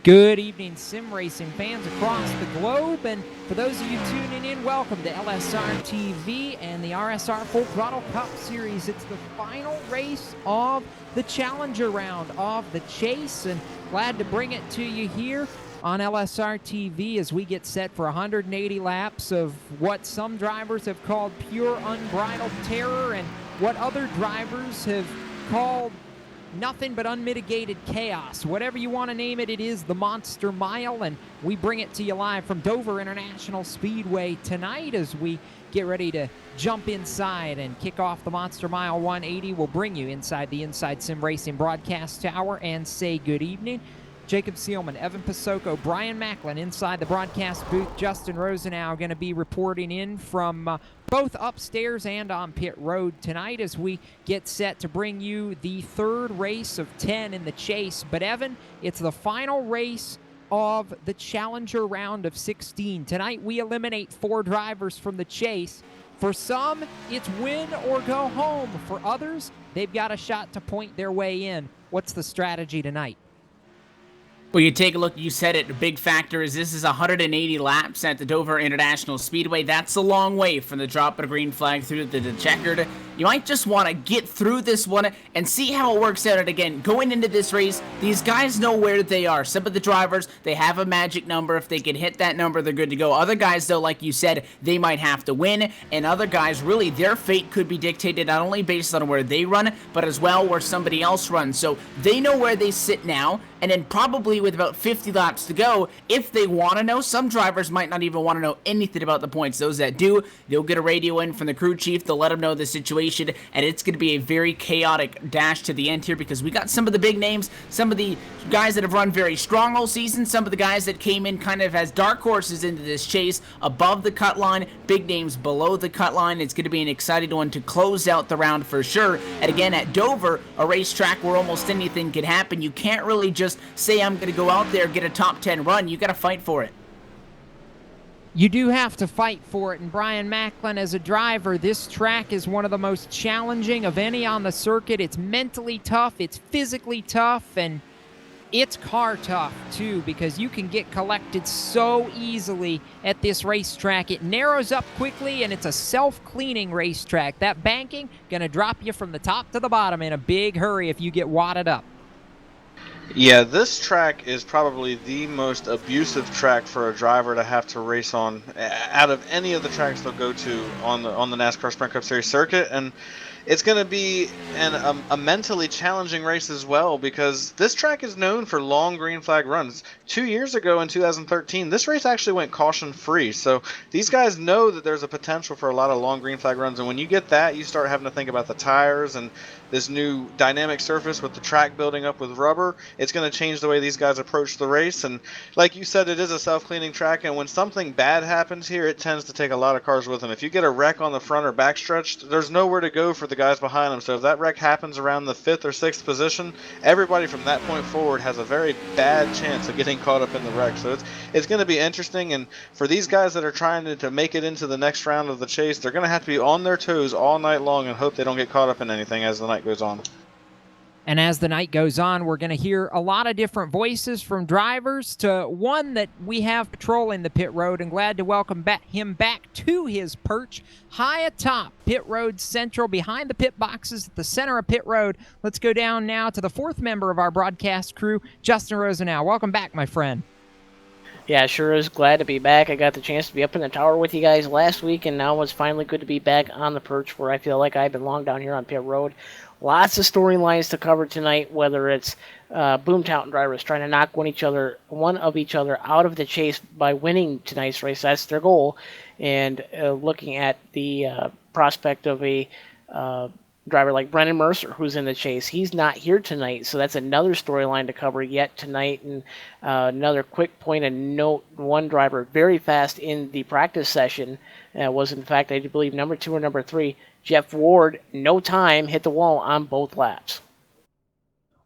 Good evening, sim racing fans across the globe, and for those of you tuning in, welcome to LSRTV and the RSR Full Throttle Cup Series. It's the final race of the Challenger round of the Chase, and glad to bring it to you here on LSRTV as we get set for 180 laps of what some drivers have called pure unbridled terror and what other drivers have called nothing but unmitigated chaos. Whatever you want to name it, it is the Monster Mile, and we bring it to you live from Dover International Speedway tonight as we get ready to jump inside and kick off the Monster Mile 180. We'll bring you inside the Inside Sim Racing broadcast tower and say good evening. Jacob Seelman, Evan Pasoko, Brian Macklin inside the broadcast booth. Justin Rosenau going to be reporting in from both upstairs and on pit road tonight as we get set to bring you the third race of 10 in the Chase. But Evan, it's the final race of the Challenger round of 16. Tonight we eliminate 4 drivers from the Chase. For some, it's win or go home. For others, they've got a shot to point their way in. What's the strategy tonight? Well, you take a look, you said it, a big factor is this is 180 laps at the Dover International Speedway. That's a long way from the drop of a green flag through to the checkered. You might just want to get through this one and see how it works out. And again, going into this race, these guys know where they are. Some of the drivers, they have a magic number. If they can hit that number, they're good to go. Other guys, though, like you said, they might have to win. And other guys, really, their fate could be dictated not only based on where they run, but as well where somebody else runs. So they know where they sit now. And then probably with about 50 laps to go, if they want to know, some drivers might not even want to know anything about the points. Those that do, they'll get a radio in from the crew chief. They'll let them know the situation, and it's going to be a very chaotic dash to the end here because we got some of the big names, some of the guys that have run very strong all season, some of the guys that came in kind of as dark horses into this chase above the cut line, big names below the cut line. It's going to be an exciting one to close out the round for sure. And again, at Dover, a racetrack where almost anything can happen, you can't really just say I'm going to go out there, get a top 10 run. You got to fight for it. You do have to fight for it, and Brian Macklin, as a driver, this track is one of the most challenging of any on the circuit. It's mentally tough, it's physically tough, and it's car tough too, because you can get collected so easily at this racetrack. It narrows up quickly, and it's a self-cleaning racetrack. That banking gonna drop you from the top to the bottom in a big hurry if you get wadded up. Yeah, this track is probably the most abusive track for a driver to have to race on out of any of the tracks they'll go to on the NASCAR Sprint Cup Series circuit, and it's going to be a mentally challenging race as well because this track is known for long green flag runs. 2 years ago in 2013, this race actually went caution-free, so these guys know that there's a potential for a lot of long green flag runs, and when you get that, you start having to think about the tires and this new dynamic surface with the track building up with rubber. It's going to change the way these guys approach the race, and like you said, it is a self-cleaning track, and when something bad happens here, it tends to take a lot of cars with them. If you get a wreck on the front or back stretch, there's nowhere to go for the guys behind them, so if that wreck happens around the 5th or 6th position, everybody from that point forward has a very bad chance of getting caught up in the wreck. So it's going to be interesting, and for these guys that are trying to make it into the next round of the chase, they're going to have to be on their toes all night long and hope they don't get caught up in anything as the night goes on. And as the night goes on, we're going to hear a lot of different voices from drivers to one that we have patrolling the pit road, and glad to welcome him back to his perch high atop pit road central behind the pit boxes at the center of pit road. Let's go down now to the 4th member of our broadcast crew, Justin Rosenau. Welcome back, my friend. Yeah, sure is glad to be back. I got the chance to be up in the tower with you guys last week, and now it's finally good to be back on the perch where I feel like I belong down here on pit road. Lots of storylines to cover tonight, whether it's Boomtown drivers trying to knock one of each other out of the chase by winning tonight's race. That's their goal. And looking at the prospect of a driver like Brendan Mercer, who's in the chase. He's not here tonight, so that's another storyline to cover yet tonight. And another quick point of note, one driver very fast in the practice session was, in fact, I believe, number 2 or number 3, Jeff Ward, no time, hit the wall on both laps.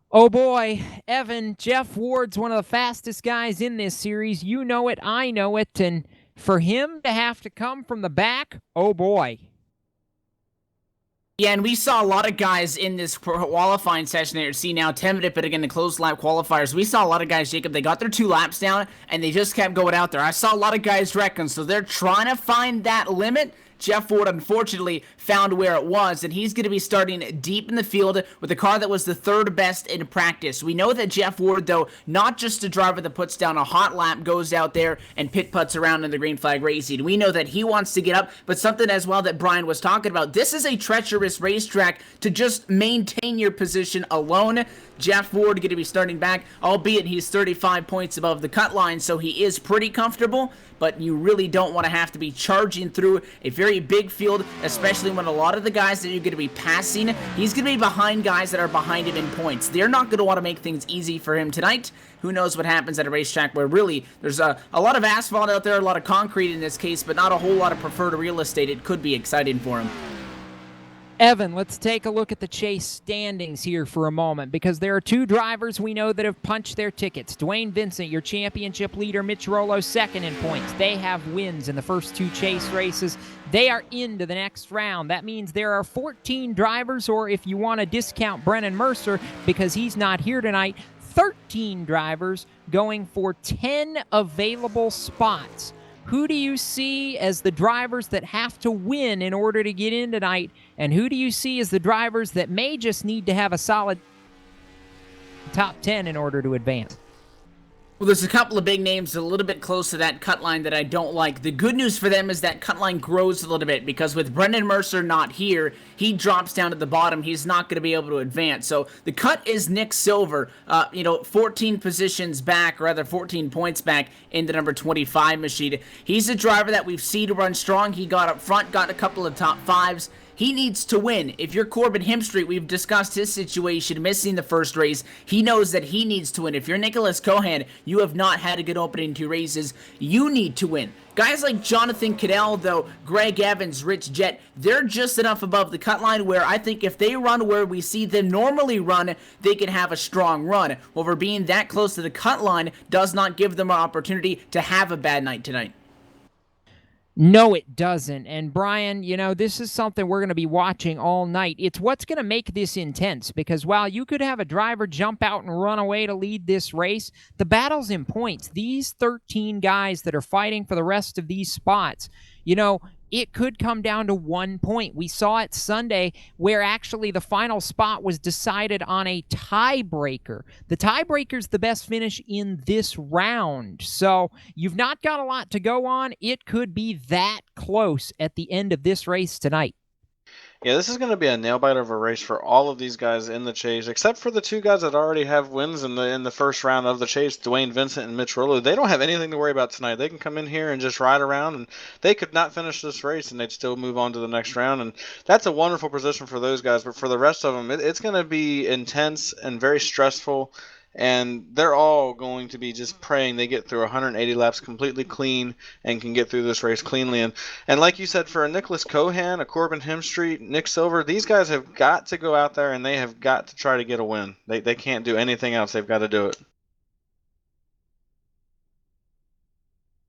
Oh boy, Evan, Jeff Ward's one of the fastest guys in this series. You know it, I know it, and for him to have to come from the back, oh boy. Yeah, and we saw a lot of guys in this qualifying session that you're seeing now, 10-minute, but again, the closed lap qualifiers. We saw a lot of guys, Jacob, they got their 2 laps down, and they just kept going out there. I saw a lot of guys wrecking, so they're trying to find that limit. Jeff Ward, unfortunately, found where it was, and he's going to be starting deep in the field with a car that was the 3rd best in practice. We know that Jeff Ward, though, not just a driver that puts down a hot lap, goes out there and pit putts around in the green flag racing. We know that he wants to get up, but something as well that Brian was talking about, this is a treacherous racetrack to just maintain your position alone. Jeff Ward going to be starting back, albeit he's 35 points above the cut line, so he is pretty comfortable, but you really don't want to have to be charging through a very big field, especially when a lot of the guys that you're going to be passing, he's going to be behind guys that are behind him in points. They're not going to want to make things easy for him tonight. Who knows what happens at a racetrack where really there's a lot of asphalt out there, a lot of concrete in this case, but not a whole lot of preferred real estate. It could be exciting for him. Evan, let's take a look at the chase standings here for a moment, because there are 2 drivers we know that have punched their tickets. Dwayne Vincent, your championship leader, Mitch Rollo, 2nd in points. They have wins in the first 2 chase races. They are into the next round. That means there are 14 drivers, or if you want to discount Brennan Mercer because he's not here tonight, 13 drivers going for 10 available spots. Who do you see as the drivers that have to win in order to get in tonight? And who do you see as the drivers that may just need to have a solid top 10 in order to advance? Well, there's a couple of big names a little bit close to that cut line that I don't like. The good news for them is that cut line grows a little bit, because with Brendan Mercer not here, he drops down to the bottom. He's not going to be able to advance. So the cut is Nick Silver, 14 positions back, or rather 14 points back in the number 25 machine. He's a driver that we've seen run strong. He got up front, got a couple of top 5s. He needs to win. If you're Corbin Hemstreet, we've discussed his situation, missing the first race. He knows that he needs to win. If you're Nicholas Cohan, you have not had a good opening 2 races. You need to win. Guys like Jonathan Cadell, though, Greg Evans, Rich Jett, they're just enough above the cut line where I think if they run where we see them normally run, they can have a strong run. However, being that close to the cut line does not give them an opportunity to have a bad night tonight. No, it doesn't. And Brian, this is something we're going to be watching all night. It's what's going to make this intense, because while you could have a driver jump out and run away to lead this race, the battle's in points. These 13 guys that are fighting for the rest of these spots, it could come down to 1 point. We saw it Sunday where actually the final spot was decided on a tiebreaker. The tiebreaker's the best finish in this round. So you've not got a lot to go on. It could be that close at the end of this race tonight. Yeah, this is going to be a nail-biter of a race for all of these guys in the chase, except for the 2 guys that already have wins in the first round of the chase, Dwayne Vincent and Mitch Rollo. They don't have anything to worry about tonight. They can come in here and just ride around, and they could not finish this race, and they'd still move on to the next round. And that's a wonderful position for those guys. But for the rest of them, it's going to be intense and very stressful. And they're all going to be just praying they get through 180 laps completely clean and can get through this race cleanly. And like you said, for a Nicholas Cohan, a Corbin Hemstreet, Nick Silver, these guys have got to go out there and they have got to try to get a win. They can't do anything else. They've got to do it.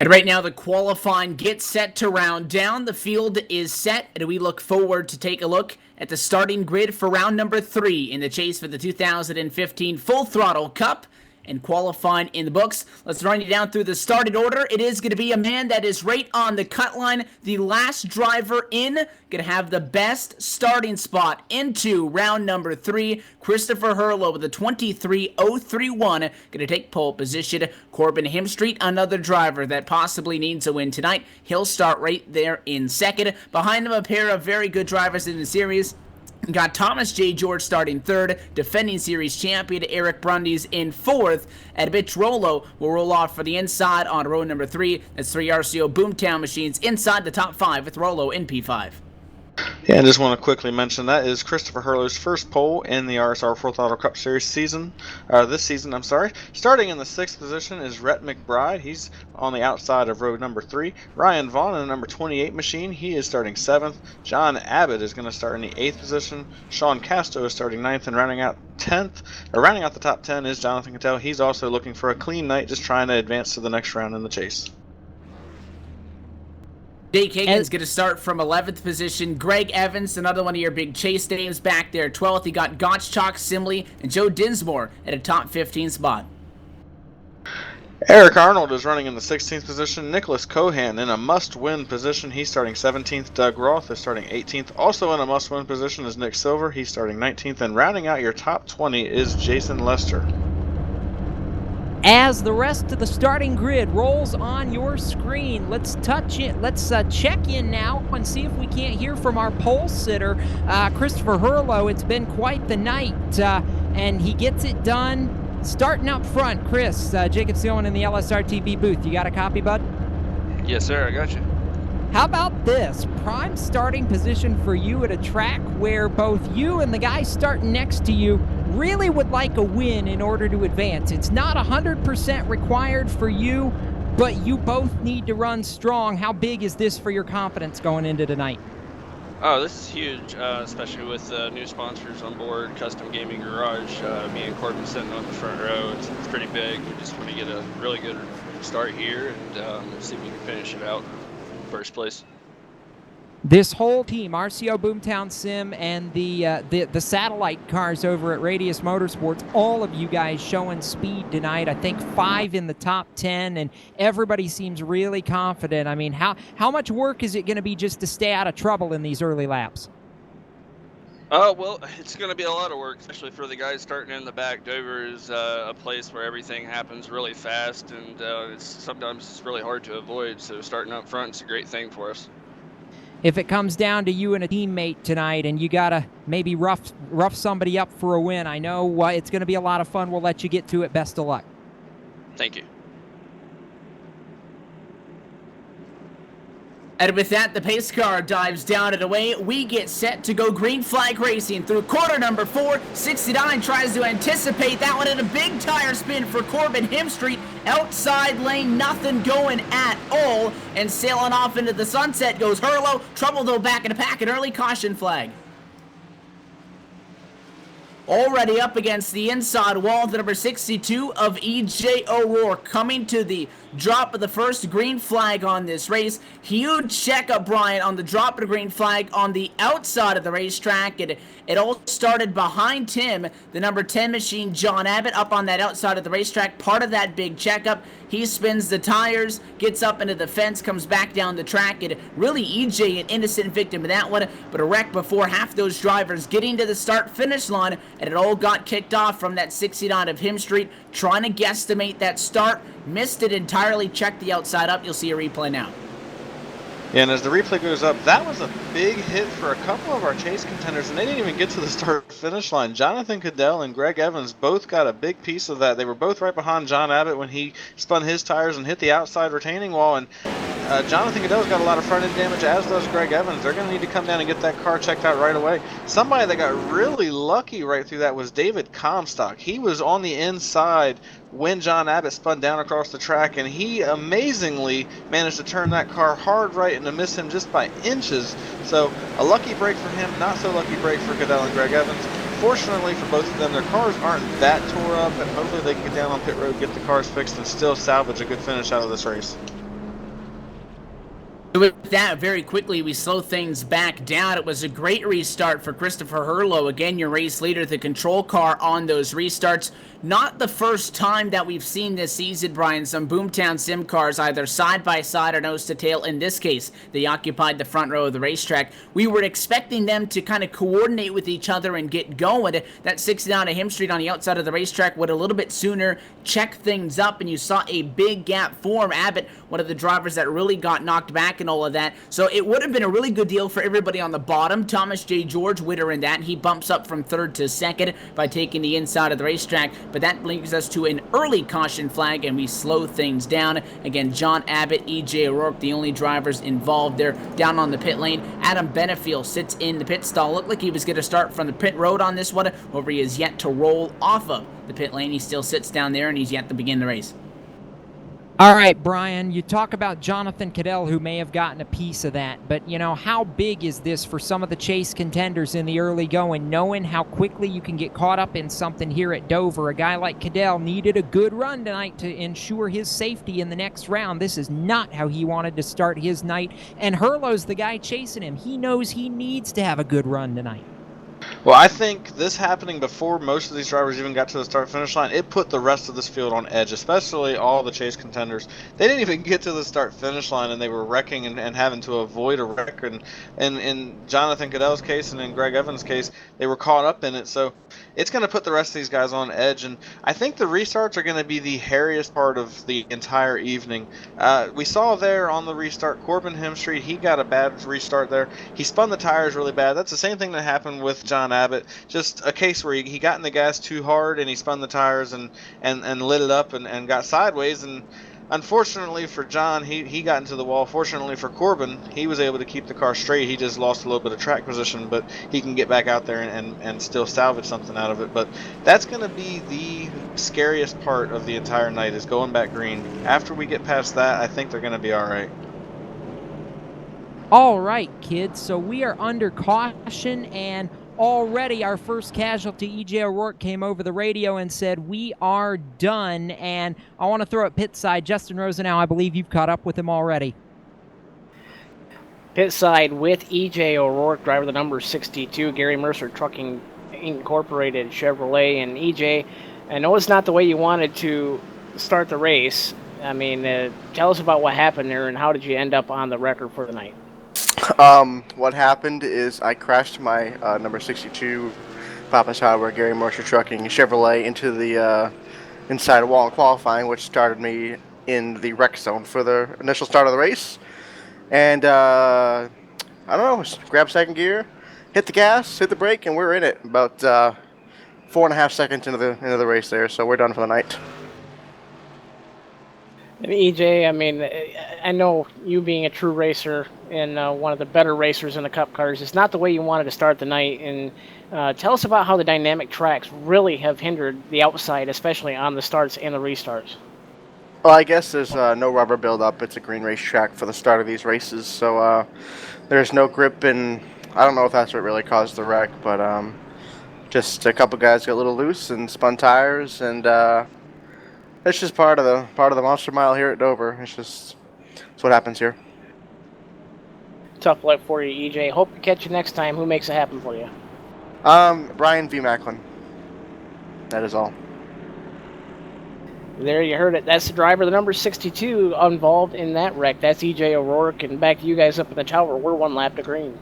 And right now, the qualifying gets set to round down. The field is set, and we look forward to take a look at the starting grid for round number 3 in the chase for the 2015 Full Throttle Cup. And qualifying in the books. Let's run you down through the starting order. It is going to be a man that is right on the cut line. The last driver in, going to have the best starting spot into round number 3. Christopher Hurlow with a 23.031. Going to take pole position. Corbin Hemstreet, another driver that possibly needs a win tonight. He'll start right there in second. Behind him, a pair of very good drivers in the series. Got Thomas J. George starting 3rd, defending series champion Eric Brundys in 4th, and Mitch Rollo will roll off for the inside on row number 3. That's 3 RCO Boomtown machines inside the top 5 with Rollo in P5. Yeah, I just want to quickly mention that is Christopher Hurlow's first pole in the RSR Full Throttle Cup Series this season. Starting in the 6th position is Rhett McBride. He's on the outside of row number 3. Ryan Vaughn in the number 28 machine. He is starting 7th. John Abbott is going to start in the 8th position. Sean Casto is starting 9th and rounding out 10th. Rounding out the top 10 is Jonathan Cattell. He's also looking for a clean night, just trying to advance to the next round in the chase. Jake Higgins going to start from 11th position. Greg Evans, another one of your big chase names, back there 12th. You got Gottschalk, Simley, and Joe Dinsmore at a top 15 spot. Eric Arnold is running in the 16th position. Nicholas Cohan in a must-win position. He's starting 17th. Doug Roth is starting 18th. Also in a must-win position is Nick Silver. He's starting 19th. And rounding out your top 20 is Jason Lester. As the rest of the starting grid rolls on your screen, let's check in now and see if we can't hear from our pole sitter, Christopher Hurlow. It's been quite the night, and he gets it done. Starting up front, Chris, Jacob Seelman in the LSRTV booth. You got a copy, bud? Yes, sir. I got you. How about this? Prime starting position for you at a track where both you and the guy starting next to you really would like a win in order to advance. It's not 100% required for you, but you both need to run strong. How big is this for your confidence going into tonight? Oh, this is huge, especially with new sponsors on board, Custom Gaming Garage. Me and Corbin sitting on the front row. It's pretty big. We just want to get a really good start here and see if we can finish it out first place. This whole team, RCO Boomtown Sim and the satellite cars over at Radius Motorsports, all of you guys showing speed tonight. I think 5 in the top 10, and everybody seems really confident. I mean, how much work is it going to be just to stay out of trouble in these early laps? Well, it's going to be a lot of work, especially for the guys starting in the back. Dover is a place where everything happens really fast, and sometimes it's really hard to avoid. So starting up front is a great thing for us. If it comes down to you and a teammate tonight and you got to maybe rough somebody up for a win, I know it's going to be a lot of fun. We'll let you get to it. Best of luck. Thank you. And with that, the pace car dives down and away. We get set to go green flag racing through quarter number 4. 69 tries to anticipate that one, and a big tire spin for Corbin Hemstreet. Outside lane, nothing going at all. And sailing off into the sunset goes Hurlow. Trouble though back in the pack, an early caution flag. Already up against the inside wall, the number 62 of E.J. O'Rourke coming to the drop of the first green flag on this race. Huge checkup, Brian, on the drop of the green flag on the outside of the racetrack. It all started behind him, the number 10 machine, John Abbott, up on that outside of the racetrack, part of that big checkup. He spins the tires, gets up into the fence, comes back down the track, and really EJ, an innocent victim of that one, but a wreck before half those drivers getting to the start-finish line, and it all got kicked off from that 69 of Hemstreet, trying to guesstimate that start, missed it entirely, checked the outside up. You'll see a replay now. Yeah, and as the replay goes up, that was a big hit for a couple of our chase contenders, and they didn't even get to the start-finish line. Jonathan Cadell and Greg Evans both got a big piece of that. They were both right behind John Abbott when he spun his tires and hit the outside retaining wall, and Jonathan Cadell's got a lot of front-end damage, as does Greg Evans. They're going to need to come down and get that car checked out right away. Somebody that got really lucky right through that was David Comstock. He was on the inside when John Abbott spun down across the track, and he amazingly managed to turn that car hard right and to miss him just by inches. So a lucky break for him, not so lucky break for Cadell and Greg Evans. Fortunately for both of them, their cars aren't that tore up, and hopefully they can get down on pit road, get the cars fixed, and still salvage a good finish out of this race. With that, very quickly, we slow things back down. It was a great restart for Christopher Hurlow. Again, your race leader, the control car on those restarts. Not the first time that we've seen this season, Brian, some Boomtown Sim cars either side by side or nose to tail. In this case, they occupied the front row of the racetrack. We were expecting them to kind of coordinate with each other and get going. That 69 of Hemstreet on the outside of the racetrack would a little bit sooner check things up, and you saw a big gap form. Abbott, one of the drivers that really got knocked back and all of that. So it would have been a really good deal for everybody on the bottom. Thomas J. George, winner in that. He bumps up from third to second by taking the inside of the racetrack. But that brings us to an early caution flag, and we slow things down. Again, John Abbott, E.J. O'Rourke, the only drivers involved there down on the pit lane. Adam Benefiel sits in the pit stall. Looked like he was going to start from the pit road on this one. However, he is yet to roll off of the pit lane. He still sits down there, and he's yet to begin the race. All right, Brian, you talk about Jonathan Cadell, who may have gotten a piece of that, but, how big is this for some of the chase contenders in the early going, knowing how quickly you can get caught up in something here at Dover? A guy like Cadell needed a good run tonight to ensure his safety in the next round. This is not how he wanted to start his night, and Herlo's the guy chasing him. He knows he needs to have a good run tonight. Well, I think this happening before most of these drivers even got to the start-finish line, it put the rest of this field on edge, especially all the chase contenders. They didn't even get to the start-finish line, and they were wrecking and having to avoid a wreck. And in Jonathan Cadell's case and in Greg Evans' case, they were caught up in it. So it's going to put the rest of these guys on edge. And I think the restarts are going to be the hairiest part of the entire evening. We saw there on the restart, Corbin Hemstreet, he got a bad restart there. He spun the tires really bad. That's the same thing that happened with John Abbott, just a case where he got in the gas too hard and he spun the tires and lit it up and got sideways. And unfortunately for John, he got into the wall. Fortunately for Corbin, he was able to keep the car straight. He just lost a little bit of track position, but he can get back out there and still salvage something out of it. But that's going to be the scariest part of the entire night, is going back green. After we get past that, I think they're going to be all right. All right, kids, so we are under caution, and already our first casualty, E.J. O'Rourke, came over the radio and said, we are done. And I want to throw it pit side. Justin Rosenau, I believe you've caught up with him already. Pit side with E.J. O'Rourke, driver the number 62, Garry Mercer Trucking Incorporated Chevrolet. And E.J., I know it's not the way you wanted to start the race. I mean, tell us about what happened there and how did you end up on the record for the night? What happened is I crashed my number 62 Papa's Hardware Garry Mercer Trucking Chevrolet into the inside wall in qualifying, which started me in the wreck zone for the initial start of the race. And I don't know, grab second gear, hit the gas, hit the brake, and we're in it. About 4.5 seconds into the race there, so we're done for the night. And EJ, I mean, I know you being a true racer and one of the better racers in the Cup cars, it's not the way you wanted to start the night. And tell us about how the dynamic tracks really have hindered the outside, especially on the starts and the restarts. Well, I guess there's no rubber buildup. It's a green race track for the start of these races, so there's no grip, and I don't know if that's what really caused the wreck, but just a couple guys got a little loose and spun tires, and it's just part of the Monster Mile here at Dover. It's what happens here. Tough luck for you, EJ. Hope to catch you next time. Who makes it happen for you? Brian V. Macklin. That is all. There you heard it. That's the driver, the number 62, involved in that wreck. That's EJ O'Rourke. And back to you guys up in the tower. We're one lap to green.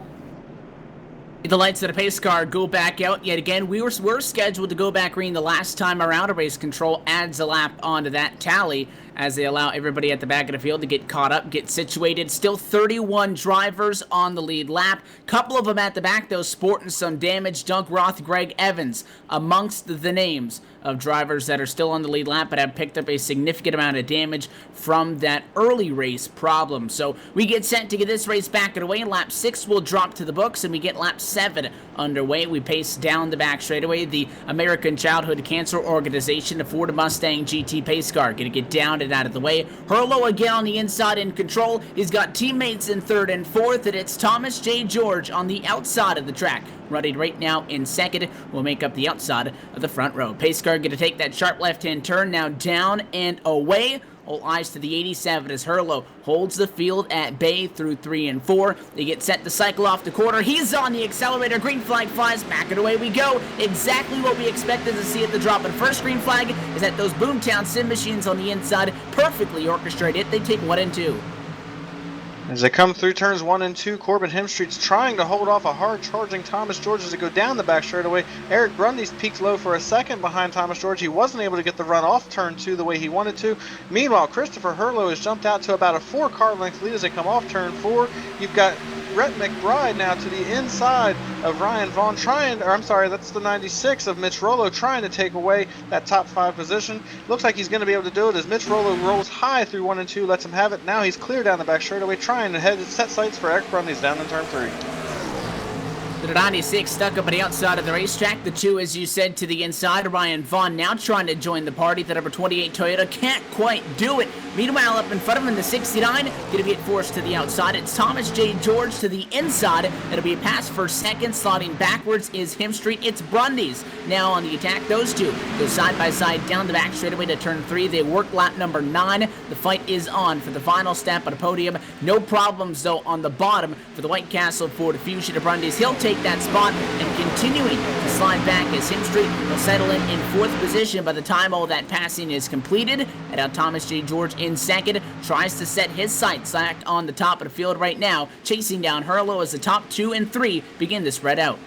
The lights of the pace car go back out yet again. We're scheduled to go back green the last time around. Race control adds a lap onto that tally as they allow everybody at the back of the field to get caught up, get situated. Still 31 drivers on the lead lap. Couple of them at the back, though, sporting some damage. Dunk Roth, Greg Evans amongst the names of drivers that are still on the lead lap but have picked up a significant amount of damage from that early race problem. So we get set to get this race back underway. Lap 6 will drop to the books, and we get lap 7 underway. We pace down the back straightaway. The American Childhood Cancer Organization, the Ford Mustang GT pace car, going to get down and out of the way. Herlo again on the inside in control. He's got teammates in third and fourth, and it's Thomas J. George on the outside of the track, running right now in second. Will make up the outside of the front row. Pace car going to take that sharp left-hand turn, now down and away. All eyes to the 87 as Herlo holds the field at bay through 3 and 4. They get set to cycle off the corner. He's on the accelerator. Green flag flies back and away we go. Exactly what we expected to see at the drop. And first green flag is that those Boomtown sim machines on the inside perfectly orchestrated. They take 1 and 2. As they come through turns 1 and 2, Corbin Hemstreet's trying to hold off a hard-charging Thomas George as they go down the back straightaway. Eric Grundy's peaked low for a second behind Thomas George. He wasn't able to get the run off turn 2 the way he wanted to. Meanwhile, Christopher Herlo has jumped out to about a 4-car length lead as they come off turn 4. You've got Brett McBride now to the inside of Ryan Vaughn that's the 96 of Mitch Rollo trying to take away that top 5 position. Looks like he's going to be able to do it as Mitch Rollo rolls high through 1 and 2, lets him have it. Now he's clear down the back straightaway, trying to set sights for Eric Grundy's down in turn 3. The 96 stuck up on the outside of the racetrack. The 2, as you said, to the inside. Ryan Vaughn now trying to join the party. The number 28 Toyota can't quite do it. Meanwhile, up in front of him, the 69 going to be forced to the outside. It's Thomas J. George to the inside. It'll be a pass for second. Sliding backwards is Him Street. It's Brundy's now on the attack. Those two go side by side down the back straightaway to turn 3. They work lap number 9. The fight is on for the final step on the podium. No problems, though, on the bottom for the White Castle Ford Fusion to Brundy's. He'll take that spot and continuing to slide back as Him Street will settle in 4th position by the time all that passing is completed. And now Thomas J. George in 2nd tries to set his sights back on the top of the field right now, chasing down Hurlow as the top 2 and 3 begin to spread out.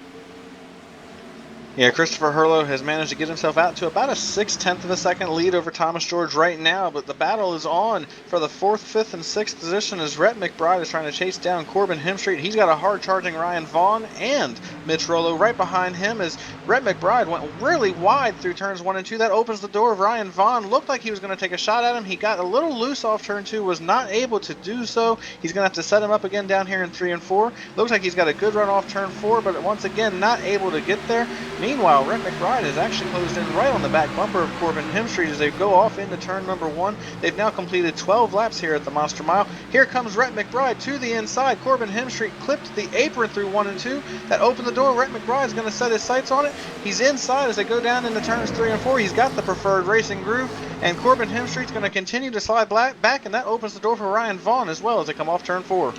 Yeah, Christopher Hurlow has managed to get himself out to about a 6/10 of a second lead over Thomas George right now, but the battle is on for the 4th, 5th, and 6th position as Rhett McBride is trying to chase down Corbin Hemstreet. He's got a hard-charging Ryan Vaughn and Mitch Rollo right behind him as Rhett McBride went really wide through turns 1 and 2. That opens the door of Ryan Vaughn. Looked like he was going to take a shot at him. He got a little loose off turn 2, was not able to do so. He's going to have to set him up again down here in 3 and 4. Looks like he's got a good run off turn 4, but once again, not able to get there. Meanwhile, Rhett McBride has actually closed in right on the back bumper of Corbin Hemstreet as they go off into turn number 1. They've now completed 12 laps here at the Monster Mile. Here comes Rhett McBride to the inside. Corbin Hemstreet clipped the apron through 1 and 2. That opened the door. Rhett McBride is going to set his sights on it. He's inside as they go down into turns 3 and 4. He's got the preferred racing groove, and Corbin Hemstreet's going to continue to slide back, and that opens the door for Ryan Vaughn as well as they come off turn 4.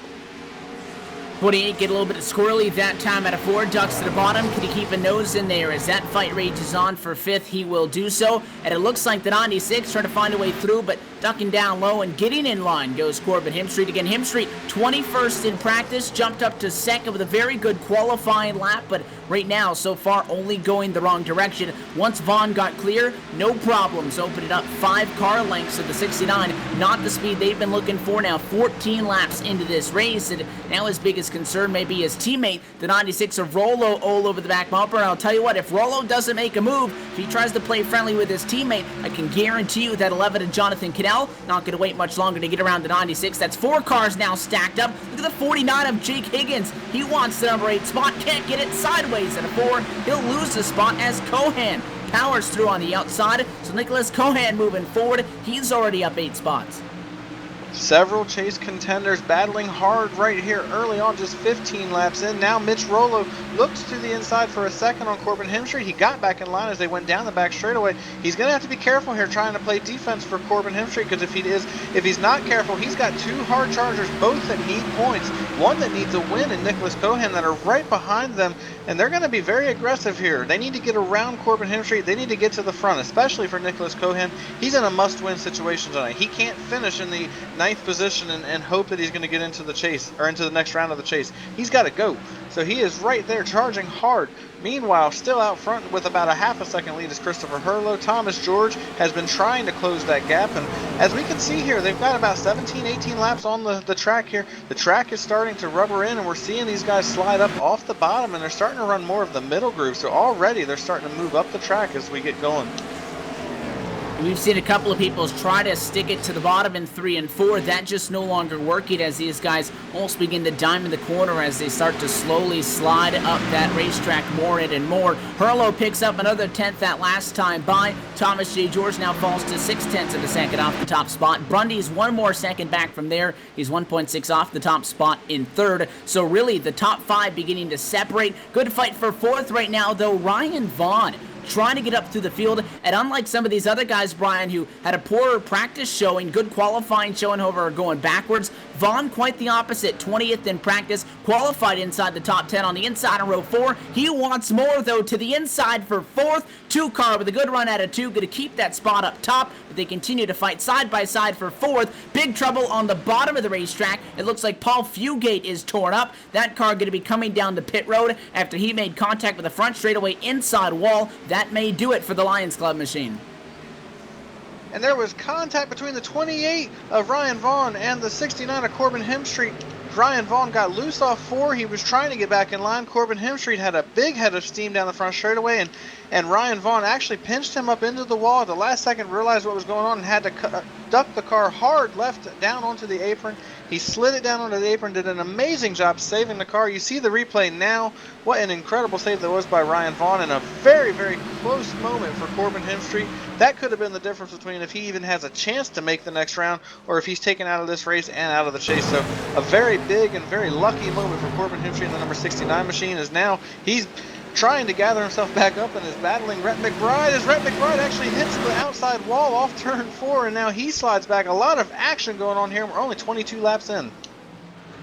28 get a little bit squirrely that time out of 4. Ducks to the bottom. Can he keep a nose in there? As that fight rages on for 5th, he will do so. And it looks like the 96 trying to find a way through, but ducking down low and getting in line goes Corbin Hemstreet again. Hemstreet, 21st in practice, jumped up to 2nd with a very good qualifying lap, but right now, so far, only going the wrong direction. Once Vaughn got clear, no problems. Opened it up 5 car lengths of the 69. Not the speed they've been looking for now. 14 laps into this race, and now his biggest concern may be his teammate, the 96 of Rollo, all over the back bumper. And I'll tell you what, if Rollo doesn't make a move, if he tries to play friendly with his teammate, I can guarantee you that 11 of Jonathan Cadell not going to wait much longer to get around the 96. That's 4 cars now stacked up. Look at the 49 of Jake Higgins. He wants the number 8 spot, can't get it sideways at a 4. He'll lose the spot as Cohan powers through on the outside. So Nicholas Cohan moving forward. He's already up 8 spots. Several chase contenders battling hard right here early on, just 15 laps in. Now Mitch Rollo looks to the inside for a second on Corbin Hemstreet. He got back in line as they went down the back straightaway. He's going to have to be careful here trying to play defense for Corbin Hemstreet, because if he's not careful, he's got 2 hard chargers, both that need points, one that needs a win in Nicholas Cohan, that are right behind them, and they're going to be very aggressive here. They need to get around Corbin Hemstreet. They need to get to the front, especially for Nicholas Cohan. He's in a must-win situation tonight. He can't finish in the 9th position and hope that he's going to get into the chase or into the next round of the chase. He's got to go. So he is right there charging hard. Meanwhile, still out front with about a half a second lead is Christopher Hurlow. Thomas George has been trying to close that gap, and as we can see here, they've got about 17, 18 laps on the track here. The track is starting to rubber in, and we're seeing these guys slide up off the bottom, and they're starting to run more of the middle groove. So already they're starting to move up the track as we get going. We've seen a couple of people try to stick it to the bottom in 3 and 4. That just no longer working as these guys almost begin to dime in the corner as they start to slowly slide up that racetrack more and more. Hurlow picks up another 10th that last time by. Thomas J. George now falls to 6/10 of a second off the top spot. Brundy's 1 more second back from there. He's 1.6 off the top spot in 3rd. So really the top 5 beginning to separate. Good fight for 4th right now, though. Ryan Vaughn trying to get up through the field, and unlike some of these other guys, Brian, who had a poor practice showing, good qualifying showing, however, going backwards, Vaughn quite the opposite. 20th in practice, qualified inside the top 10 on the inside of row 4. He wants more, though, to the inside for 4th. 2 car with a good run out of 2, going to keep that spot up top, but they continue to fight side by side for 4th. Big trouble on the bottom of the racetrack. It looks like Paul Fugate is torn up. That car going to be coming down the pit road after he made contact with the front straightaway inside wall. That may do it for the Lions Club machine. And there was contact between the 28 of Ryan Vaughn and the 69 of Corbin Hemstreet. Ryan Vaughn got loose off 4. He was trying to get back in line. Corbin Hemstreet had a big head of steam down the front straightaway, and Ryan Vaughn actually pinched him up into the wall at the last second, realized what was going on, and had to stuck the car hard left down onto the apron. He slid it down onto the apron, did an amazing job saving the car. You see the replay now. What an incredible save that was by Ryan Vaughn, and a very, very close moment for Corbin Hemstreet. That could have been the difference between if he even has a chance to make the next round or if he's taken out of this race and out of the chase. So a very big and very lucky moment for Corbin Hemstreet in the number 69 machine, as now he's trying to gather himself back up and is battling Rhett McBride, as Rhett McBride actually hits the outside wall off turn 4, and now he slides back. A lot of action going on here. We're only 22 laps in.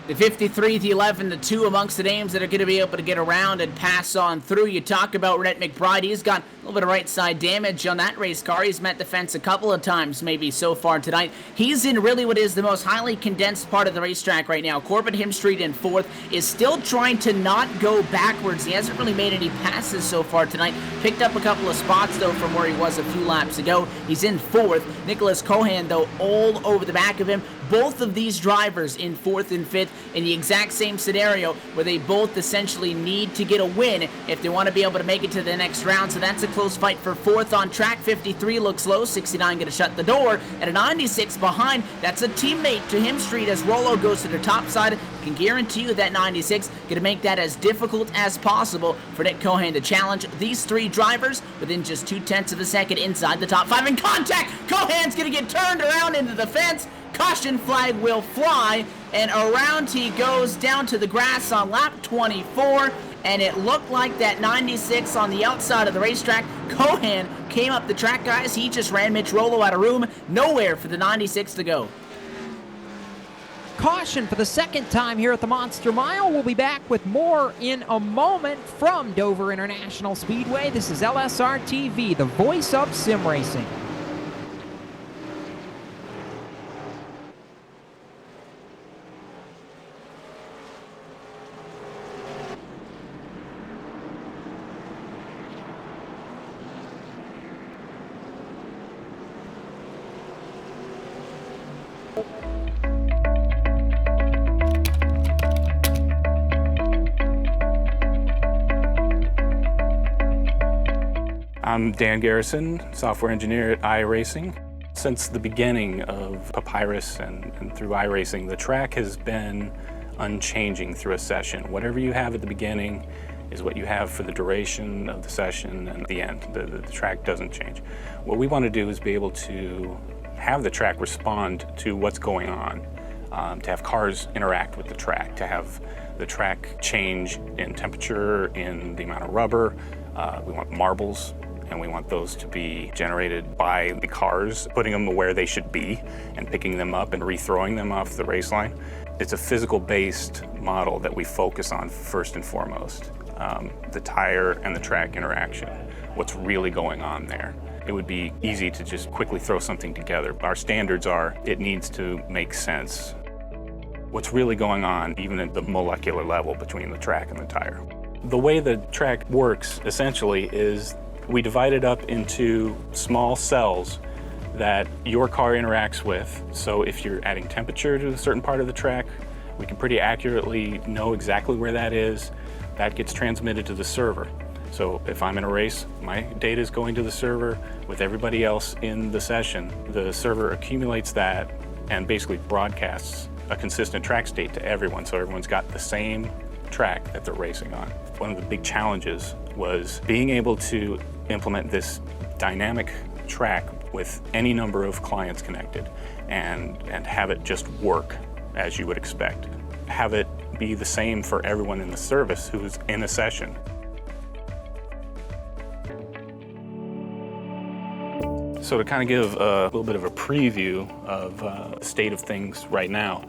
The 53, the 11, the 2 amongst the names that are going to be able to get around and pass on through. You talk about Rhett McBride. He's got a little bit of right side damage on that race car. He's met the fence a couple of times maybe so far tonight. He's in really what is the most highly condensed part of the racetrack right now. Corbin Hemstreet in 4th is still trying to not go backwards. He hasn't really made any passes so far tonight. Picked up a couple of spots though from where he was a few laps ago. He's in 4th. Nicholas Cohan though all over the back of him. Both of these drivers in 4th and 5th in the exact same scenario where they both essentially need to get a win if they want to be able to make it to the next round. So that's a close fight for 4th on track. 53 looks low. 69 going to shut the door. And a 96 behind. That's a teammate to Hemstreet as Rollo goes to the top side. I can guarantee you that 96 going to make that as difficult as possible for Nick Cohan to challenge these 3 drivers within just 0.2 of a second inside the top 5. In contact, Cohan's going to get turned around into the fence. Caution flag will fly, and around he goes down to the grass on lap 24, and it looked like that 96 on the outside of the racetrack. Cohan came up the track, guys. He just ran Mitch Rollo out of room. Nowhere for the 96 to go. Caution for the second time here at the Monster Mile. We'll be back with more in a moment from Dover International Speedway. This is LSRTV, the voice of sim racing. I'm Dan Garrison, software engineer at iRacing. Since the beginning of Papyrus and through iRacing, the track has been unchanging through a session. Whatever you have at the beginning is what you have for the duration of the session and the end. The track doesn't change. What we want to do is be able to have the track respond to what's going on, to have cars interact with the track, to have the track change in temperature, in the amount of rubber. We want marbles, and we want those to be generated by the cars, putting them where they should be and picking them up and rethrowing them off the race line. It's a physical-based model that we focus on first and foremost. The tire and the track interaction, what's really going on there. It would be easy to just quickly throw something together. Our standards are, it needs to make sense. What's really going on, even at the molecular level between the track and the tire. The way the track works, essentially, is we divide it up into small cells that your car interacts with. So if you're adding temperature to a certain part of the track, we can pretty accurately know exactly where that is. That gets transmitted to the server. So if I'm in a race, my data is going to the server with everybody else in the session. The server accumulates that and basically broadcasts a consistent track state to everyone, so everyone's got the same track that they're racing on. One of the big challenges was being able to implement this dynamic track with any number of clients connected and have it just work as you would expect. Have it be the same for everyone in the service who's in a session. So to kind of give a little bit of a preview of the state of things right now,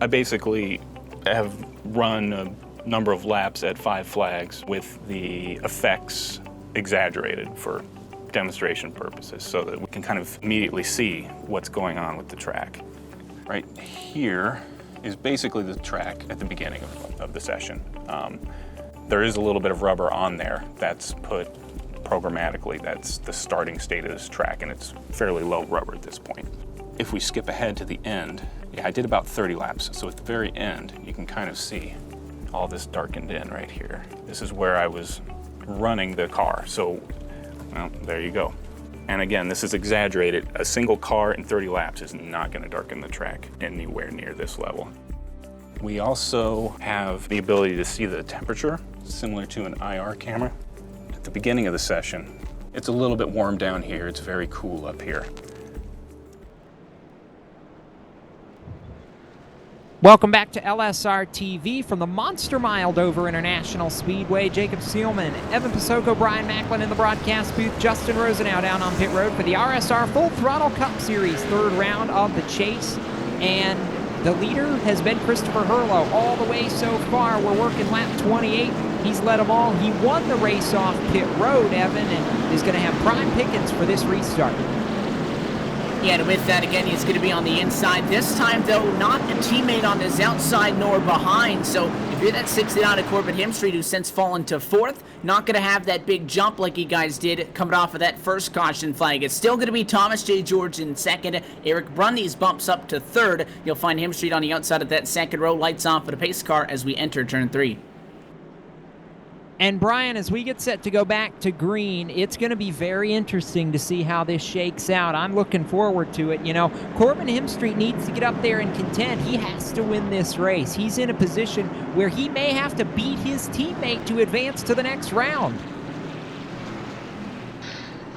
I basically have run a number of laps at 5 flags with the effects exaggerated for demonstration purposes so that we can kind of immediately see what's going on with the track. Right here is basically the track at the beginning of the session. There is a little bit of rubber on there that's put programmatically. That's the starting state of this track, and it's fairly low rubber at this point. If we skip ahead to the end, I did about 30 laps, so at the very end, you can kind of see all this darkened in right here. This is where I was running the car, so well, there you go. And again, this is exaggerated. A single car in 30 laps is not going to darken the track anywhere near this level. We also have the ability to see the temperature, similar to an IR camera. At the beginning of the session, it's a little bit warm down here. It's very cool up here. Welcome back to LSRTV from the Monster Mile Dover International Speedway. Jacob Seelman, Evan Pasoko, Brian Macklin in the broadcast booth, Justin Rosenau down on pit road for the RSR Full Throttle Cup Series, third round of the chase. And the leader has been Christopher Herlo all the way so far. We're working lap 28. He's led them all. He won the race off pit road, Evan, and is going to have prime pickings for this restart. Yeah, and with that, again, he's going to be on the inside. This time, though, not a teammate on his outside nor behind. So if you're that 69 of Corbin Hemstreet, who's since fallen to fourth, not going to have that big jump like you guys did coming off of that first caution flag. It's still going to be Thomas J. George in second. Eric Brundy's bumps up to third. You'll find Hemstreet on the outside of that second row. Lights on for the pace car as we enter turn 3. And Brian, as we get set to go back to green, it's going to be very interesting to see how this shakes out. I'm looking forward to it. You know, Corbin Hemstreet needs to get up there and contend. He has to win this race. He's in a position where he may have to beat his teammate to advance to the next round.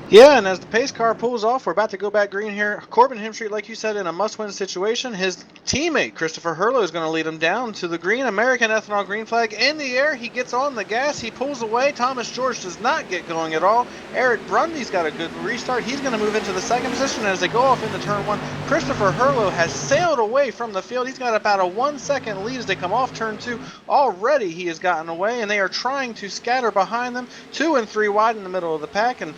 Yeah, and as the pace car pulls off, we're about to go back green here. Corbin Hemstreet, like you said, in a must-win situation. His teammate, Christopher Herlo, is going to lead him down to the green. American ethanol green flag in the air. He gets on the gas. He pulls away. Thomas George does not get going at all. Eric Brundy's got a good restart. He's going to move into the second position. And as they go off into turn 1, Christopher Herlo has sailed away from the field. He's got about a 1-second lead as they come off turn 2. Already he has gotten away, and they are trying to scatter behind them. 2 and 3 wide in the middle of the pack, and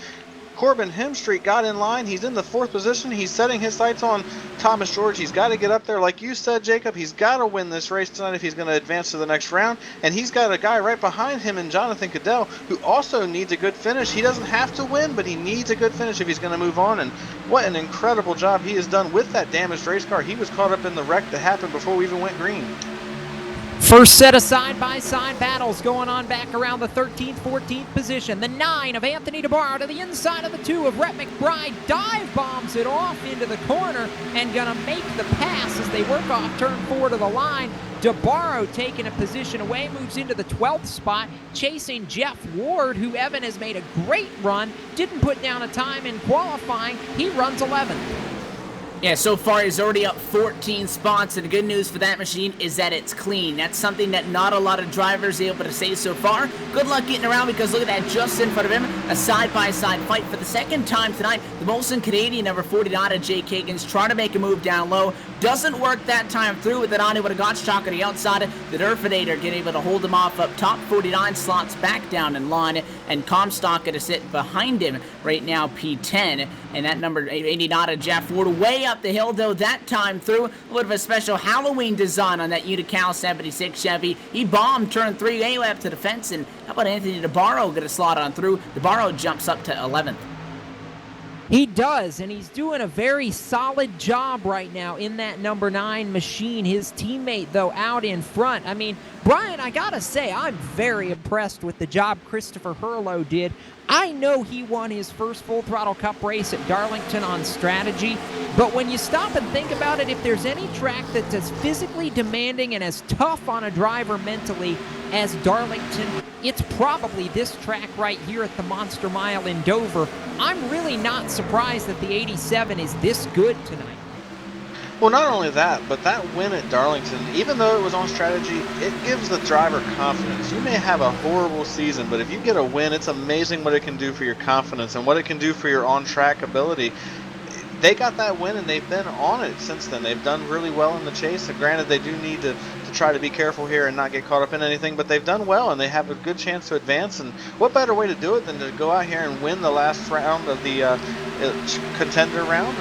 Corbin Hemstreet got in line. He's in the 4th position. He's setting his sights on Thomas George. He's got to get up there. Like you said, Jacob, he's got to win this race tonight if he's going to advance to the next round. And he's got a guy right behind him in Jonathan Cadell who also needs a good finish. He doesn't have to win, but he needs a good finish if he's going to move on. And what an incredible job he has done with that damaged race car. He was caught up in the wreck that happened before we even went green. First set of side-by-side battles going on back around the 13th, 14th position. The 9 of Anthony DeBarro to the inside of the 2 of Rhett McBride. Dive bombs it off into the corner and going to make the pass as they work off turn 4 to the line. DeBarro taking a position away, moves into the 12th spot, chasing Jeff Ward, who Evan has made a great run. Didn't put down a time in qualifying. He runs 11th. Yeah, so far he's already up 14 spots, and the good news for that machine is that it's clean. That's something that not a lot of drivers are able to say so far. Good luck getting around, because look at that, just in front of him, a side-by-side fight for the second time tonight. The Molson Canadian number 49 of Jake Higgins trying to make a move down low. Doesn't work that time through with it on. He would have got Shock on the outside. The Durfinator getting able to hold him off up top. 49 slots back down in line, and Comstock going to sit behind him right now, P10. And that number 89 of Jeff Ward way up the hill, though, that time through. A little bit of a special Halloween design on that Unical 76 Chevy. He bombed turn 3 way up to the fence, and how about Anthony DeBarro get a slot on through? DeBarro jumps up to 11th. He does, and he's doing a very solid job right now in that number 9 machine. His teammate, though, out in front. I mean, Brian, I gotta say, I'm very impressed with the job Christopher Herlo did. I know he won his first Full Throttle Cup race at Darlington on strategy, but when you stop and think about it, if there's any track that's as physically demanding and as tough on a driver mentally as Darlington, it's probably this track right here at the Monster Mile in Dover. I'm really not surprised that the 87 is this good tonight. Well, not only that, but that win at Darlington, even though it was on strategy, it gives the driver confidence. You may have a horrible season, but if you get a win, it's amazing what it can do for your confidence and what it can do for your on-track ability. They got that win, and they've been on it since then. They've done really well in the chase. And granted, they do need to try to be careful here and not get caught up in anything, but they've done well, and they have a good chance to advance. And what better way to do it than to go out here and win the last round of the contender round,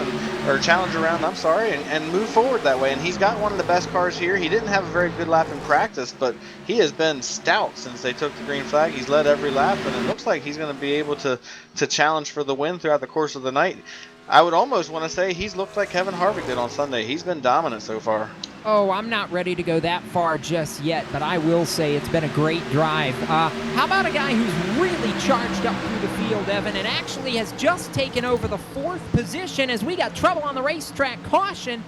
or challenger round, I'm sorry, and move forward that way. And he's got one of the best cars here. He didn't have a very good lap in practice, but he has been stout since they took the green flag. He's led every lap, and it looks like he's going to be able to challenge for the win throughout the course of the night. I would almost want to say he's looked like Kevin Harvick did on Sunday. He's been dominant so far. Oh, I'm not ready to go that far just yet, but I will say it's been a great drive. How about a guy who's really charged up through the field, Evan, and actually has just taken over the 4th position as we got trouble on the racetrack. Caution.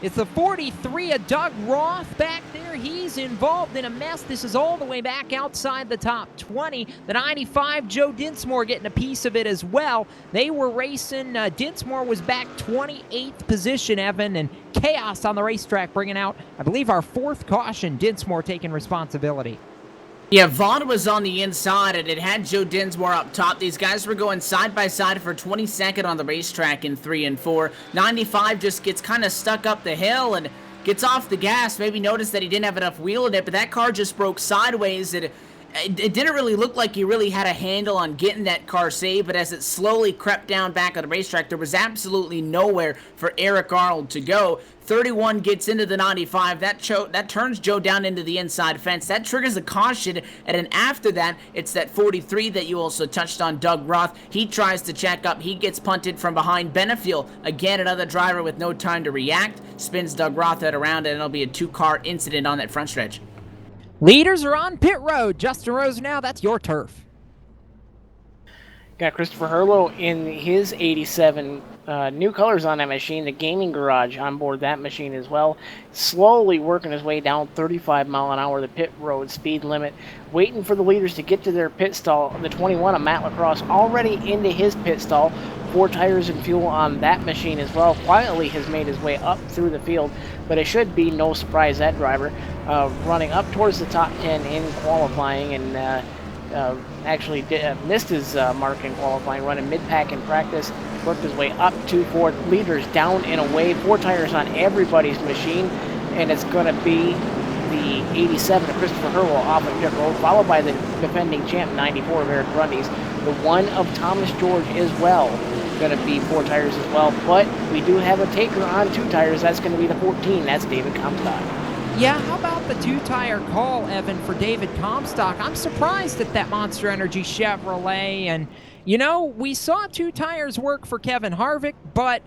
It's the 43 of Doug Roth back there. He's involved in a mess. This is all the way back outside the top 20. The 95, Joe Dinsmore, getting a piece of it as well. They were racing. Dinsmore was back 28th position, Evan, and chaos on the racetrack, bringing out, I believe, our 4th caution. Dinsmore taking responsibility. Yeah, Vaughn was on the inside, and it had Joe Dinsmore up top. These guys were going side by side for 22nd on the racetrack in 3 and 4. 95 just gets kind of stuck up the hill and gets off the gas. Maybe noticed that he didn't have enough wheel in it, but that car just broke sideways. It didn't really look like he really had a handle on getting that car saved, but as it slowly crept down back on the racetrack, there was absolutely nowhere for Eric Arnold to go. 31 gets into the 95. That turns Joe down into the inside fence. That triggers a caution, and then after that, it's that 43 that you also touched on, Doug Roth. He tries to check up. He gets punted from behind. Benefiel, again, another driver with no time to react, spins Doug Roth out around, and it'll be a 2-car incident on that front stretch. Leaders are on pit road. Justin Rose, now that's your turf. Got Christopher Herlow in his 87. New colors on that machine. The gaming garage on board that machine as well. Slowly working his way down 35 mile an hour, the pit road speed limit. Waiting for the leaders to get to their pit stall. The 21 of Matt Lacrosse already into his pit stall. 4 tires and fuel on that machine as well. Quietly has made his way up through the field, but it should be no surprise that driver running up towards the top 10 in qualifying, and actually missed his mark in qualifying, running mid-pack in practice, worked his way up to 4 leaders down and away, 4 tires on everybody's machine, and it's going to be the 87 of Christopher Herlow off of pit road, followed by the defending champ 94 of Eric Grundy's, the 1 of Thomas George as well, going to be 4 tires as well, but we do have a taker on 2 tires. That's going to be the 14. That's David Comstock. Yeah, how about the 2-tire call, Evan, for David Comstock? I'm surprised at that Monster Energy Chevrolet, and, you know, we saw 2 tires work for Kevin Harvick, but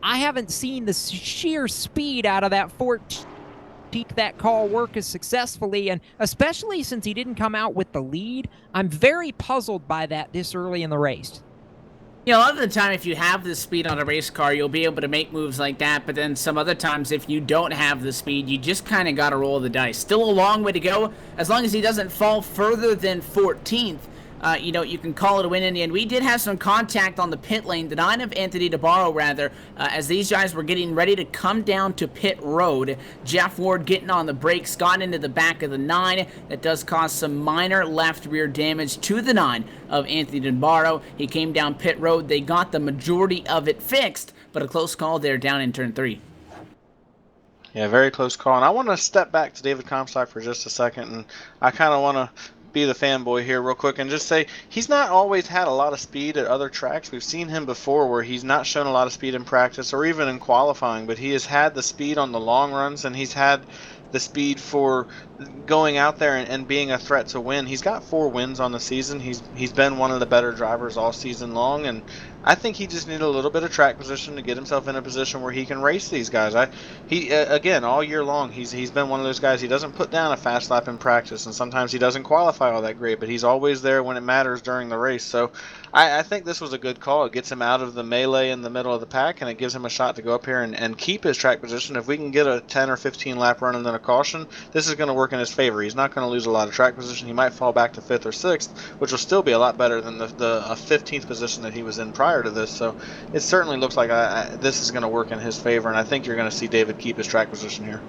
I haven't seen the sheer speed out of that 14 that call work as successfully, and especially since he didn't come out with the lead, I'm very puzzled by that this early in the race. You know, a lot of the time, if you have the speed on a race car, you'll be able to make moves like that, but then some other times, if you don't have the speed, you just kind of got to roll the dice. Still a long way to go. As long as he doesn't fall further than 14th, you know, you can call it a win in the end. We did have some contact on the pit lane, the 9 of Anthony DeBarro, rather, as these guys were getting ready to come down to pit road. Jeff Ward getting on the brakes, got into the back of the 9. That does cause some minor left rear damage to the 9 of Anthony DeBarro. He came down pit road. They got the majority of it fixed, but a close call there down in turn 3. Yeah, very close call. And I want to step back to David Comstock for just a second, and I kind of want to be the fanboy here real quick and just say he's not always had a lot of speed at other tracks. We've seen him before where he's not shown a lot of speed in practice or even in qualifying, but he has had the speed on the long runs, and he's had the speed for going out there and being a threat to win. He's got 4 wins on the season. He's been one of the better drivers all season long, and I think he just needed a little bit of track position to get himself in a position where he can race these guys. Again, all year long, he's been one of those guys. He doesn't put down a fast lap in practice, and sometimes he doesn't qualify all that great, but he's always there when it matters during the race. So I think this was a good call. It gets him out of the melee in the middle of the pack, and it gives him a shot to go up here and keep his track position. If we can get a 10 or 15 lap run and then a caution, this is going to work in his favor. He's not going to lose a lot of track position. He might fall back to 5th or 6th, which will still be a lot better than the 15th position that he was in prior to this. So it certainly looks like this is going to work in his favor, and I think you're going to see David keep his track position here.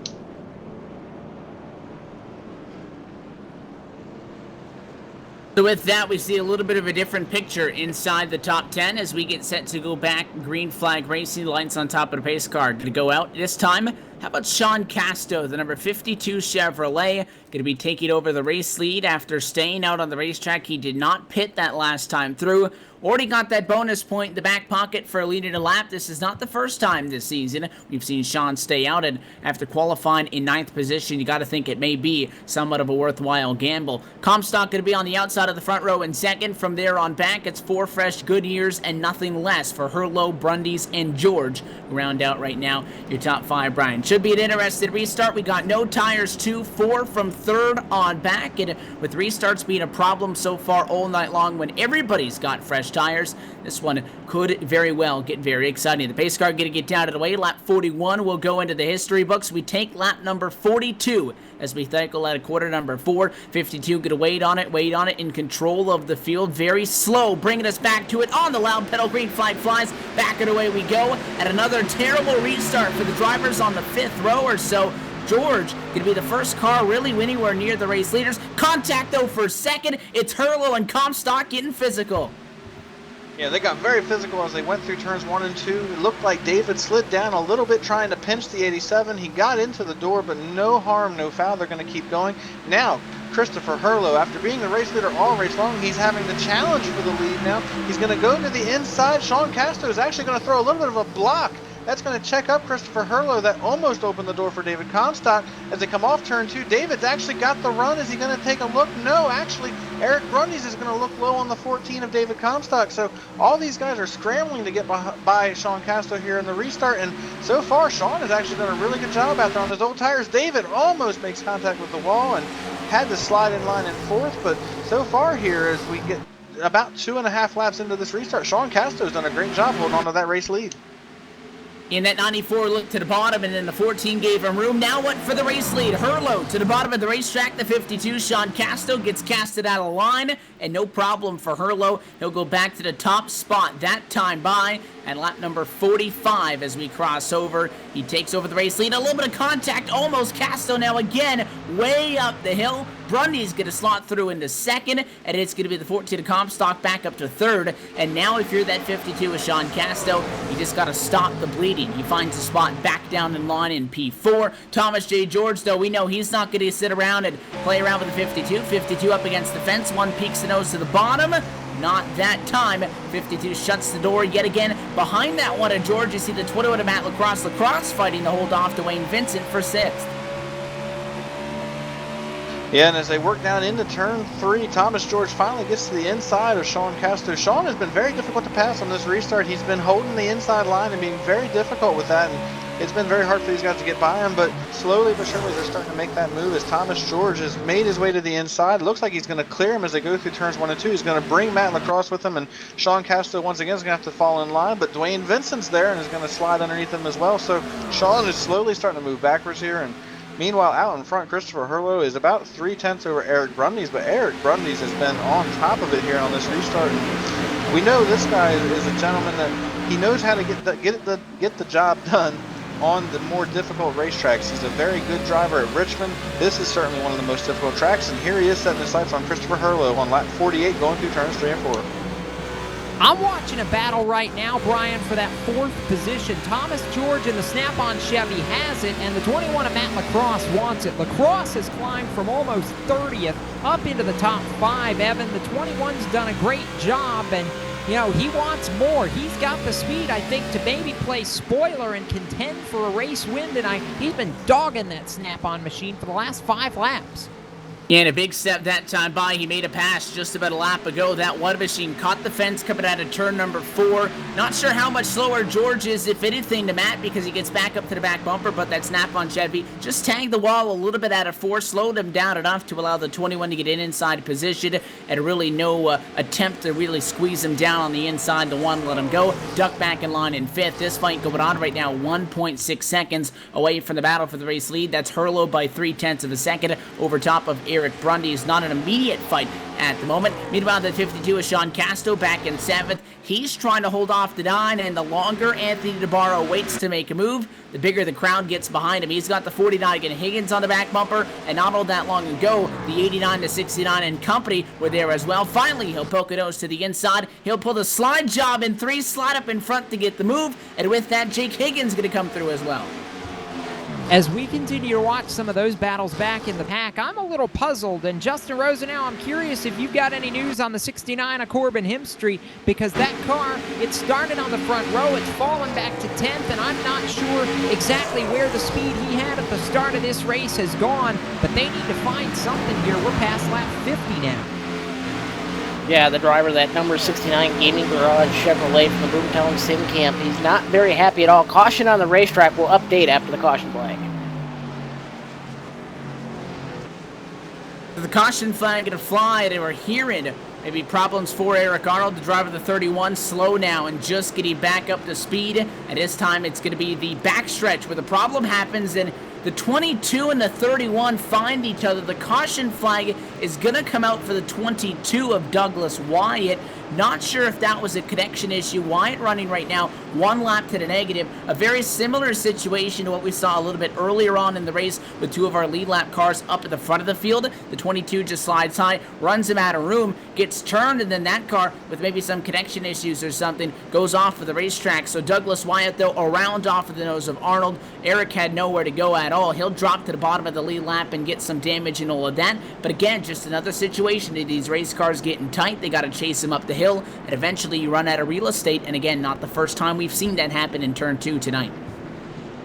So with that, we see a little bit of a different picture inside the top 10 as we get set to go back. Green flag racing, lights on top of the pace car to go out this time. How about Sean Casto, the number 52 Chevrolet, going to be taking over the race lead after staying out on the racetrack. He did not pit that last time through. Already got that bonus point in the back pocket for a lead in a lap. This is not the first time this season we've seen Sean stay out, and after qualifying in 9th position, you got to think it may be somewhat of a worthwhile gamble. Comstock going to be on the outside of the front row in 2nd. From there on back, it's 4 fresh good years and nothing less for Herlow, Brundys, and George. Round out right now your top 5. Brian Should be an interesting restart. We got no tires, 2-4 from third on back, and with restarts being a problem so far all night long when everybody's got fresh tires, this one could very well get very exciting. The pace car going to get down to the way. Lap 41 will go into the history books. We take lap number 42 as we cycle at a quarter number 4. 52 going to wait on it in control of the field. Very slow, bringing us back to it on the loud pedal. Green flag flies, back and away we go. At another terrible restart for the drivers on the 5th row or so. George going to be the first car really anywhere near the race leaders. Contact though for second. It's Hurlo and Comstock getting physical. Yeah, they got very physical as they went through turns 1 and 2. It looked like David slid down a little bit trying to pinch the 87. He got into the door, but no harm, no foul. They're going to keep going. Now, Christopher Hurlo, after being the race leader all race long, he's having the challenge for the lead now. He's going to go to the inside. Sean Casto is actually going to throw a little bit of a block. That's going to check up Christopher Hurlo. That almost opened the door for David Comstock as they come off turn 2. David's actually got the run. Is he going to take a look? No, actually, Eric Brundies is going to look low on the 14 of David Comstock. So all these guys are scrambling to get by Sean Casto here in the restart. And so far, Sean has actually done a really good job out there on his old tires. David almost makes contact with the wall and had to slide in line in 4th. But so far here, as we get about 2.5 laps into this restart, Sean Casto has done a great job holding on to that race lead. In that 94 looked to the bottom, and then the 14 gave him room. Now what for the race lead? Hurlo to the bottom of the racetrack. The 52, Sean Casto, gets casted out of line, and no problem for Hurlo. He'll go back to the top spot that time by at lap number 45 as we cross over. He takes over the race lead. A little bit of contact, almost. Casto now again way up the hill. Brundy's going to slot through into second, and it's going to be the 14 of Comstock back up to third. And now if you're that 52 with Sean Casto, you just got to stop the bleeding. He finds a spot back down in line in P4. Thomas J. George, though, we know he's not going to sit around and play around with the 52. 52 up against the fence. One peeks the nose to the bottom. Not that time. 52 shuts the door yet again. Behind that one of George, you see the 21 of Matt Lacrosse. Lacrosse fighting to hold off Dwayne Vincent for 6th. Yeah, and as they work down into turn 3, Thomas George finally gets to the inside of Sean Casto. Sean has been very difficult to pass on this restart. He's been holding the inside line and being very difficult with that. And it's been very hard for these guys to get by him, but slowly but surely they're starting to make that move as Thomas George has made his way to the inside. It looks like he's going to clear him as they go through turns 1 and 2. He's going to bring Matt Lacrosse with him, and Sean Casto once again is going to have to fall in line, but Dwayne Vincent's there and is going to slide underneath him as well. So Sean is slowly starting to move backwards here, and meanwhile, out in front, Christopher Hurlo is about 0.3 over Eric Brundies, but Eric Brundies has been on top of it here on this restart. And we know this guy is a gentleman that he knows how to get the job done on the more difficult racetracks. He's a very good driver at Richmond. This is certainly one of the most difficult tracks, and here he is setting his sights on Christopher Hurlo on lap 48 going through turns 3 and 4. I'm watching a battle right now, Brian, for that 4th position. Thomas George in the Snap-on Chevy has it, and the 21 of Matt Lacrosse wants it. Lacrosse has climbed from almost 30th up into the top 5, Evan. The 21's done a great job, and, you know, he wants more. He's got the speed, I think, to maybe play spoiler and contend for a race win tonight. He's been dogging that Snap-on machine for the last 5 laps. And a big step that time by. He made a pass just about a lap ago. That one machine caught the fence coming out of turn number 4. Not sure how much slower George is, if anything, to Matt, because he gets back up to the back bumper, but that Snap-on Chevy just tagged the wall a little bit out of 4, slowed him down enough to allow the 21 to get in inside position, and really no attempt to really squeeze him down on the inside. The 1 let him go. Duck back in line in 5th. This fight going on right now, 1.6 seconds away from the battle for the race lead. That's Hurlo by 0.3 of a second over top of Eric Brundy. Not an immediate fight at the moment. Meanwhile, the 52 is Sean Casto back in 7th. He's trying to hold off the 9, and the longer Anthony DeBarro waits to make a move, the bigger the crowd gets behind him. He's got the 49 again. Higgins on the back bumper, and not all that long ago, the 89 to 69 and company were there as well. Finally, he'll poke a nose to the inside. He'll pull the slide job in 3, slide up in front to get the move, and with that, Jake Higgins going to come through as well. As we continue to watch some of those battles back in the pack, I'm a little puzzled. And Justin Rosenau, I'm curious if you've got any news on the 69 of Corbin Hemstreet, because that car, it started on the front row, it's fallen back to 10th, and I'm not sure exactly where the speed he had at the start of this race has gone, but they need to find something here. We're past lap 50 now. Yeah, the driver, that number 69 Gaming Garage Chevrolet from the Boomtown Sim Camp, he's not very happy at all. Caution on the racetrack will update after the caution flag. The caution flag going to fly, and we're hearing maybe problems for Eric Arnold, the driver of the 31, slow now and just getting back up to speed. And this time it's going to be the backstretch where the problem happens, and the 22 and the 31 find each other. The caution flag is going to come out for the 22 of Douglas Wyatt. Not sure if that was a connection issue. Wyatt running right now 1 lap to the negative. A very similar situation to what we saw a little bit earlier on in the race with 2 of our lead lap cars up at the front of the field. The 22 just slides high, runs him out of room, gets turned, and then that car with maybe some connection issues or something goes off of the racetrack. So Douglas Wyatt, though, around off of the nose of Arnold. Eric had nowhere to go at all. He'll drop to the bottom of the lead lap and get some damage and all of that. But again, just another situation that these race cars getting tight. They got to chase him up the hill, and eventually you run out of real estate. And again, not the first time we've seen that happen in turn 2 tonight.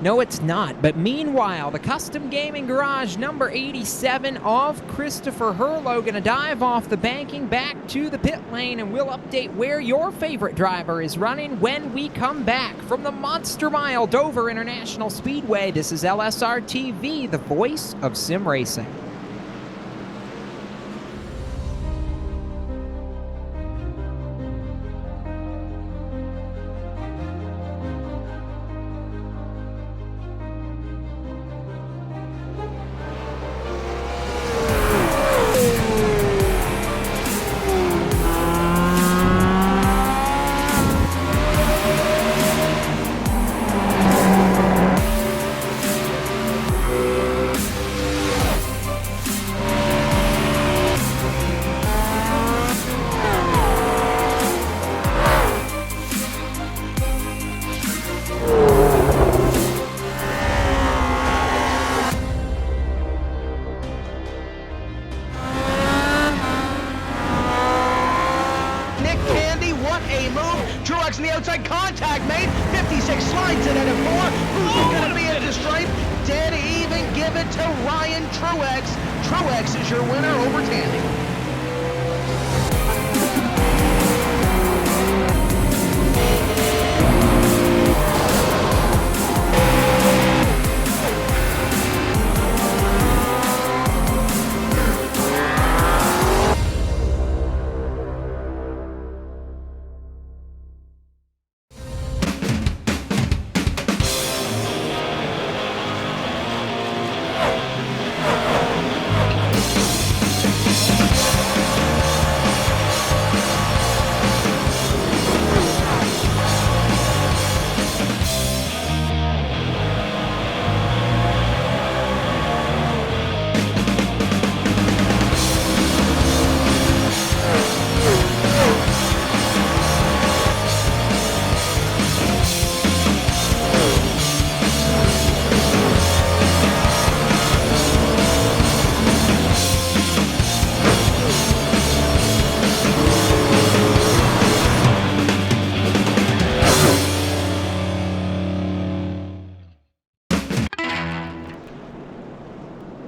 No, it's not. But meanwhile, the Custom Gaming Garage number 87 of Christopher Hurlow going to dive off the banking back to the pit lane, and we'll update where your favorite driver is running when we come back from the Monster Mile Dover International Speedway. This is LSRTV, the voice of sim racing. Truex in the outside, contact made, 56 slides it at a 4, who's going to be at the stripe, dead even, give it to Ryan Truex. Truex is your winner over Tandy.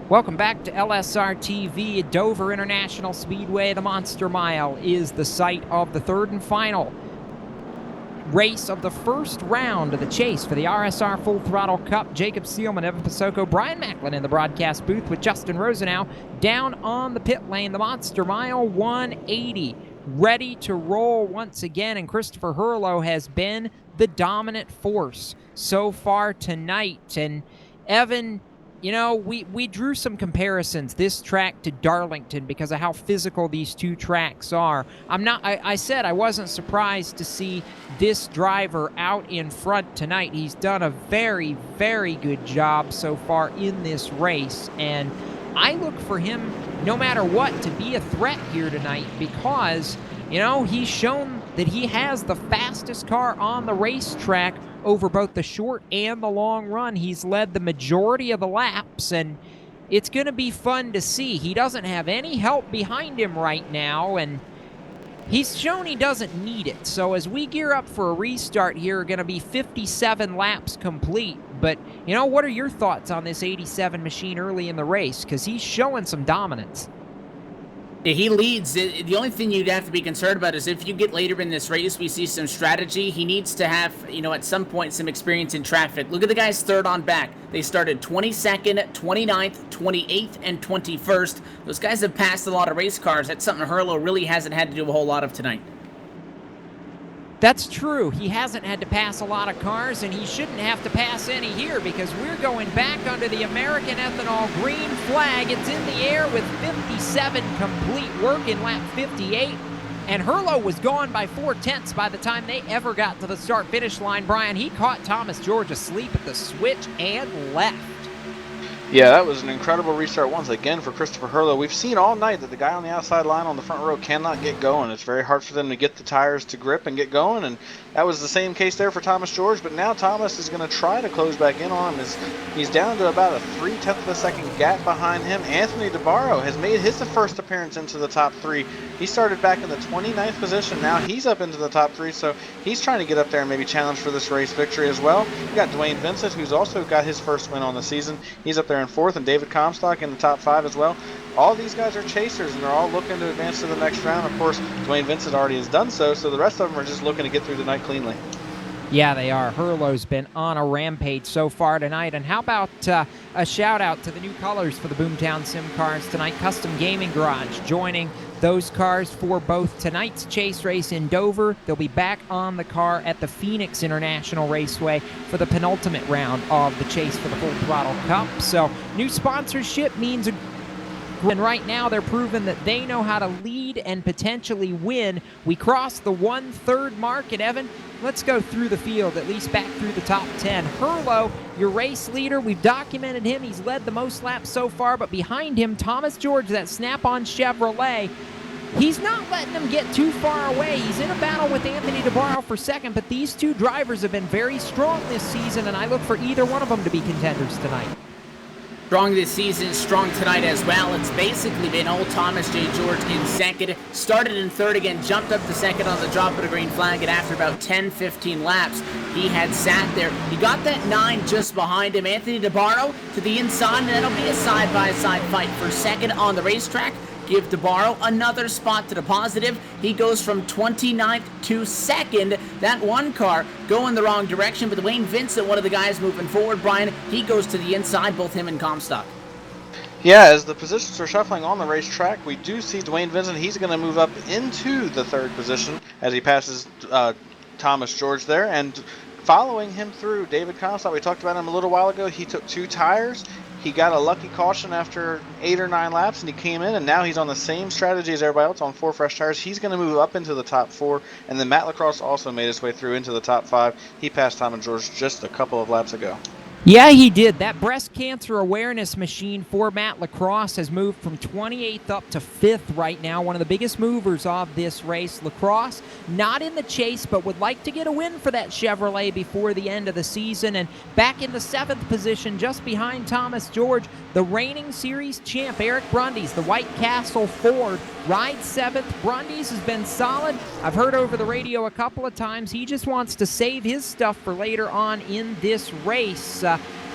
Welcome back to LSRTV at Dover International Speedway. The Monster Mile is the site of the third and final race of the first round of the chase for the RSR Full Throttle Cup. Jacob Seelman, Evan Pasoko, Brian Macklin in the broadcast booth with Justin Rosenau down on the pit lane. The Monster Mile 180 ready to roll once again, and Christopher Hurlow has been the dominant force so far tonight. And Evan, you know, we drew some comparisons, this track to Darlington, because of how physical these two tracks are. I said I wasn't surprised to see this driver out in front tonight. He's done a very, very good job so far in this race, and I look for him, no matter what, to be a threat here tonight, because, you know, he's shown that he has the fastest car on the racetrack over both the short and the long run. He's led the majority of the laps, and it's going to be fun to see. He doesn't have any help behind him right now, and he's shown he doesn't need it. So as we gear up for a restart here, going to be 57 laps complete. But, you know, what are your thoughts on this 87 machine early in the race? Because he's showing some dominance. Yeah, he leads. The only thing you'd have to be concerned about is if you get later in this race, we see some strategy. He needs to have, at some point, some experience in traffic. Look at the guys third on back. They started 22nd, 29th, 28th, and 21st. Those guys have passed a lot of race cars. That's something Hurlo really hasn't had to do a whole lot of tonight. That's true. He hasn't had to pass a lot of cars, and he shouldn't have to pass any here because we're going back under the American Ethanol green flag. It's in the air with 57 complete work in lap 58. And Hurlo was gone by 4/10 by the time they ever got to the start-finish line. Brian, he caught Thomas George asleep at the switch and left. Yeah, that was an incredible restart once again for Christopher Hurlo. We've seen all night that the guy on the outside line on the front row cannot get going. It's very hard for them to get the tires to grip and get going, and that was the same case there for Thomas George, but now Thomas is going to try to close back in on him. He's down to about a 0.3 of a second gap behind him. Anthony DeBarro has made his first appearance into the top 3. He started back in the 29th position. Now he's up into the top 3, so he's trying to get up there and maybe challenge for this race victory as well. You got Dwayne Vincent, who's also got his first win on the season. He's up there in 4th, and David Comstock in the top 5 as well. All these guys are chasers, and they're all looking to advance to the next round. Of course, Dwayne Vincent already has done so the rest of them are just looking to get through the night cleanly. Yeah, they are. Hurlo's been on a rampage so far tonight. And how about a shout-out to the new colors for the Boomtown Sim cars tonight? Custom Gaming Garage joining those cars for both tonight's chase race in Dover. They'll be back on the car at the Phoenix International Raceway for the penultimate round of the chase for the Full Throttle Cup. So new sponsorship means and right now they're proving that they know how to lead and potentially win. We crossed the 1/3 mark, and Evan, let's go through the field, at least back through the top 10. Hurlo, your race leader, we've documented him. He's led the most laps so far, but behind him, Thomas George, that Snap-on Chevrolet. He's not letting them get too far away. He's in a battle with Anthony DeBarro for second, but these two drivers have been very strong this season, and I look for either one of them to be contenders tonight. Strong this season, strong tonight as well. It's basically been old Thomas J. George in second. Started in third again, jumped up to second on the drop of the green flag, and after about 10-15 laps, he had sat there. He got that 9 just behind him. Anthony DeBarro to the inside, and that'll be a side-by-side fight for second on the racetrack. Give DeBarro another spot to the positive. He goes from 29th to second. That one car going the wrong direction, but Dwayne Vincent, one of the guys moving forward, Brian, he goes to the inside, both him and Comstock. Yeah, as the positions are shuffling on the racetrack, we do see Dwayne Vincent. He's going to move up into the 3rd position as he passes Thomas George there. And following him through, David Comstock, we talked about him a little while ago. He took 2 tires. He got a lucky caution after 8 or 9 laps, and he came in, and now he's on the same strategy as everybody else on 4 fresh tires. He's going to move up into the top 4, and then Matt Lacrosse also made his way through into the top 5. He passed Thomas George just a couple of laps ago. Yeah, he did. That breast cancer awareness machine for Matt Lacrosse has moved from 28th up to 5th right now. One of the biggest movers of this race. Lacrosse not in the chase, but would like to get a win for that Chevrolet before the end of the season. And back in the 7th position, just behind Thomas George, the reigning series champ, Eric Brundys, the White Castle Ford, rides 7th. Brundys has been solid. I've heard over the radio a couple of times he just wants to save his stuff for later on in this race.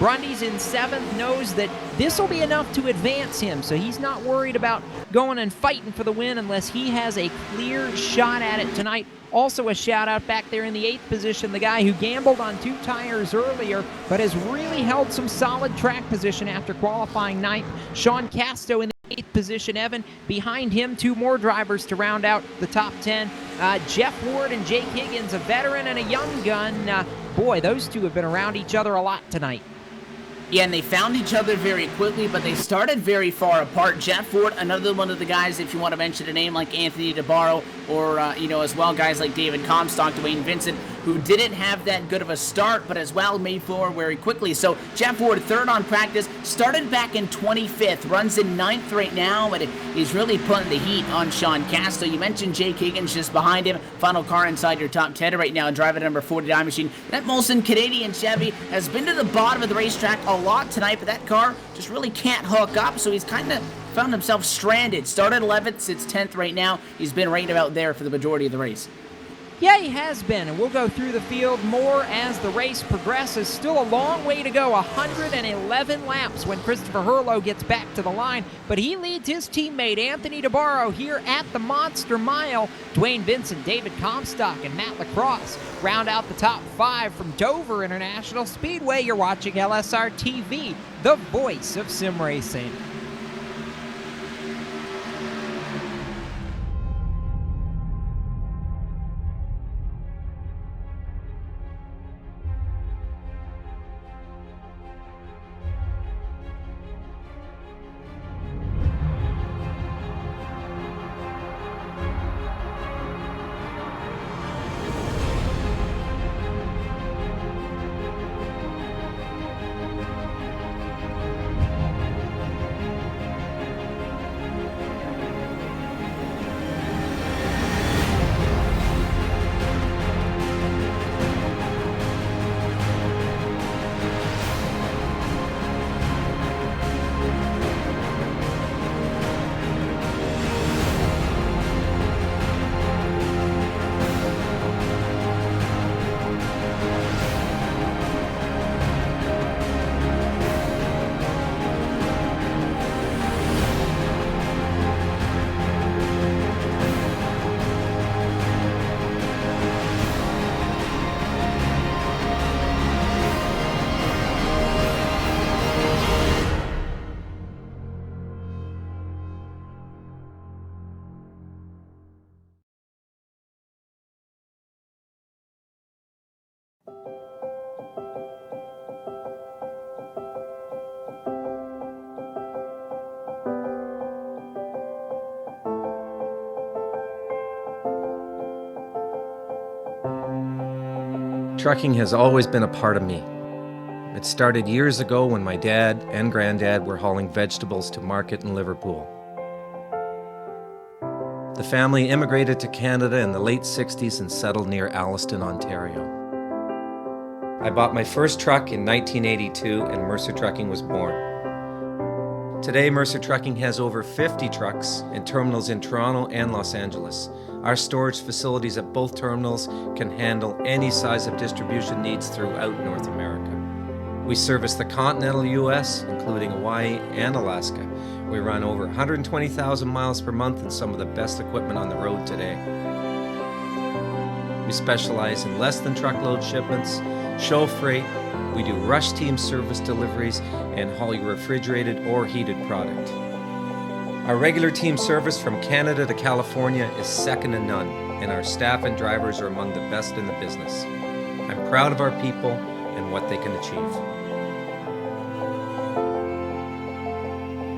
Brundys in 7th knows that this will be enough to advance him, so he's not worried about going and fighting for the win unless he has a clear shot at it tonight. Also a shout-out back there in the 8th position, the guy who gambled on 2 tires earlier, but has really held some solid track position after qualifying 9th. Sean Casto in the 8th position. Evan, behind him, 2 more drivers to round out the top 10. Jeff Ward and Jake Higgins, a veteran and a young gun. Boy, those two have been around each other a lot tonight. Yeah, and they found each other very quickly, but they started very far apart. Jeff Ford, another one of the guys, if you want to mention a name like Anthony DeBarro, or, as well, guys like David Comstock, Dwayne Vincent, who didn't have that good of a start, but as well made forward very quickly. So Jeff Ford, 3rd on practice, started back in 25th, runs in 9th right now, but he's really putting the heat on Sean Casto. You mentioned Jake Higgins just behind him, final car inside your top 10 right now, driving number 49 machine. That Molson Canadian Chevy has been to the bottom of the racetrack a lot tonight, but that car just really can't hook up, so he's kind of found himself stranded. Started 11th, sits 10th right now. He's been right about there for the majority of the race. Yeah, he has been, and we'll go through the field more as the race progresses. Still a long way to go, 111 laps when Christopher Herlo gets back to the line, but he leads his teammate Anthony DeBarro here at the Monster Mile. Dwayne Vincent, David Comstock, and Matt Lacrosse round out the top 5 from Dover International Speedway. You're watching LSR TV, the voice of sim racing. Trucking has always been a part of me. It started years ago when my dad and granddad were hauling vegetables to market in Liverpool. The family immigrated to Canada in the late 60s and settled near Alliston, Ontario. I bought my first truck in 1982 and Mercer Trucking was born. Today, Mercer Trucking has over 50 trucks in terminals in Toronto and Los Angeles. Our storage facilities at both terminals can handle any size of distribution needs throughout North America. We service the continental U.S., including Hawaii and Alaska. We run over 120,000 miles per month and some of the best equipment on the road today. We specialize in less than truckload shipments, show freight, we do rush team service deliveries, and haul your refrigerated or heated product. Our regular team service from Canada to California is second to none, and our staff and drivers are among the best in the business. I'm proud of our people and what they can achieve.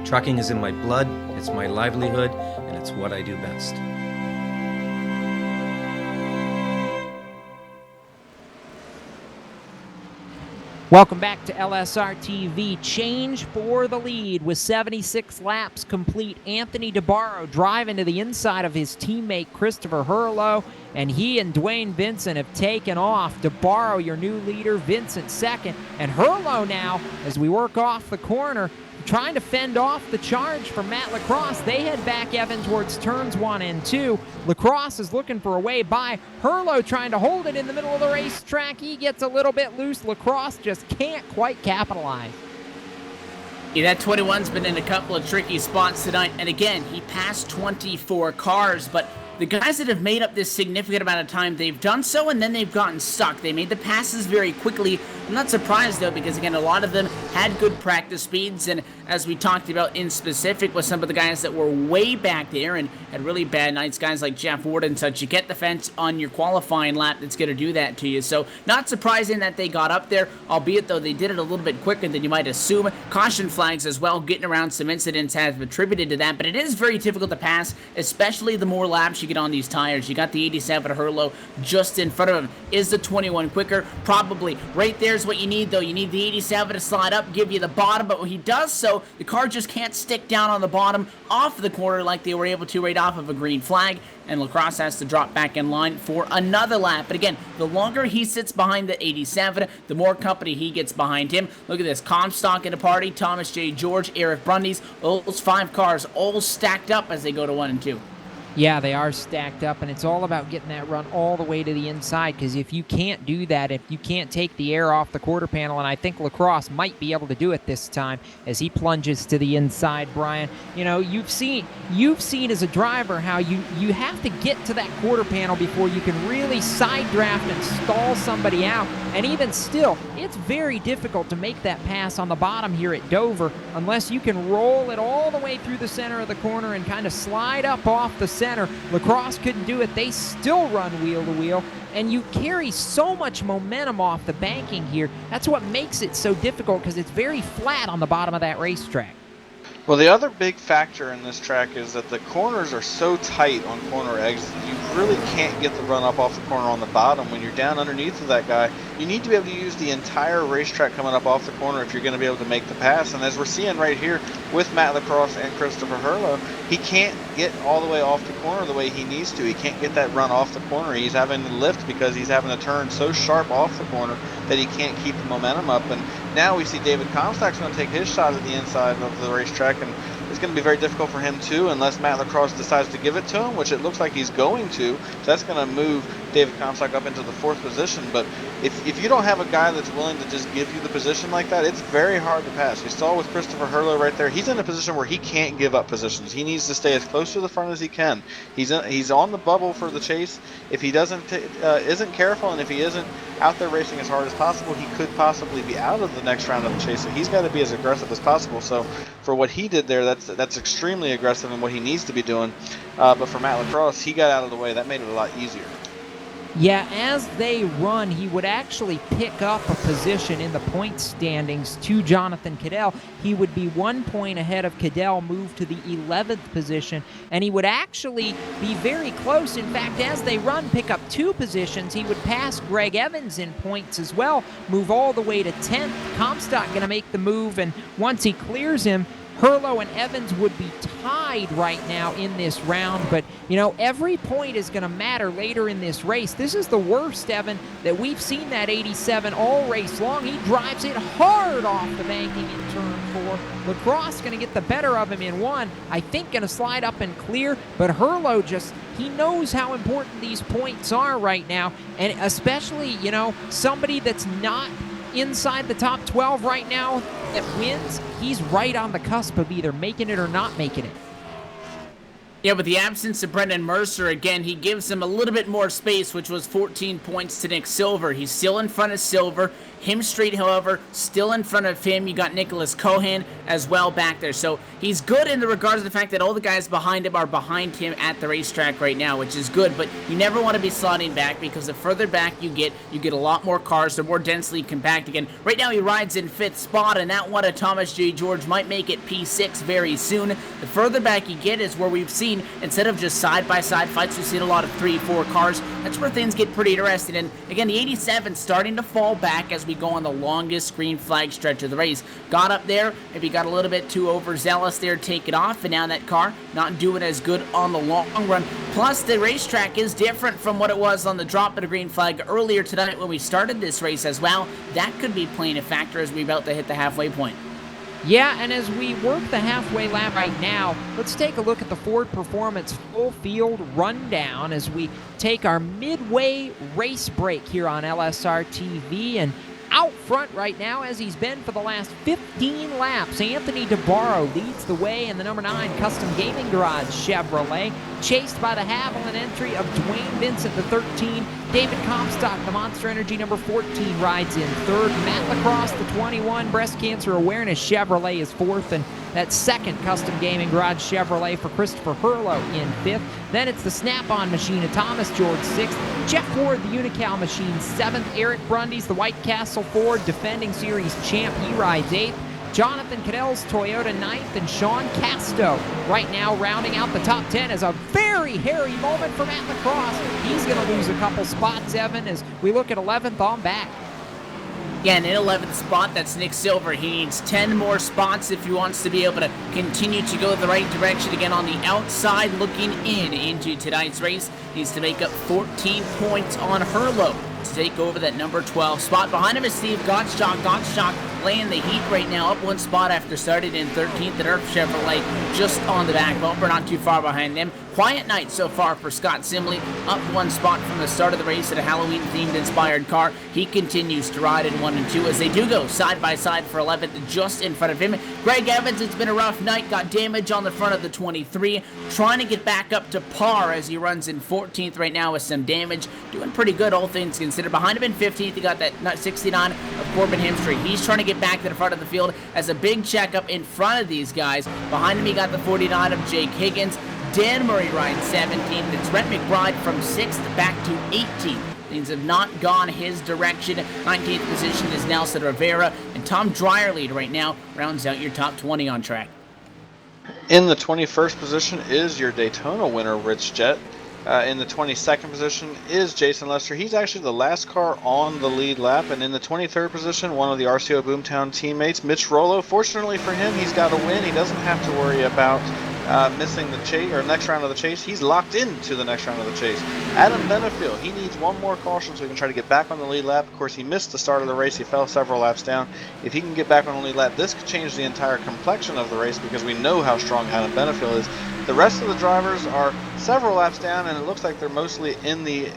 Trucking is in my blood, it's my livelihood, and it's what I do best. Welcome back to LSR TV. Change for the lead with 76 laps complete. Anthony DeBarro driving to the inside of his teammate Christopher Herlo, and he and Dwayne Vincent have taken off. DeBarro, your new leader, Vincent second, and Herlo now, as we work off the corner, trying to fend off the charge from Matt Lacrosse. They head back, Evan, towards turns 1 and 2. Lacrosse is looking for a way by. Herlo trying to hold it in the middle of the racetrack. He gets a little bit loose. Lacrosse just can't quite capitalize. Yeah, that 21's been in a couple of tricky spots tonight. And again, he passed 24 cars, but the guys that have made up this significant amount of time, they've done so and then they've gotten stuck. They made the passes very quickly. I'm not surprised, though, because, again, a lot of them had good practice speeds. And as we talked about in specific with some of the guys that were way back there and had really bad nights, guys like Jeff Ward and such, you get the fence on your qualifying lap, that's going to do that to you. So not surprising that they got up there, albeit, though, they did it a little bit quicker than you might assume. Caution flags as well, getting around some incidents have attributed to that. But it is very difficult to pass, especially the more laps you get on these tires. You got the 87 Herlo just in front of him. Is the 21 quicker? Probably. Right there's what you need, though. You need the 87 to slide up, give you the bottom, but when he does so, the car just can't stick down on the bottom off the corner like they were able to right off of a green flag, and Lacrosse has to drop back in line for another lap. But again, the longer he sits behind the 87, the more company he gets behind him. Look at this, Comstock in a party, Thomas J. George, Eric Brundys, those 5 cars all stacked up as they go to 1 and 2. Yeah, they are stacked up, and it's all about getting that run all the way to the inside, because if you can't do that, if you can't take the air off the quarter panel, and I think Lacrosse might be able to do it this time as he plunges to the inside, Brian. You know, you've seen as a driver how you have to get to that quarter panel before you can really side draft and stall somebody out, and even still, it's very difficult to make that pass on the bottom here at Dover unless you can roll it all the way through the center of the corner and kind of slide up off the center. Lacrosse couldn't do it. They still run wheel to wheel, and you carry so much momentum off the banking here. That's what makes it so difficult, because it's very flat on the bottom of that racetrack. Well, the other big factor in this track is that the corners are so tight on corner exits. You really can't get the run up off the corner on the bottom. When you're down underneath of that guy, you need to be able to use the entire racetrack coming up off the corner if you're going to be able to make the pass. And as we're seeing right here with Matt Lacrosse and Christopher Hurlow, he can't get all the way off the corner the way he needs to. He can't get that run off the corner. He's having to lift because he's having to turn so sharp off the corner that he can't keep the momentum up. And now we see David Comstock's going to take his shot at the inside of the racetrack, and it's going to be very difficult for him too, unless Matt Lacrosse decides to give it to him, which it looks like he's going to. So that's going to move David Comstock up into the 4th position. But if you don't have a guy that's willing to just give you the position like that, it's very hard to pass. We saw with Christopher Hurlow right there, he's in a position where he can't give up positions. He needs to stay as close to the front as he can. He's on the bubble for the chase. If he isn't careful, and if he isn't out there racing as hard as possible, he could possibly be out of the next round of the chase. So he's got to be as aggressive as possible. So for what he did there, that's extremely aggressive and what he needs to be doing. But for Matt Lacrosse, he got out of the way. That made it a lot easier. Yeah, as they run, he would actually pick up a position in the point standings to Jonathan Cadell. He would be 1 point ahead of Cadell, move to the 11th position, and he would actually be very close. In fact, as they run, pick up 2 positions. He would pass Greg Evans in points as well, move all the way to 10th. Comstock going to make the move, and once he clears him, Hurlow and Evans would be tied right now in this round, but, you know, every point is going to matter later in this race. This is the worst, Evan, that we've seen that 87 all race long. He drives it hard off the banking in turn 4. Lacrosse going to get the better of him in 1. I think going to slide up and clear, but Hurlow he knows how important these points are right now, and especially, you know, somebody that's not inside the top 12 right now that wins, he's right on the cusp of either making it or not making it. Yeah, with the absence of Brendan Mercer, again, he gives him a little bit more space, which was 14 points to Nick Silver. He's still in front of Silver. Him Street, however, still in front of him. You got Nicholas Cohan as well back there. So he's good in the regards of the fact that all the guys behind him are behind him at the racetrack right now, which is good. But you never want to be sliding back, because the further back you get a lot more cars. They're more densely compact again. Right now he rides in 5th spot, and that one of Thomas J. George might make it P6 very soon. The further back you get is where we've seen, instead of just side-by-side fights, we've seen a lot of 3-4 cars. That's where things get pretty interesting. And again, the 87 starting to fall back as we go on the longest green flag stretch of the race. Got up there, maybe got a little bit too overzealous there, take it off, and now that car not doing as good on the long run. Plus, the racetrack is different from what it was on the drop of the green flag earlier tonight when we started this race as well. That could be playing a factor as we're about to hit the halfway point. Yeah, and as we work the halfway lap right now, let's take a look at the Ford Performance full field rundown as we take our midway race break here on LSRTV. And out front right now, as he's been for the last 15 laps, Anthony DeBarro leads the way in the number 9 Custom Gaming Garage Chevrolet, chased by the Haviland entry of Dwayne Vincent, the 13. David Comstock, the Monster Energy number 14, rides in 3rd. Matt Lacrosse, the 21 Breast Cancer Awareness Chevrolet, is 4th, and that 2nd Custom Gaming Garage Chevrolet for Christopher Hurlow in 5th. Then it's the Snap-On Machine of Thomas George, 6th. Jeff Ford, the Unical Machine, 7th. Eric Brundy's the White Castle Ford defending series champ. He rides 8th. Jonathan Cadell's Toyota 9th, and Sean Casto right now rounding out the top 10 as a very hairy moment for Matt Lacrosse. He's going to lose a couple spots, Evan, as we look at 11th on back. Yeah, and in 11th spot, that's Nick Silver. He needs 10 more spots if he wants to be able to continue to go the right direction. Again, on the outside, looking into tonight's race, needs to make up 14 points on Hurlow to take over that number 12 spot. Behind him is Steve Gottschalk. Gottschalk laying the heat right now, up 1 spot after starting in 13th at Earth Chevrolet, just on the back bumper, not too far behind them. quiet night so far for Scott Simley, up 1 spot from the start of the race in a Halloween-themed inspired car. He continues to ride in 1 and 2 as they do go side by side for 11th, just in front of him. Greg Evans, it's been a rough night, got damage on the front of the 23, trying to get back up to par as he runs in 14th right now with some damage. Doing pretty good, all things considered. Behind him in 15th, you got that 69 of Corbin Hemstreet. He's trying to get back to the front of the field as a big checkup in front of these guys. Behind him, you got the 49 of Jake Higgins. Dan Murray rides 17th. It's Brett McBride from 6th back to 18th. Things have not gone his direction. 19th position is Nelson Rivera, and Tom Dreyer lead right now rounds out your top 20 on track. In the 21st position is your Daytona winner, Rich Jett. In the 22nd position is Jason Lester. He's actually the last car on the lead lap. And in the 23rd position, one of the RCO Boomtown teammates, Mitch Rollo. Fortunately for him, he's got a win. He doesn't have to worry about missing the chase or next round of the chase. He's locked into the next round of the chase. Adam Benefield, he needs one more caution so he can try to get back on the lead lap. Of course, he missed the start of the race. He fell several laps down. If he can get back on the lead lap, this could change the entire complexion of the race because we know how strong Adam Benefield is. The rest of the drivers are several laps down, and it looks like they're mostly in the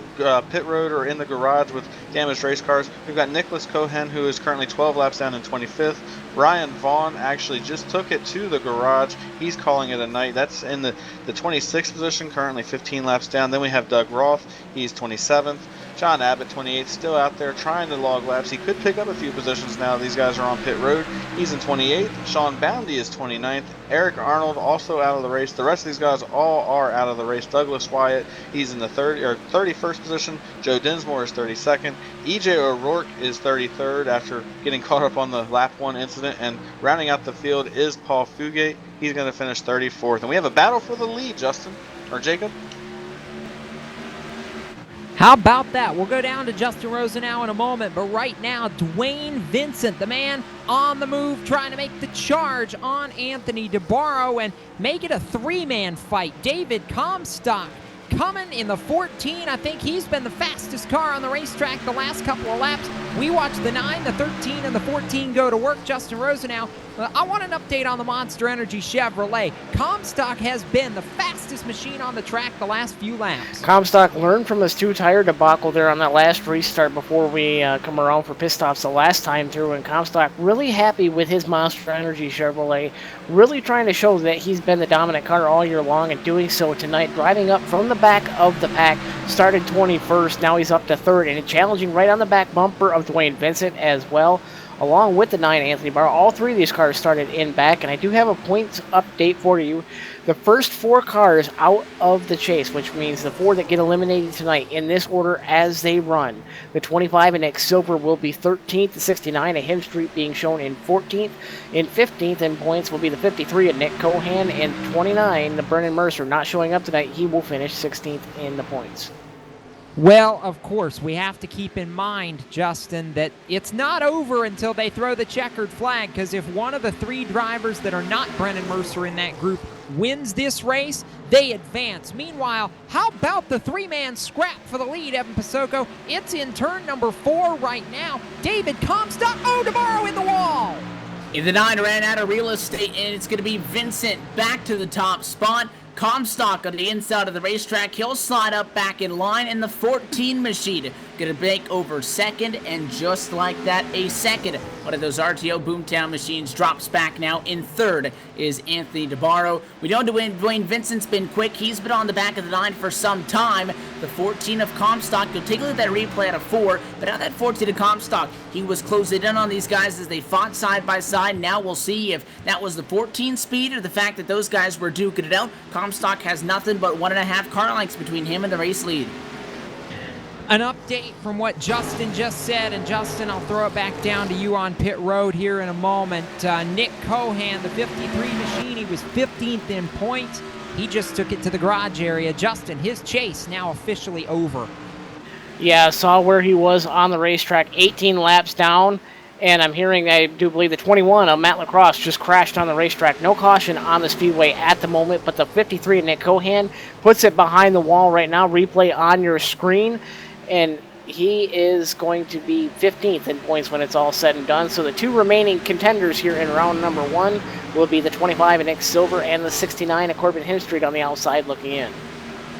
pit road or in the garage with damaged race cars. We've got Nicholas Cohen, who is currently 12 laps down in 25th. Ryan Vaughn actually just took it to the garage. He's calling it a night. That's in the 26th position, currently 15 laps down. Then we have Doug Roth. He's 27th. John Abbott, 28th, still out there trying to log laps. He could pick up a few positions now. These guys are on pit road. He's in 28th. Sean Boundy is 29th. Eric Arnold also out of the race. The rest of these guys all are out of the race. Douglas Wyatt, he's in the 31st position. Joe Dinsmore is 32nd. EJ O'Rourke is 33rd after getting caught up on the lap 1 incident. And rounding out the field is Paul Fugate. He's going to finish 34th. And we have a battle for the lead, Justin, or Jacob. How about that? We'll go down to Justin Rosenau in a moment, but right now, Dwayne Vincent, the man on the move, trying to make the charge on Anthony DeBarro and make it a 3-man fight. David Comstock coming in the 14. I think he's been the fastest car on the racetrack the last couple of laps. We watched the 9, the 13, and the 14 go to work. Justin Rosenau, I want an update on the Monster Energy Chevrolet. Comstock has been the fastest machine on the track the last few laps. Comstock learned from his 2-tire debacle there on that last restart before we come around for pit stops the last time through, and Comstock really happy with his Monster Energy Chevrolet, really trying to show that he's been the dominant car all year long, and doing so tonight, driving up from the back of the pack, started 21st, now he's up to 3rd, and challenging right on the back bumper of Dwayne Vincent as well, along with the 9 Anthony Barr. All 3 of these cars started in back, and I do have a points update for you. The first 4 cars out of the chase, which means the 4 that get eliminated tonight in this order as they run. The 25 of Nick Silver will be 13th, the 69 of Hemstreet being shown in 14th. In 15th in points will be the 53 of Nick Cohan, and 29, the Brennan Mercer, not showing up tonight. He will finish 16th in the points. Well, of course, we have to keep in mind, Justin, that it's not over until they throw the checkered flag, because if one of the 3 drivers that are not Brennan Mercer in that group wins this race, they advance. Meanwhile, how about the 3-man scrap for the lead, Evan Pasoko? It's in turn number 4 right now. David Comstock, DeBarro in the wall. In the 9 ran out of real estate, and it's going to be Vincent back to the top spot. Comstock on the inside of the racetrack. He'll slide up back in line, and the 14 machine going to make over 2nd, and just like that, a 2nd. One of those RTO Boomtown machines drops back now. In 3rd is Anthony DeBarro. We know Dwayne Vincent's been quick. He's been on the back of the 9 for some time. The 14 of Comstock, you'll take a look at that replay out of 4, but now that 14 of Comstock, he was closing in on these guys as they fought side by side. Now we'll see if that was the 14 speed or the fact that those guys were duking it out. Comstock has nothing but 1.5 car lengths between him and the race lead. An update from what Justin just said, and Justin, I'll throw it back down to you on pit road here in a moment. Nick Cohan, the 53 machine, he was 15th in points. He just took it to the garage area. Justin, his chase now officially over. Yeah, I saw where he was on the racetrack, 18 laps down, and I'm hearing, I do believe, the 21 of Matt Lacrosse just crashed on the racetrack. No caution on the speedway at the moment, but the 53 of Nick Cohan puts it behind the wall right now. Replay on your screen. And he is going to be 15th in points when it's all said and done. So the two remaining contenders here in round number 1 will be the 25 of Nick Silver and the 69 of Corbin Hemstreet on the outside looking in.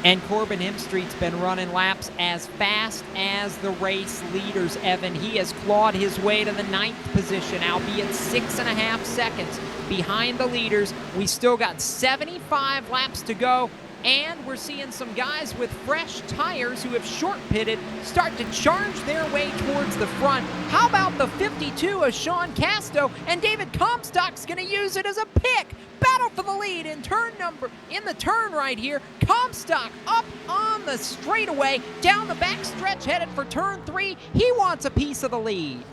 And Corbin Hemstreet's been running laps as fast as the race leaders, Evan. He has clawed his way to the 9th position, albeit 6.5 seconds behind the leaders. We still got 75 laps to go, and we're seeing some guys with fresh tires who have short pitted start to charge their way towards the front. How about the 52 of Sean Casto? And David Comstock's going to use it as a pick. Battle for the lead in the turn right here. Comstock up on the straightaway, down the back stretch, headed for turn 3. He wants a piece of the lead.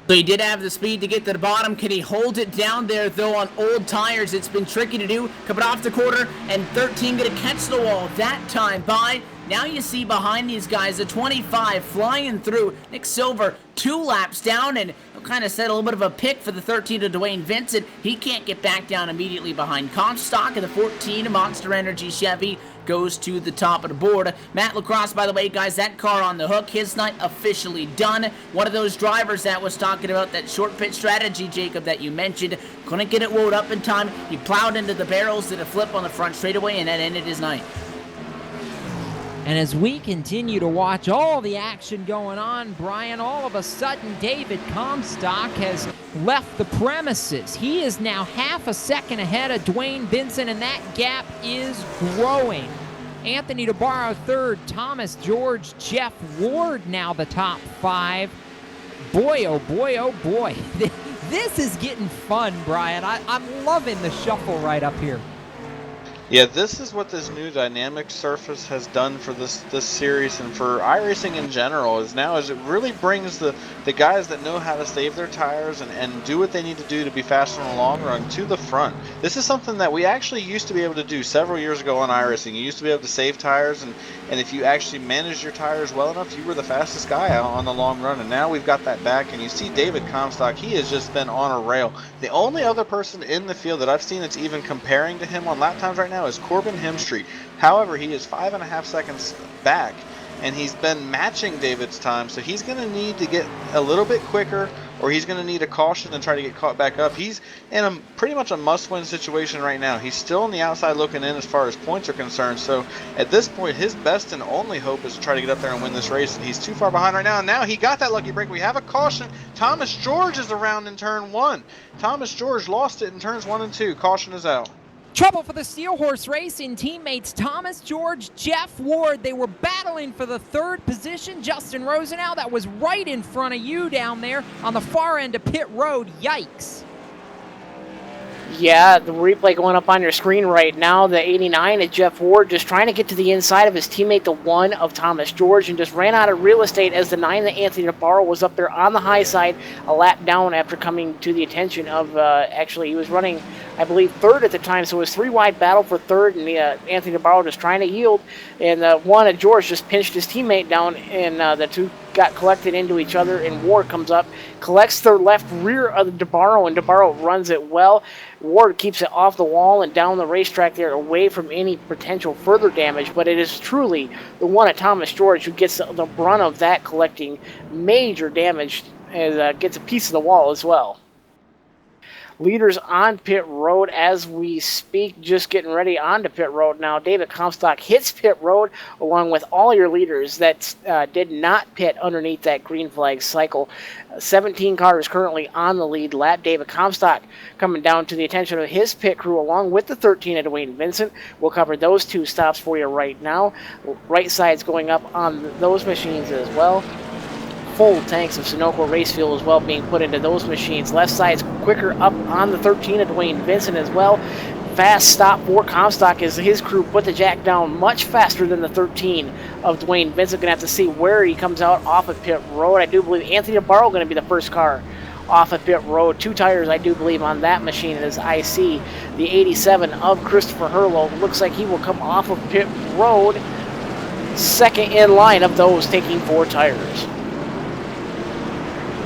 So he did have the speed to get to the bottom. Can he hold it down there, though, on old tires? It's been tricky to do. Coming off the quarter, and 13 going to catch the wall that time by. Now you see behind these guys, the 25 flying through. Nick Silver 2 laps down, and he'll kind of set a little bit of a pick for the 13 of Dwayne Vincent. He can't get back down immediately behind Comstock, and the 14 of Monster Energy Chevy goes to the top of the board. Matt Lacrosse, by the way, guys, that car on the hook, his night officially done. One of those drivers that was talking about that short pit strategy, Jacob, that you mentioned, couldn't get it wound up in time. He plowed into the barrels, did a flip on the front straightaway, and that ended his night. And as we continue to watch all the action going on, Brian, all of a sudden David Comstock has left the premises. He is now half a second ahead of Dwayne Vincent, and that gap is growing. Anthony DeBarro third, Thomas George, Jeff Ward now the top 5. Boy, oh boy, oh boy. This is getting fun, Brian. I'm loving the shuffle right up here. Yeah, this is what this new dynamic surface has done for this series and for iRacing in general, is it really brings the guys that know how to save their tires and do what they need to do to be faster in the long run to the front. This is something that we actually used to be able to do several years ago on iRacing. You used to be able to save tires, and if you actually managed your tires well enough, you were the fastest guy out on the long run, and now we've got that back. And you see David Comstock, he has just been on a rail. The only other person in the field that I've seen that's even comparing to him on lap times right now is Corbin Hemstreet. However, he is 5.5 seconds back, and he's been matching David's time, so he's going to need to get a little bit quicker, or he's going to need a caution and try to get caught back up. He's in a pretty much a must-win situation right now. He's still on the outside looking in as far as points are concerned, so at this point, his best and only hope is to try to get up there and win this race, and he's too far behind right now. And now he got that lucky break. We have a caution. Thomas George is around in turn 1. Thomas George lost it in turns 1 and 2. Caution is out. Trouble for the Steel Horse Racing teammates Thomas George, Jeff Ward. They were battling for the 3rd position. Justin Rosenau, that was right in front of you down there on the far end of pit road. Yikes. Yeah, the replay going up on your screen right now. The 89 is Jeff Ward just trying to get to the inside of his teammate, the 1 of Thomas George, and just ran out of real estate as the 9 that Anthony DeBarro was up there on the high side, a lap down after coming to the attention of, actually, he was running, I believe, 3rd at the time, so it was 3-wide battle for 3rd, and Anthony DeBarro just trying to yield, and 1 of George just pinched his teammate down, and the 2 got collected into each other, and Ward comes up, collects the left rear of the DeBarro, and DeBarro runs it well. Ward keeps it off the wall and down the racetrack there, away from any potential further damage, but it is truly the 1 at Thomas George who gets the brunt of that, collecting major damage, and gets a piece of the wall as well. Leaders on pit road as we speak, just getting ready onto pit road now. David Comstock hits pit road along with all your leaders that did not pit underneath that green flag cycle. 17 cars currently on the lead lap. David Comstock coming down to the attention of his pit crew along with the 13 of Dwayne Vincent. We'll cover those 2 stops for you right now. Right side's going up on those machines as well. Full tanks of Sunoco race fuel as well being put into those machines. Left side's quicker up on the 13 of Dwayne Vincent as well. Fast stop for Comstock as his crew put the jack down much faster than the 13 of Dwayne Vincent. Going to have to see where he comes out off of pit road. I do believe Anthony DeBarro going to be the first car off of pit road. 2 tires, I do believe, on that machine as I see the 87 of Christopher Herlow. Looks like he will come off of pit road, second in line of those taking 4 tires.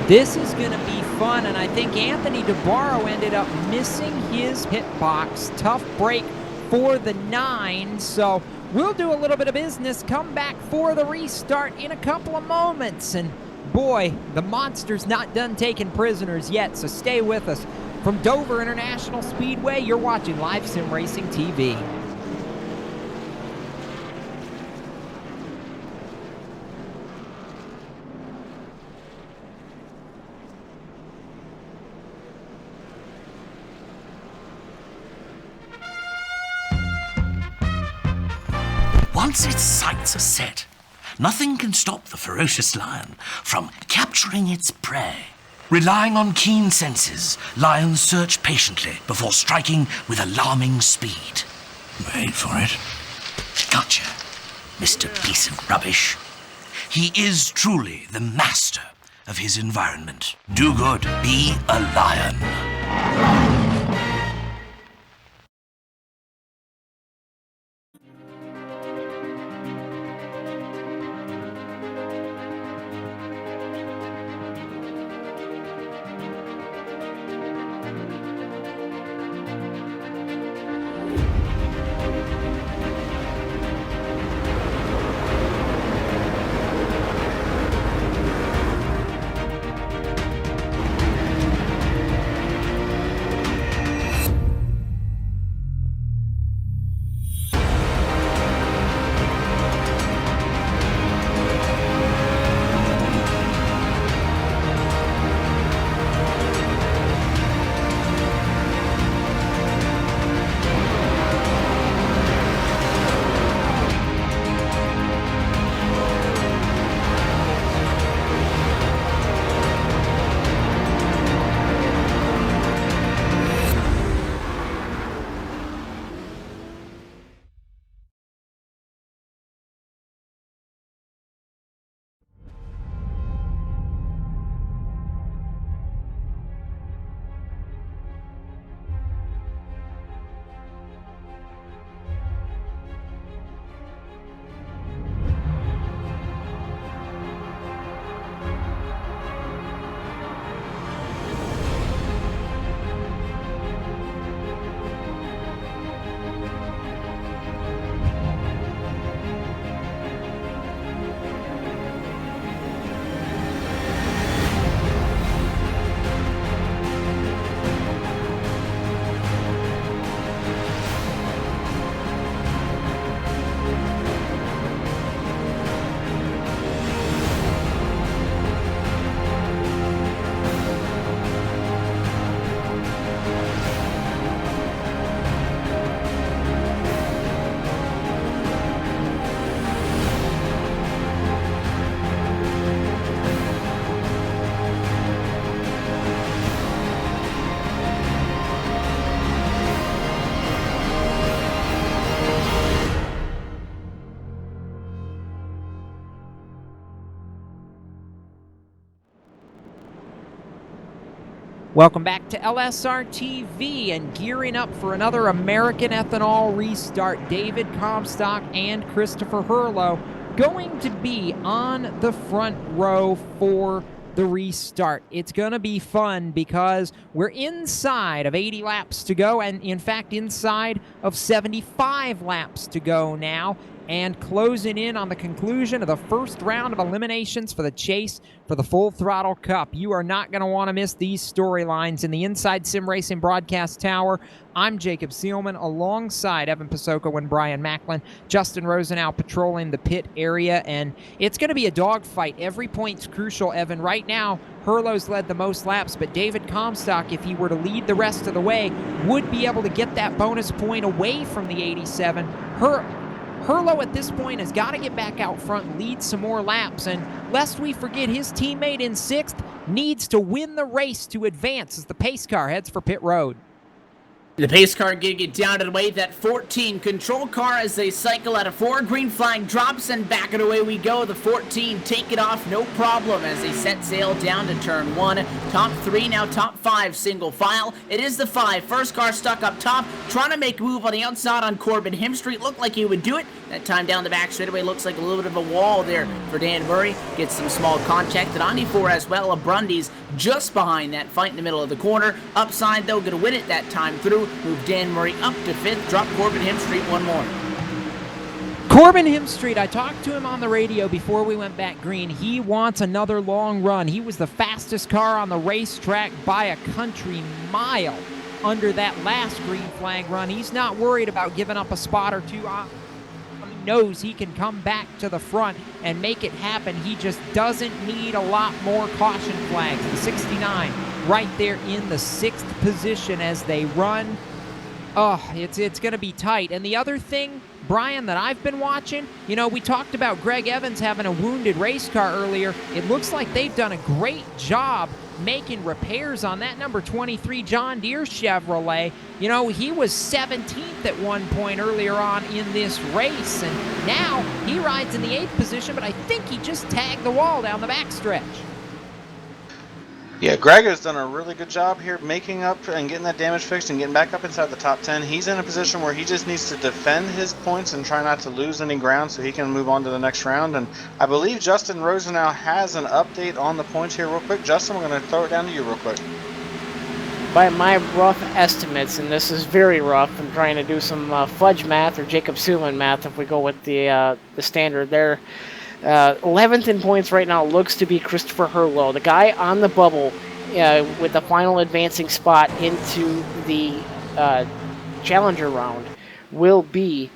This is going to be fun, and I think Anthony DeBarro ended up missing his pit box. Tough break for the 9. So we'll do a little bit of business, come back for the restart in a couple of moments. And boy, the monster's not done taking prisoners yet, so stay with us. From Dover International Speedway, you're watching Live Sim Racing TV. Once its sights are set, nothing can stop the ferocious lion from capturing its prey. Relying on keen senses, lions search patiently before striking with alarming speed. Wait for it. Gotcha, Mr. Piece of Rubbish. He is truly the master of his environment. Do good, be a lion. Welcome back to LSRTV and gearing up for another American Ethanol restart. David Comstock and Christopher Hurlow going to be on the front row for the restart. It's going to be fun because we're inside of 80 laps to go, and in fact inside of 75 laps to go now, and closing in on the conclusion of the first round of eliminations for the chase for the Full Throttle Cup. You are not going to want to miss these storylines in the Inside Sim Racing Broadcast Tower. I'm Jacob Seelman alongside Evan Pasoko and Brian Macklin. Justin Rosenau patrolling the pit area, and it's going to be a dogfight. Every point's crucial, Evan. Right now, Hurlow's led the most laps, but David Comstock, if he were to lead the rest of the way, would be able to get that bonus point away from the 87. Hurlow at this point has got to get back out front and lead some more laps, and lest we forget, his teammate in 6th needs to win the race to advance as the pace car heads for pit road. The pace car gonna get down to the way. That 14 control car as they cycle out of 4. Green flag drops and back and away we go. The 14 take it off no problem as they set sail down to turn 1. Top 3 now top 5 single file. It is the 5. First car stuck up top trying to make a move on the outside on Corbin Hemstreet. Looked like he would do it. That time down the back straightaway looks like a little bit of a wall there for Dan Murray. Gets some small contact at 94 as well. Brundy's just behind that fight in the middle of the corner. Upside though, gonna win it that time through. move Dan Murray up to 5th, drop Corbin Hemstreet one more. Corbin Hemstreet, I talked to him on the radio before we went back green. He wants another long run. He was the fastest car on the racetrack by a country mile under that last green flag run. He's not worried about giving up a spot or two. He knows he can come back to the front and make it happen. He just doesn't need a lot more caution flags. The 69 right there in the 6th position as they run. Oh, it's going to be tight. And the other thing, Brian, that I've been watching, you know, we talked about Greg Evans having a wounded race car earlier. It looks like they've done a great job making repairs on that number 23 John Deere Chevrolet. You know, he was 17th at one point earlier on in this race, and now he rides in the 8th position, but I think he just tagged the wall down the backstretch. Yeah, Greg has done a really good job here making up and getting that damage fixed and getting back up inside the top 10. He's in a position where he just needs to defend his points and try not to lose any ground so he can move on to the next round. And I believe Justin Rosenau has an update on the points here real quick. Justin, we're going to throw it down to you real quick. By my rough estimates, and this is very rough, I'm trying to do some fudge math or Jacob Seelman math if we go with the standard there. 11th in points right now looks to be Christopher Herlow, the guy on the bubble with the final advancing spot into the Challenger round will be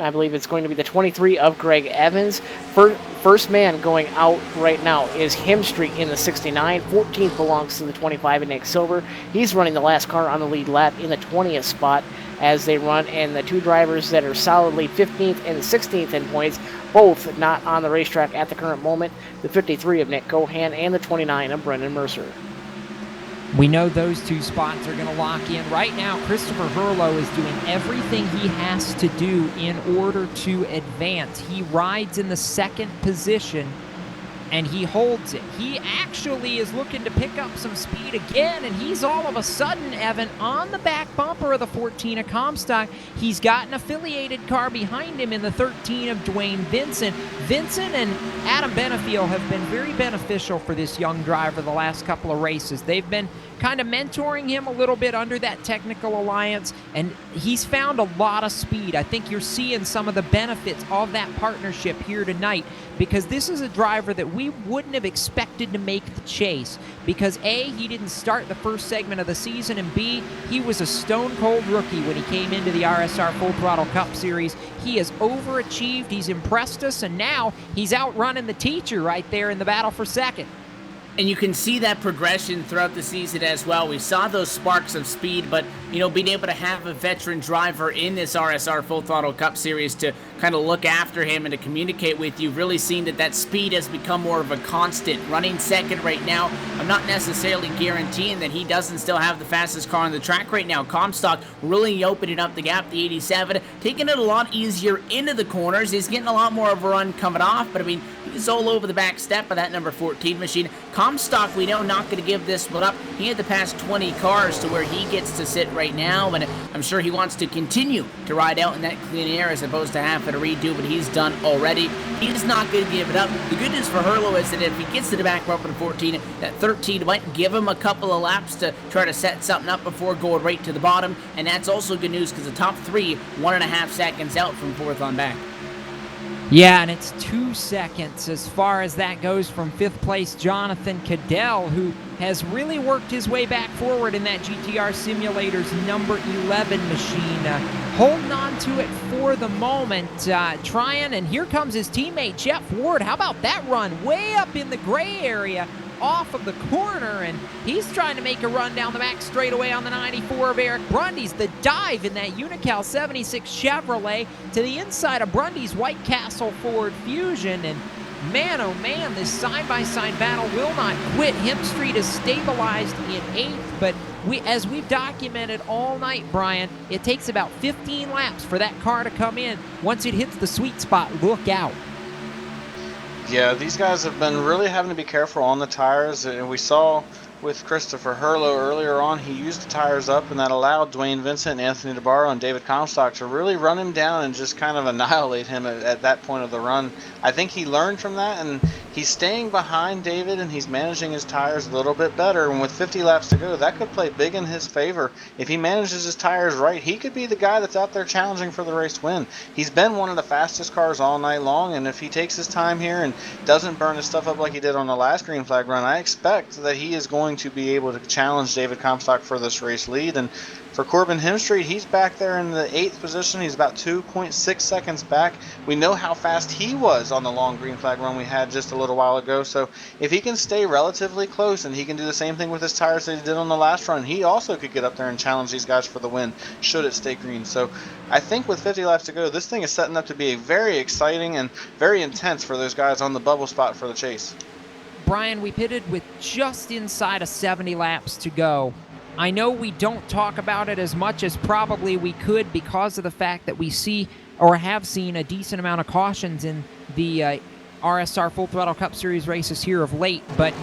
I believe it's going to be the 23 of Greg Evans. First man going out right now is Hemstreet in the 69. 14th belongs to the 25 of Nick Silver. He's running the last car on the lead lap in the 20th spot as they run, and the two drivers that are solidly 15th and 16th in points, both not on the racetrack at the current moment, the 53 of Nick Cohan and the 29 of Brendan Mercer. We know those two spots are going to lock in. Right now, Christopher Herlow is doing everything he has to do in order to advance. He rides in the 2nd position, and he holds it. He actually is looking to pick up some speed again, and he's all of a sudden, Evan, on the back bumper of the 14 of Comstock. He's got an affiliated car behind him in the 13 of Dwayne Vincent. Vincent and Adam Benefiel have been very beneficial for this young driver the last couple of races. They've been kind of mentoring him a little bit under that technical alliance, and he's found a lot of speed. I think you're seeing some of the benefits of that partnership here tonight, because this is a driver that we wouldn't have expected to make the chase, because A, he didn't start the first segment of the season, and B, he was a stone-cold rookie when he came into the RSR Full Throttle Cup Series. He has overachieved, he's impressed us, and now he's outrunning the teacher right there in the battle for second. And you can see that progression throughout the season as well. We saw those sparks of speed, but, you know, being able to have a veteran driver in this RSR Full Throttle Cup Series to kind of look after him and to communicate with you, really seeing that speed has become more of a constant. Running second right now, I'm not necessarily guaranteeing that he doesn't still have the fastest car on the track right now. Comstock really opening up the gap, the 87, taking it a lot easier into the corners. He's getting a lot more of a run coming off, but I mean, he's all over the back step of that number 14 machine. Comstock, we know, not going to give this one up. He had to pass 20 cars to where he gets to sit right now, and I'm sure he wants to continue to ride out in that clean air as opposed to having to redo what he's done already. He's not going to give it up. The good news for Herlow is that if he gets to the back bumper of 14, that 13 might give him a couple of laps to try to set something up before going right to the bottom, and that's also good news because the top 3, 1.5 seconds out from 4th on back. Yeah, and it's 2 seconds as far as that goes from 5th place Jonathan Cadell, who has really worked his way back forward in that GTR Simulator's number 11 machine. Holding on to it for the moment, trying, and here comes his teammate Jeff Ward. How about that run way up in the gray area off of the corner, and he's trying to make a run down the back straightaway on the 94 of Eric Brundy's. The dive in that Unical 76 Chevrolet to the inside of Brundy's White Castle Ford Fusion, and man, oh man, this side-by-side battle will not quit. Hemstreet is stabilized in 8th, but as we've documented all night, Brian, it takes about 15 laps for that car to come in. Once it hits the sweet spot, look out. Yeah, these guys have been really having to be careful on the tires, and we saw with Christopher Herlow earlier on, he used the tires up, and that allowed Dwayne Vincent, Anthony DeBarro, and David Comstock to really run him down and just kind of annihilate him at that point of the run. I think he learned from that, and he's staying behind David and he's managing his tires a little bit better. And with 50 laps to go, that could play big in his favor. If he manages his tires right, he could be the guy that's out there challenging for the race win. He's been one of the fastest cars all night long, and if he takes his time here and doesn't burn his stuff up like he did on the last green flag run, I expect that he is going to be able to challenge David Comstock for this race lead. And for Corbin Hemstreet, he's back there in the 8th position. He's about 2.6 seconds back. We know how fast he was on the long green flag run we had just a little while ago. So if he can stay relatively close and he can do the same thing with his tires that he did on the last run, he also could get up there and challenge these guys for the win, should it stay green. So I think with 50 laps to go, this thing is setting up to be very exciting and very intense for those guys on the bubble spot for the chase. Brian, we pitted with just inside of 70 laps to go. I know we don't talk about it as much as probably we could because of the fact that we see or have seen a decent amount of cautions in the RSR Full Throttle Cup Series races here of late. But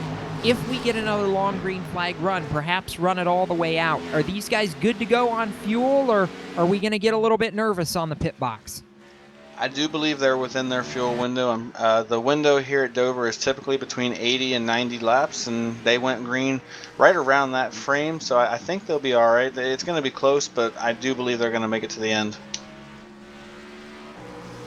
if we get another long green flag run, perhaps run it all the way out, are these guys good to go on fuel, or are we going to get a little bit nervous on the pit box? I do believe they're within their fuel window. The window here at Dover is typically between 80 and 90 laps, and they went green right around that frame, so I think they'll be all right. It's going to be close, but I do believe they're going to make it to the end.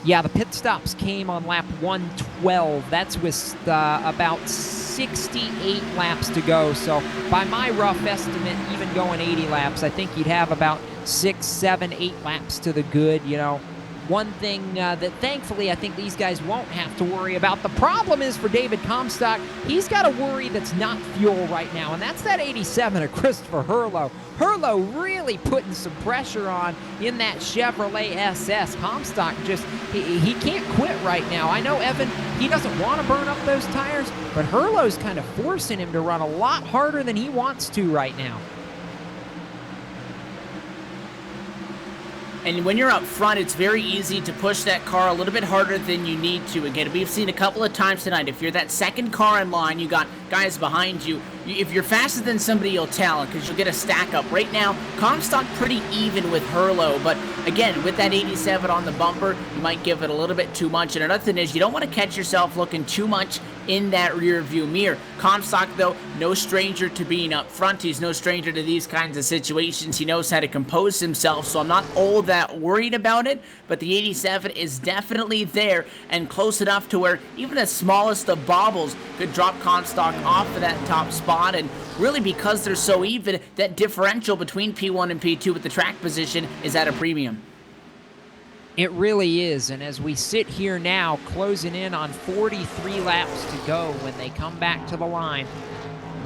Yeah, the pit stops came on lap 112. That's with about 68 laps to go. So by my rough estimate, even going 80 laps, I think you'd have about 6, 7, 8 laps to the good, you know. One thing that thankfully I think these guys won't have to worry about. The problem is for David Comstock, he's got a worry that's not fuel right now, and that's that 87 of Christopher Hurlow. Hurlow really putting some pressure on in that Chevrolet SS. Comstock just, he can't quit right now. I know Evan, he doesn't want to burn up those tires, but Hurlow's kind of forcing him to run a lot harder than he wants to right now. And when you're up front, it's very easy to push that car a little bit harder than you need to. Again, we've seen a couple of times tonight, if you're that second car in line, you got guys behind you. If you're faster than somebody, you'll tell, because you'll get a stack up. Right now, Comstock pretty even with Hurlow, but again, with that 87 on the bumper, you might give it a little bit too much. And another thing is, you don't want to catch yourself looking too much in that rear view mirror. Comstock, though, no stranger to being up front. He's no stranger to these kinds of situations. He knows how to compose himself, so I'm not all that worried about it, but the 87 is definitely there and close enough to where even the smallest of bobbles could drop Comstock off of that top spot. And really, because they're so even, that differential between P1 and P2 with the track position is at a premium. It really is, and as we sit here now, closing in on 43 laps to go when they come back to the line,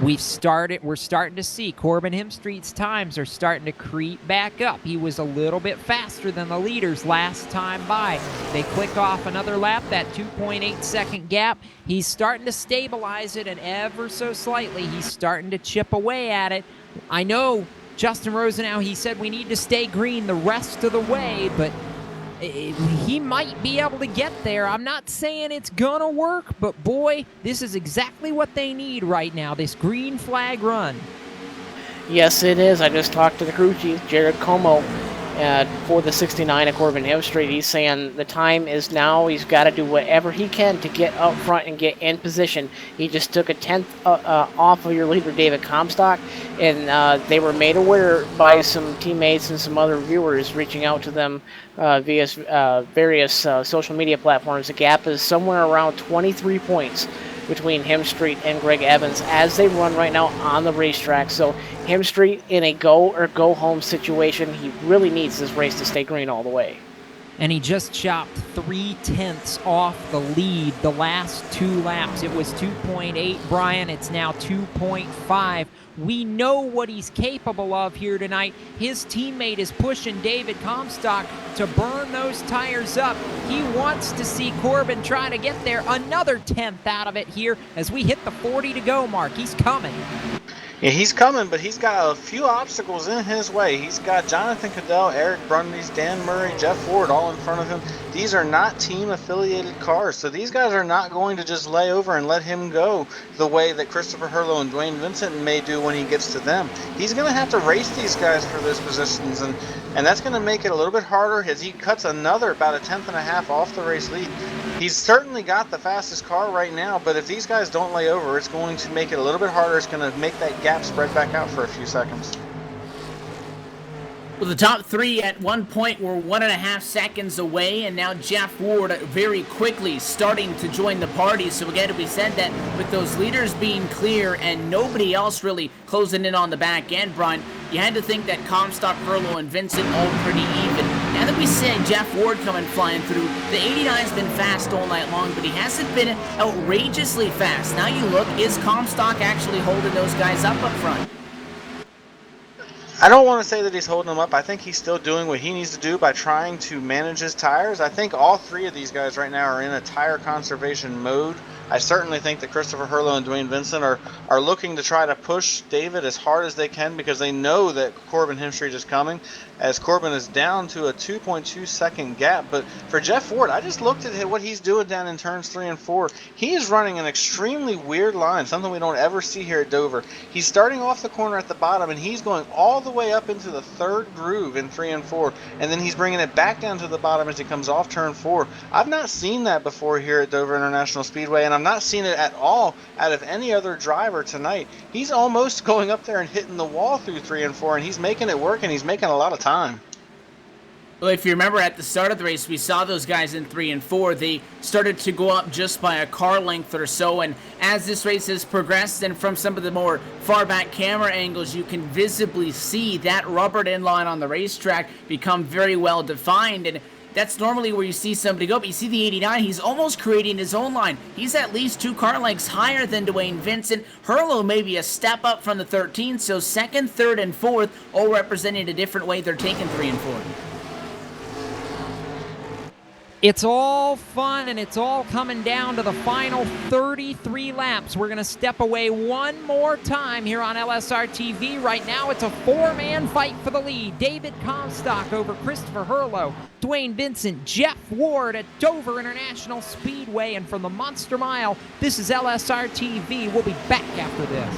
we're starting to see Corbin Hemstreet's times are starting to creep back up. He was a little bit faster than the leaders last time by. They click off another lap, that 2.8 second gap. He's starting to stabilize it, and ever so slightly, he's starting to chip away at it. I know Justin Rosenau, he said we need to stay green the rest of the way, but he might be able to get there. I'm not saying it's gonna work, but boy, this is exactly what they need right now, this green flag run. Yes, it is. I just talked to the crew chief, Jared Como, for the 69 at Corbin Hemstreet. He's saying the time is now. He's got to do whatever he can to get up front and get in position. He just took a 10th off of your leader, David Comstock, and they were made aware by some teammates and some other viewers reaching out to them via various social media platforms. The gap is somewhere around 23 points between Hemstreet and Greg Evans as they run right now on the racetrack. So Hemstreet in a go or go home situation, he really needs this race to stay green all the way. And he just chopped 3/10 off the lead the last 2 laps. It was 2.8, Brian. It's now 2.5. We know what he's capable of here tonight. His teammate is pushing David Comstock to burn those tires up. He wants to see Corbin try to get there. Another 10th out of it here as we hit the 40 to go mark. He's coming. Yeah, he's coming, but he's got a few obstacles in his way. He's got Jonathan Cadell, Eric Brundage, Dan Murray, Jeff Ward all in front of him. These are not team-affiliated cars, so these guys are not going to just lay over and let him go the way that Christopher Hurlow and Dwayne Vincent may do when he gets to them. He's going to have to race these guys for those positions, and that's going to make it a little bit harder as he cuts another about a tenth and a half off the race lead. He's certainly got the fastest car right now, but if these guys don't lay over, it's going to make it a little bit harder. It's going to make that gap spread back out for a few seconds. Well, the top three at one point were 1.5 seconds away, and now Jeff Ward very quickly starting to join the party. So again, we said that with those leaders being clear and nobody else really closing in on the back end, Brian, you had to think that Comstock, Furlow, and Vincent all pretty even. Now that we see Jeff Ward coming flying through, the 89's been fast all night long, but he hasn't been outrageously fast. Now you look, is Comstock actually holding those guys up front? I don't want to say that he's holding them up. I think he's still doing what he needs to do by trying to manage his tires. I think all three of these guys right now are in a tire conservation mode. I certainly think that Christopher Hurlow and Dwayne Vincent are looking to try to push David as hard as they can because they know that Corbin Hemstreet is coming, as Corbin is down to a 2.2 second gap. But for Jeff Ward, I just looked at what he's doing down in turns 3 and 4. He is running an extremely weird line, something we don't ever see here at Dover. He's starting off the corner at the bottom, and he's going all the way up into the third groove in 3 and 4, and then he's bringing it back down to the bottom as he comes off turn 4. I've not seen that before here at Dover International Speedway, and I'm not seeing it at all out of any other driver tonight. He's almost going up there and hitting the wall through 3 and 4, and he's making it work, and he's making a lot of time. Well, if you remember at the start of the race, we saw those guys in 3 and 4. They started to go up just by a car length or so, and as this race has progressed and from some of the more far back camera angles, you can visibly see that rubbered end line on the racetrack become very well defined, and that's normally where you see somebody go, but you see the 89, he's almost creating his own line. He's at least 2 car lengths higher than Dwayne Vincent. Hurlow maybe a step up from the 13, so second, third, and fourth all representing a different way they're taking 3 and 4. It's all fun, and it's all coming down to the final 33 laps. We're going to step away one more time here on LSRTV. Right now, it's a 4-man fight for the lead. David Comstock over Christopher Hurlow, Dwayne Vincent, Jeff Ward at Dover International Speedway. And from the Monster Mile, this is LSRTV. We'll be back after this.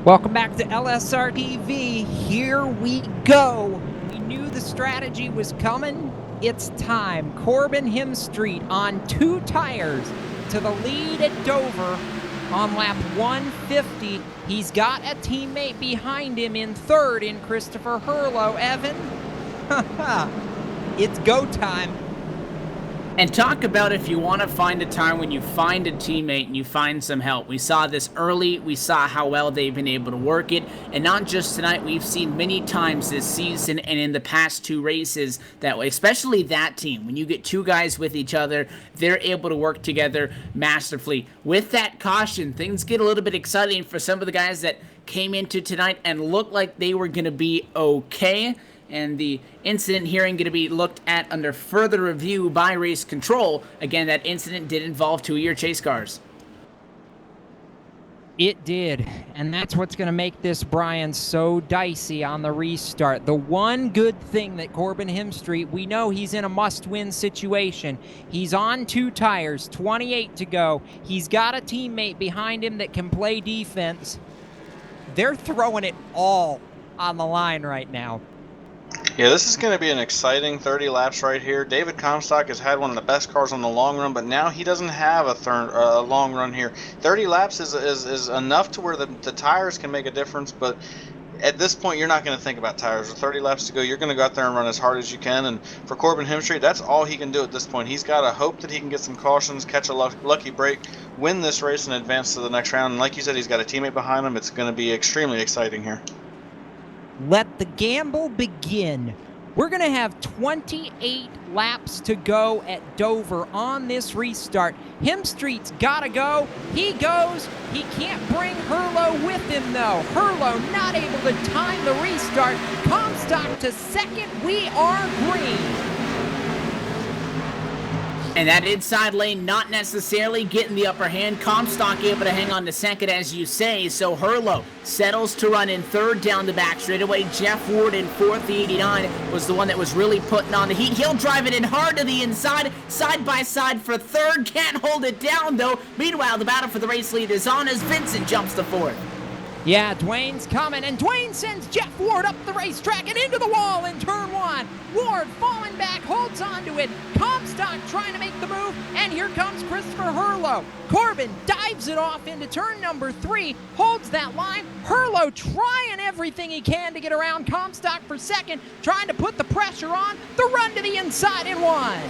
Welcome back to LSRTV. Here we go. We knew the strategy was coming. It's time. Corbin Hemstreet on 2 tires to the lead at Dover on lap 150. He's got a teammate behind him in 3rd in Christopher Hurlow. Evan, it's go time. And talk about if you want to find a time when you find a teammate and you find some help. We saw this early. We saw how well they've been able to work it. And not just tonight, we've seen many times this season and in the past 2 races that way, especially that team. When you get 2 guys with each other, they're able to work together masterfully. With that caution, things get a little bit exciting for some of the guys that came into tonight and looked like they were going to be okay. And the incident hearing going to be looked at under further review by race control. Again, that incident did involve 2 of your chase cars. It did, and that's what's going to make this, Brian, so dicey on the restart. The one good thing that Corbin Hemstreet, we know he's in a must-win situation. He's on 2 tires, 28 to go. He's got a teammate behind him that can play defense. They're throwing it all on the line right now. Yeah, this is going to be an exciting 30 laps right here. David Comstock has had one of the best cars on the long run, but now he doesn't have a long run here. 30 laps is enough to where the tires can make a difference, but at this point, you're not going to think about tires. With 30 laps to go, you're going to go out there and run as hard as you can. And for Corbin Hemstreet, that's all he can do at this point. He's got to hope that he can get some cautions, catch a lucky break, win this race, and advance to the next round. And like you said, he's got a teammate behind him. It's going to be extremely exciting here. Let the gamble begin. We're going to have 28 laps to go at Dover on this restart. Hemstreet's got to go. He goes. He can't bring Hurlow with him, though. Hurlow not able to time the restart. Comstock to 2nd. We are green. And that inside lane not necessarily getting the upper hand. Comstock able to hang on to 2nd, as you say. So Hurlow settles to run in 3rd down the back straightaway. Jeff Ward in 4th. The 89 was the one that was really putting on the heat. He'll drive it in hard to the inside. Side by side for 3rd. Can't hold it down, though. Meanwhile, the battle for the race lead is on as Vincent jumps to 4th. Yeah, Dwayne's coming, and Dwayne sends Jeff Ward up the racetrack and into the wall in turn 1. Ward falling back, holds onto it. Comstock trying to make the move, and here comes Christopher Hurlow. Corbin dives it off into turn number 3, holds that line. Hurlow trying everything he can to get around Comstock for 2nd, trying to put the pressure on. The run to the inside in 1.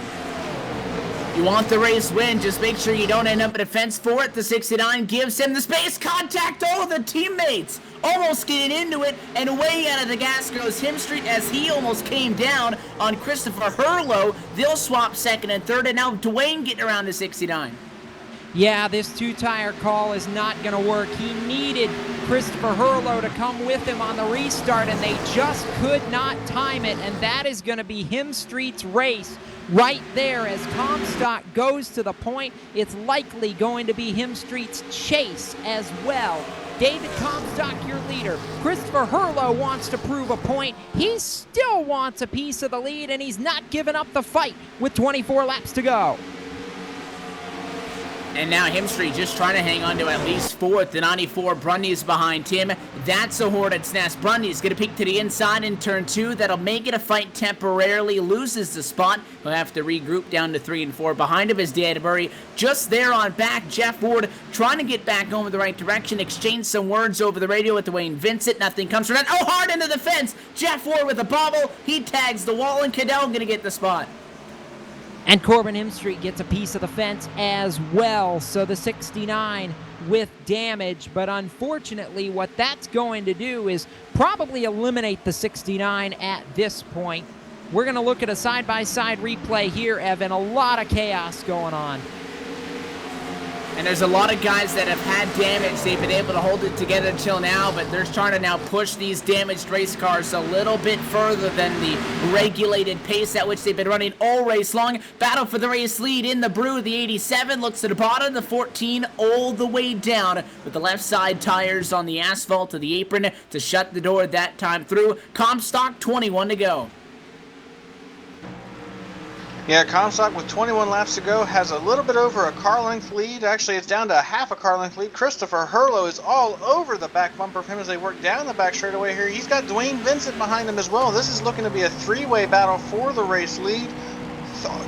You want the race win, just make sure you don't end up in a fence for it. The 69 gives him the space. Contact all the teammates. Almost getting into it, and way out of the gas goes Hemstreet as he almost came down on Christopher Hurlow. They'll swap 2nd and 3rd, and now Dwayne getting around the 69. Yeah, this 2-tire call is not going to work. He needed Christopher Hurlow to come with him on the restart, and they just could not time it, and that is going to be Hemstreet's race right there as Comstock goes to the point. It's likely going to be Hemstreet's chase as well. David Comstock, your leader. Christopher Hurlow wants to prove a point. He still wants a piece of the lead, and he's not giving up the fight with 24 laps to go. And now Hemstreet just trying to hang on to at least 4th. The 94, Brundy's behind him. That's a hornet's nest. Brundy's going to peek to the inside in turn 2. That'll make it a fight temporarily. Loses the spot. He'll have to regroup down to 3 and 4. Behind him is Danbury. Just there on back. Jeff Ward trying to get back home in the right direction. Exchange some words over the radio with Dwayne Vincent. Nothing comes from that. Oh, hard into the fence. Jeff Ward with a bobble. He tags the wall, and Cadell going to get the spot. And Corbin Hemstreet gets a piece of the fence as well. So the 69 with damage. But unfortunately, what that's going to do is probably eliminate the 69 at this point. We're going to look at a side-by-side replay here, Evan. A lot of chaos going on. And there's a lot of guys that have had damage. They've been able to hold it together until now, but they're trying to now push these damaged race cars a little bit further than the regulated pace at which they've been running all race long. Battle for the race lead in the brew. The 87 looks to the bottom, the 14 all the way down with the left side tires on the asphalt of the apron to shut the door that time through. Comstock, 21 to go. Yeah, Comstock with 21 laps to go has a little bit over a car length lead. Actually, it's down to a half a car length lead. Christopher Hurlow is all over the back bumper of him as they work down the back straightaway here. He's got Dwayne Vincent behind him as well. This is looking to be a three-way battle for the race lead.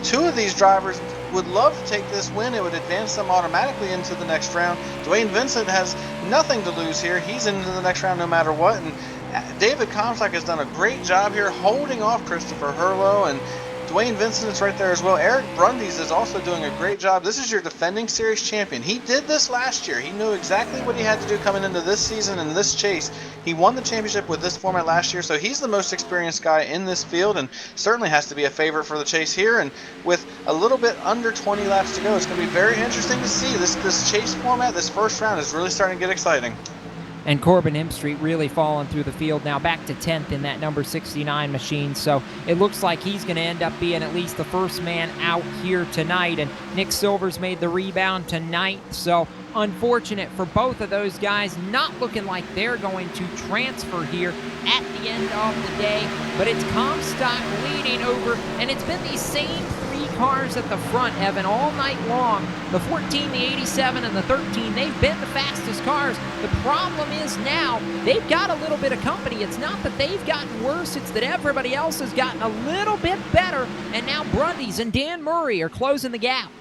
Two of these drivers would love to take this win. It would advance them automatically into the next round. Dwayne Vincent has nothing to lose here. He's into the next round no matter what. And David Comstock has done a great job here holding off Christopher Hurlow, and Dwayne Vincent is right there as well. Eric Brundys is also doing a great job. This is your defending series champion. He did this last year. He knew exactly what he had to do coming into this season and this chase. He won the championship with this format last year, so he's the most experienced guy in this field and certainly has to be a favorite for the chase here. And with a little bit under 20 laps to go, it's going to be very interesting to see. This chase format, this first round, is really starting to get exciting. And Corbin Hemstreet really falling through the field now, back to 10th in that number 69 machine. So it looks like he's going to end up being at least the first man out here tonight. And Nick Silver's made the rebound tonight. So unfortunate for both of those guys, not looking like they're going to transfer here at the end of the day. But it's Comstock leading over, and it's been these same three cars at the front, Evan, all night long. The 14, the 87, and the 13, they've been the fastest cars. The problem is now they've got a little bit of company. It's not that they've gotten worse, it's that everybody else has gotten a little bit better, and now Brundys and Dan Murray are closing the gap.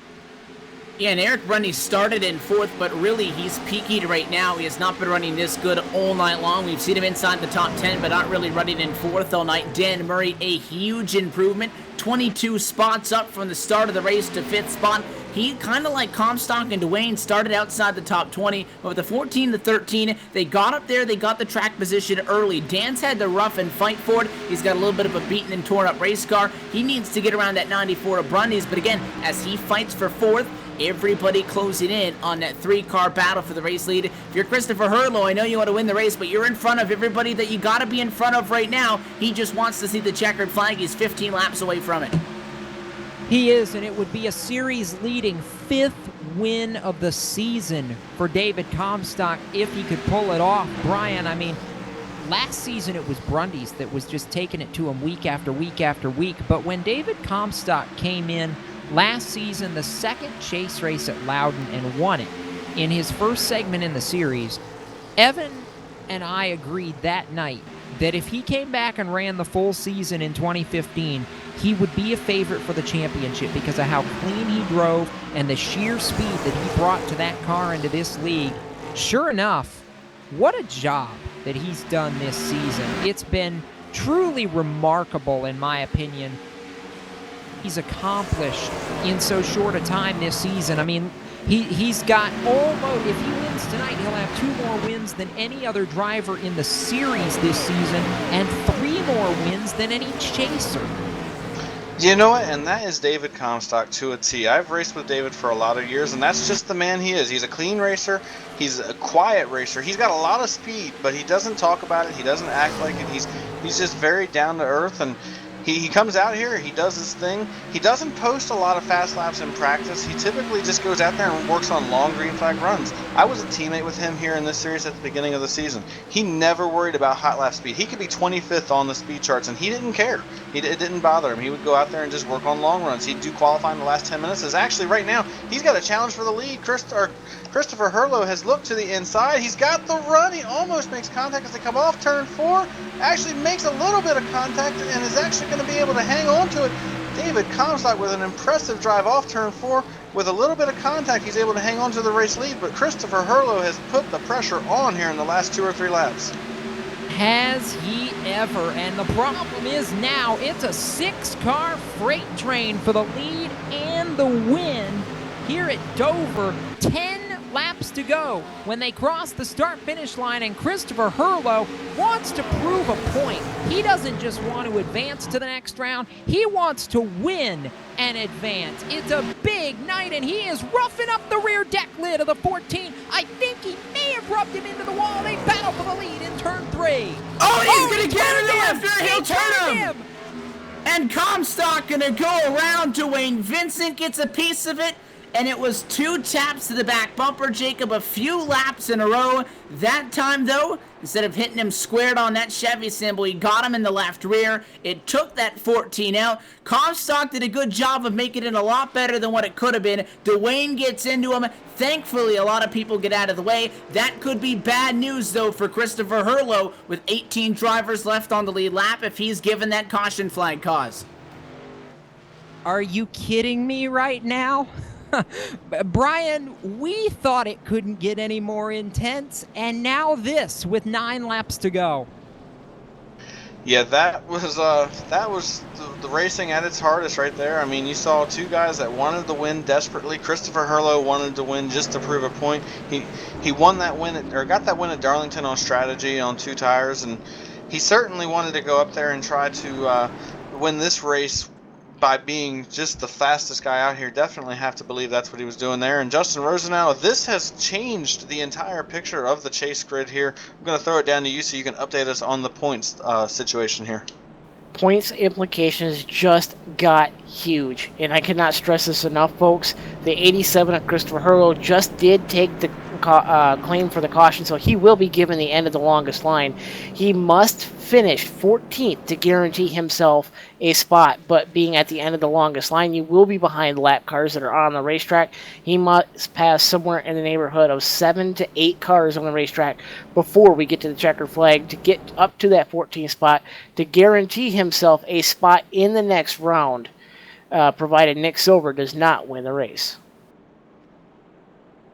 Yeah, and Eric Brundys started in 4th, but really he's peaky right now. He has not been running this good all night long. We've seen him inside the top 10, but not really running in 4th all night. Dan Murray, a huge improvement. 22 spots up from the start of the race to 5th spot. He, kind of like Comstock and Dwayne, started outside the top 20, but with the 14 to 13, they got up there, they got the track position early. Dan's had the rough and fight for it. He's got a little bit of a beaten and torn up race car. He needs to get around that 94 of Brundys, but again, as he fights for 4th, everybody closing in on that 3-car battle for the race lead. If you're Christopher Hurlow, I know you want to win the race, but you're in front of everybody that you got to be in front of right now. He just wants to see the checkered flag. He's 15 laps away from it. He is, and it would be a series-leading 5th win of the season for David Comstock if he could pull it off. Brian, I mean, last season it was Brundys that was just taking it to him week after week after week, but when David Comstock came in last season, the second chase race at Loudon, and won it in his first segment in the series, Evan and I agreed that night that if he came back and ran the full season in 2015, he would be a favorite for the championship because of how clean he drove and the sheer speed that he brought to that car into this league. Sure enough, what a job that he's done this season. It's been truly remarkable, in my opinion, he's accomplished in so short a time this season. I mean, he's got almost, if he wins tonight, he'll have 2 more wins than any other driver in the series this season and 3 more wins than any chaser. You know what? And that is David Comstock to a T. I've raced with David for a lot of years, and that's just the man he is. He's a clean racer. He's a quiet racer. He's got a lot of speed, but he doesn't talk about it. He doesn't act like it. He's just very down to earth, and he comes out here, he does his thing. He doesn't post a lot of fast laps in practice. He typically just goes out there and works on long green flag runs. I was a teammate with him here in this series at the beginning of the season. He never worried about hot lap speed. He could be 25th on the speed charts, and he didn't care. It didn't bother him. He would go out there and just work on long runs. He'd do qualifying the last 10 minutes. Actually, right now, he's got a challenge for the lead. Christopher Hurlow has looked to the inside. He's got the run. He almost makes contact as they come off turn 4. Actually makes a little bit of contact and is actually going to be able to hang on to it. David Comstock with an impressive drive off turn 4. With a little bit of contact, he's able to hang on to the race lead, but Christopher Hurlow has put the pressure on here in the last 2 or 3 laps. Has he ever? And the problem is now it's a 6-car freight train for the lead and the win here at Dover. 10 laps to go when they cross the start-finish line, and Christopher Hurlow wants to prove a point. He doesn't just want to advance to the next round. He wants to win and advance. It's a big night, and he is roughing up the rear deck lid of the 14. I think he may have rubbed him into the wall. They battle for the lead in turn 3. Oh, he's going to get it after he'll turn him. And Comstock going to go around. Dwayne Vincent gets a piece of it. and it was 2 taps to the back bumper, Jacob, a few laps in a row. That time, though, instead of hitting him squared on that Chevy symbol, he got him in the left rear. It took that 14 out. Comstock did a good job of making it a lot better than what it could have been. Dwayne gets into him. Thankfully, a lot of people get out of the way. That could be bad news, though, for Christopher Herlo with 18 drivers left on the lead lap if he's given that caution flag cause. Are you kidding me right now? Brian, we thought it couldn't get any more intense, and now this with 9 laps to go. Yeah, that was the racing at its hardest right there. I mean, you saw 2 guys that wanted to win desperately. Christopher Herlo wanted to win just to prove a point. He won that win got that win at Darlington on strategy on 2 tires, and he certainly wanted to go up there and try to win this race by being just the fastest guy out here. Definitely have to believe that's what he was doing there. And Justin Rosenau, this has changed the entire picture of the chase grid here. I'm going to throw it down to you so you can update us on the points situation here. Points implications just got huge, and I cannot stress this enough, folks. The 87 of Christopher Herlo just did take the claim for the caution, so he will be given the end of the longest line. He must finish 14th to guarantee himself a spot, but being at the end of the longest line, you will be behind lap cars that are on the racetrack. He must pass somewhere in the neighborhood of 7 to 8 cars on the racetrack before we get to the checker flag to get up to that 14th spot to guarantee himself a spot in the next round, provided Nick Silver does not win the race.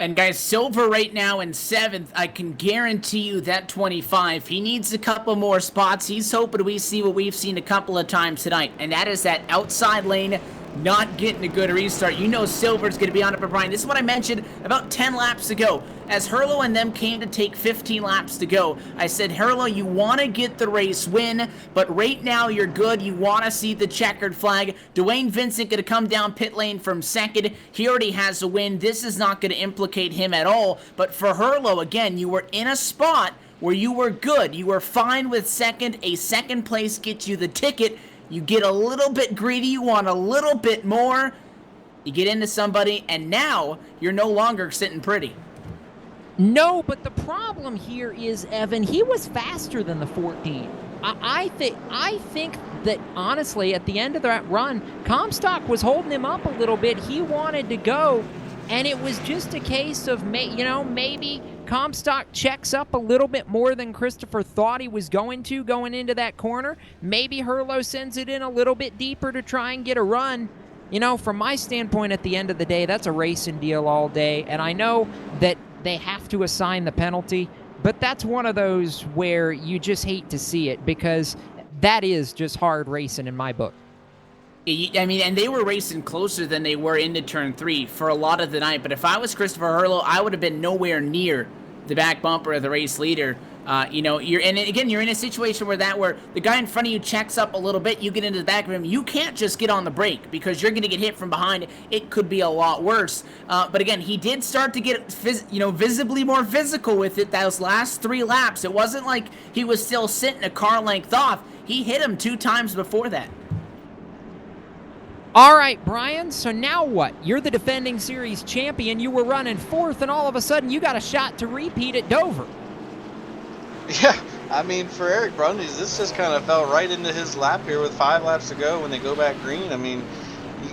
And guys, Silver right now in 7th, I can guarantee you that 25. He needs a couple more spots. He's hoping we see what we've seen a couple of times tonight, and that is that outside lane not getting a good restart. You know Silver's going to be on it for Brian. This is what I mentioned about 10 laps ago. As Herlo and them came to take 15 laps to go, I said, Herlo, you want to get the race win, but right now you're good. You want to see the checkered flag. Dwayne Vincent going to come down pit lane from 2nd. He already has a win. This is not going to implicate him at all. But for Herlo, again, you were in a spot where you were good. You were fine with 2nd. A 2nd place gets you the ticket. You get a little bit greedy. You want a little bit more. You get into somebody, and now you're no longer sitting pretty. No, but the problem here is, Evan, he was faster than the 14. I think that, honestly, at the end of that run, Comstock was holding him up a little bit. He wanted to go, and it was just a case of, maybe Comstock checks up a little bit more than Christopher thought he was going to going into that corner. Maybe Herlo sends it in a little bit deeper to try and get a run. From my standpoint, at the end of the day, that's a racing deal all day, and I know that they have to assign the penalty, but that's one of those where you just hate to see it because that is just hard racing in my book. I mean, and they were racing closer than they were into turn 3 for a lot of the night, but if I was Christopher Herlo, I would have been nowhere near the back bumper of the race leader. You're in a situation where the guy in front of you checks up a little bit, you get into the back of him, you can't just get on the brake because you're going to get hit from behind. It could be a lot worse. But again, he did start to get visibly more physical with it those last 3 laps. It wasn't like he was still sitting a car length off. He hit him 2 times before that. All right, Brian, so now what? You're the defending series champion. You were running 4th, and all of a sudden you got a shot to repeat at Dover. Yeah, I mean, for Eric Brundage, this just kind of fell right into his lap here with 5 laps to go when they go back green. I mean,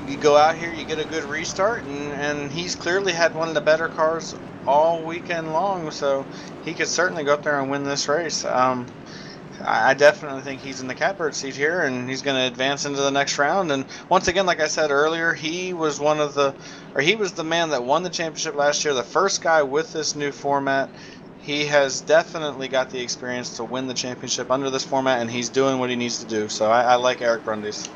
you go out here, you get a good restart, and he's clearly had one of the better cars all weekend long, so he could certainly go up there and win this race. I definitely think he's in the catbird seat here, and he's going to advance into the next round. And once again, like I said earlier, he was the man that won the championship last year, the first guy with this new format. He has definitely got the experience to win the championship under this format, and he's doing what he needs to do. So I like Eric Brundage.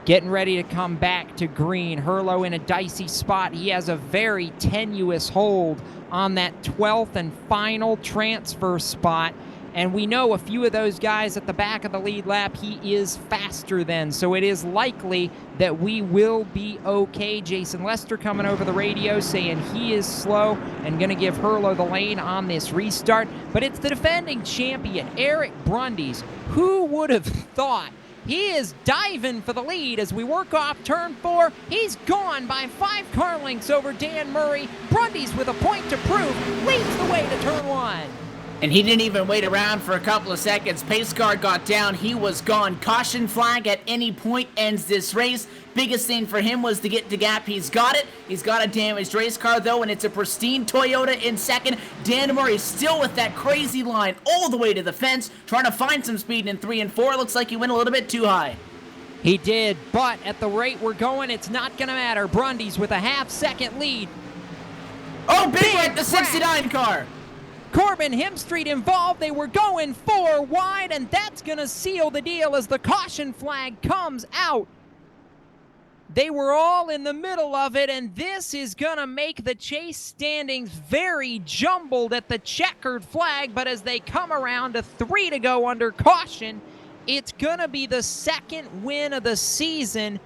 Getting ready to come back to green. Herlo in a dicey spot. He has a very tenuous hold on that 12th and final transfer spot. And we know a few of those guys at the back of the lead lap, he is faster than. So it is likely that we will be okay. Jason Lester coming over the radio saying he is slow and going to give Herlo the lane on this restart. But it's the defending champion, Eric Brundage. Who would have thought He is diving for the lead as we work off turn 4. He's gone by 5 car lengths over Dan Murray. Brundys with a point to prove leads the way to turn 1. And he didn't even wait around for a couple of seconds. Pace car got down. He was gone. Caution flag at any point ends this race. Biggest thing for him was to get to gap. He's got it. He's got a damaged race car, though, and it's a pristine Toyota in second. Dan Murray still with that crazy line all the way to the fence, trying to find some speed in 3 and 4. Looks like he went a little bit too high. He did, but at the rate we're going, it's not going to matter. Brundys with a half-second lead. Oh, big wreck, the 69 car. Corbin Hemstreet involved. They were going 4 wide, and that's going to seal the deal as the caution flag comes out. They were all in the middle of it, and this is going to make the chase standings very jumbled at the checkered flag, but as they come around to 3 to go under caution, it's going to be the second win of the season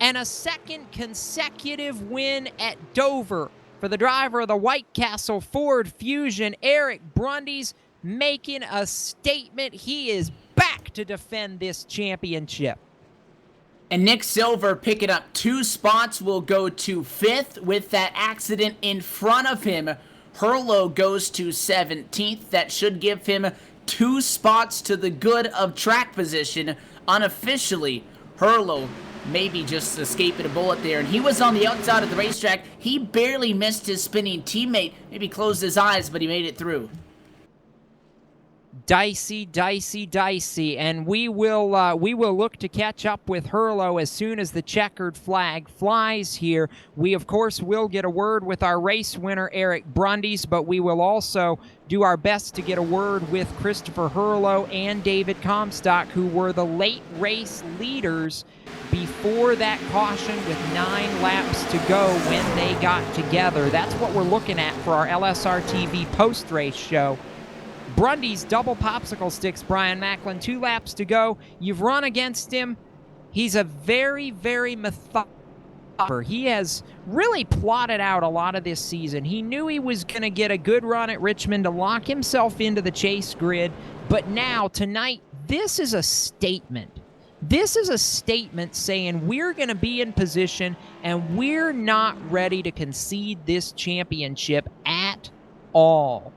and a second consecutive win at Dover for the driver of the White Castle Ford Fusion, Eric Brundys, making a statement. He is back to defend this championship. And Nick Silver picking up 2 spots will go to 5th with that accident in front of him. Herlo goes to 17th. That should give him 2 spots to the good of track position. Unofficially, Herlo maybe just escaping a bullet there, and he was on the outside of the racetrack. He barely missed his spinning teammate. Maybe closed his eyes, but he made it through. Dicey, dicey, dicey, and we will look to catch up with Herlo as soon as the checkered flag flies here. We, of course, will get a word with our race winner, Eric Brundys, but we will also do our best to get a word with Christopher Herlo and David Comstock, who were the late race leaders before that caution with 9 laps to go when they got together. That's what we're looking at for our LSRTV post-race show. Brundys double popsicle sticks, Brian Macklin. 2 laps to go. You've run against him. He's a very, very methodical. He has really plotted out a lot of this season. He knew he was going to get a good run at Richmond to lock himself into the chase grid. But now, tonight, this is a statement. This is a statement saying we're going to be in position and we're not ready to concede this championship at all.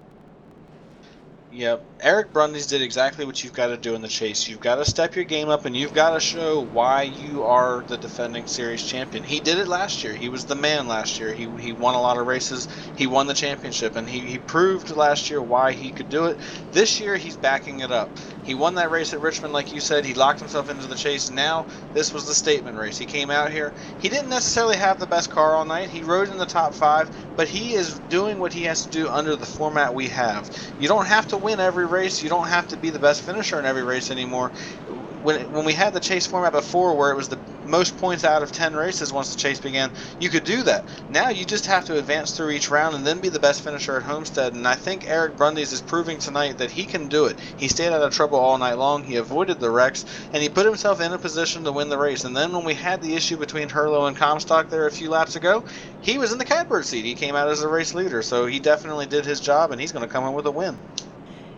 Yep. Eric Brundys did exactly what you've got to do in the chase. You've got to step your game up, and you've got to show why you are the defending series champion. He did it last year. He was the man last year. He won a lot of races. He won the championship, and he proved last year why he could do it. This year, he's backing it up. He won that race at Richmond, like you said. He locked himself into the chase. Now, this was the statement race. He came out here. He didn't necessarily have the best car all night. He rode in the top 5, but he is doing what he has to do under the format we have. You don't have to win every race. You don't have to be the best finisher in every race anymore. When we had the chase format before, where it was the most points out of 10 races once the chase began, you could do that. Now you just have to advance through each round and then be the best finisher at Homestead, and I think Eric Brundys is proving tonight that he can do it. He stayed out of trouble all night long, he avoided the wrecks, and he put himself in a position to win the race. And then when we had the issue between Herlo and Comstock there a few laps ago, he was in the catbird seat. He came out as a race leader, so he definitely did his job, and he's going to come in with a win.